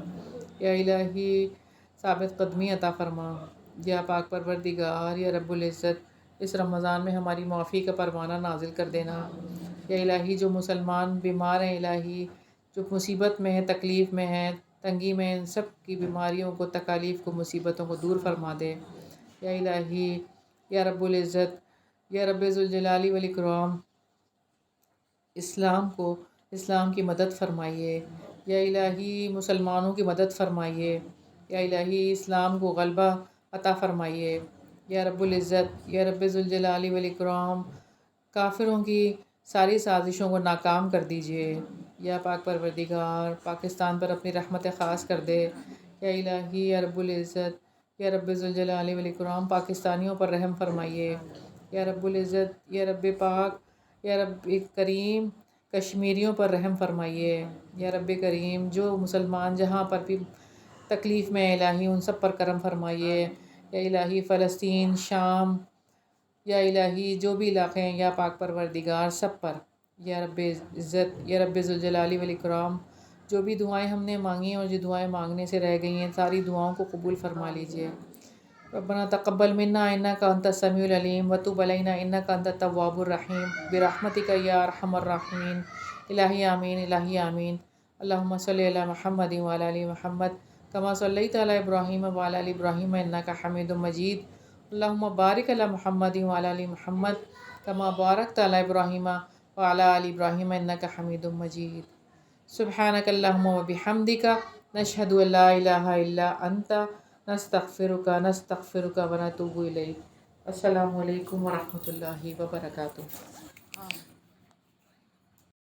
A: یا الہی ثابت قدمی عطا فرما۔ یا پاک پروردگار، یا رب العزت، اس رمضان میں ہماری معافی کا پروانہ نازل کر دینا۔ یا الہی جو مسلمان بیمار ہیں الہی، جو مصیبت میں ہیں، تکلیف میں ہیں، تنگی میں ہیں، ان سب کی بیماریوں کو، تکالیف کو، مصیبتوں کو دور فرما دے۔ یا الہی، یا رب العزت، یا رب ذوالجلال والاکرام، اسلام کی مدد فرمائیے۔ یا الہی مسلمانوں کی مدد فرمائیے۔ یا الہی اسلام کو غلبہ عطا فرمائیے۔ یا رب العزت، یا رب ذوالجلال والاکرام، کافروں کی ساری سازشوں کو ناکام کر دیجیے۔ یا پاک پروردگار پاکستان پر اپنی رحمت خاص کر دے۔ یا الہی، یا رب العزت، یا رب ذوالجلال والاکرام، پاکستانیوں پر رحم فرمائیے۔ یا رب العزت، یا رب پاک، یا رب کریم، کشمیریوں پر رحم فرمائیے۔ یا رب کریم، جو مسلمان جہاں پر بھی تکلیف میں الہی ان سب پر کرم فرمائیے۔ یا الہی فلسطین، شام، یا الہی جو بھی علاقے ہیں، یا پاک پروردگار سب پر، یا رب عزت، یا رب ذوالجلال والاکرام، جو بھی دعائیں ہم نے مانگی ہیں اور جو دعائیں مانگنے سے رہ گئی ہیں، ساری دعاؤں کو قبول فرما لیجیے۔ ربنا تقبل منا انک انت السمیع العلیم وتب علینا انک انت التواب الرحیم برحمتک یا ارحم الراحمین۔ الہی آمین، الہی آمین۔ اللہم صلی علی محمد وعلی آل محمد کما صلیت علی ابراہیم وعلی آل ابراہیم انک حمید مجید۔ اللہم بارک علی محمد وعلی آل محمد کما بارکت علی ابراہیم وعلی آل ابراہیم انک حمید مجید۔ سبحانک اللہم وبحمدک نشہد ان لا الہ الا انت نستغفرک ونتوب الیک۔ السلام علیکم ورحمۃ اللہ وبرکاتہ۔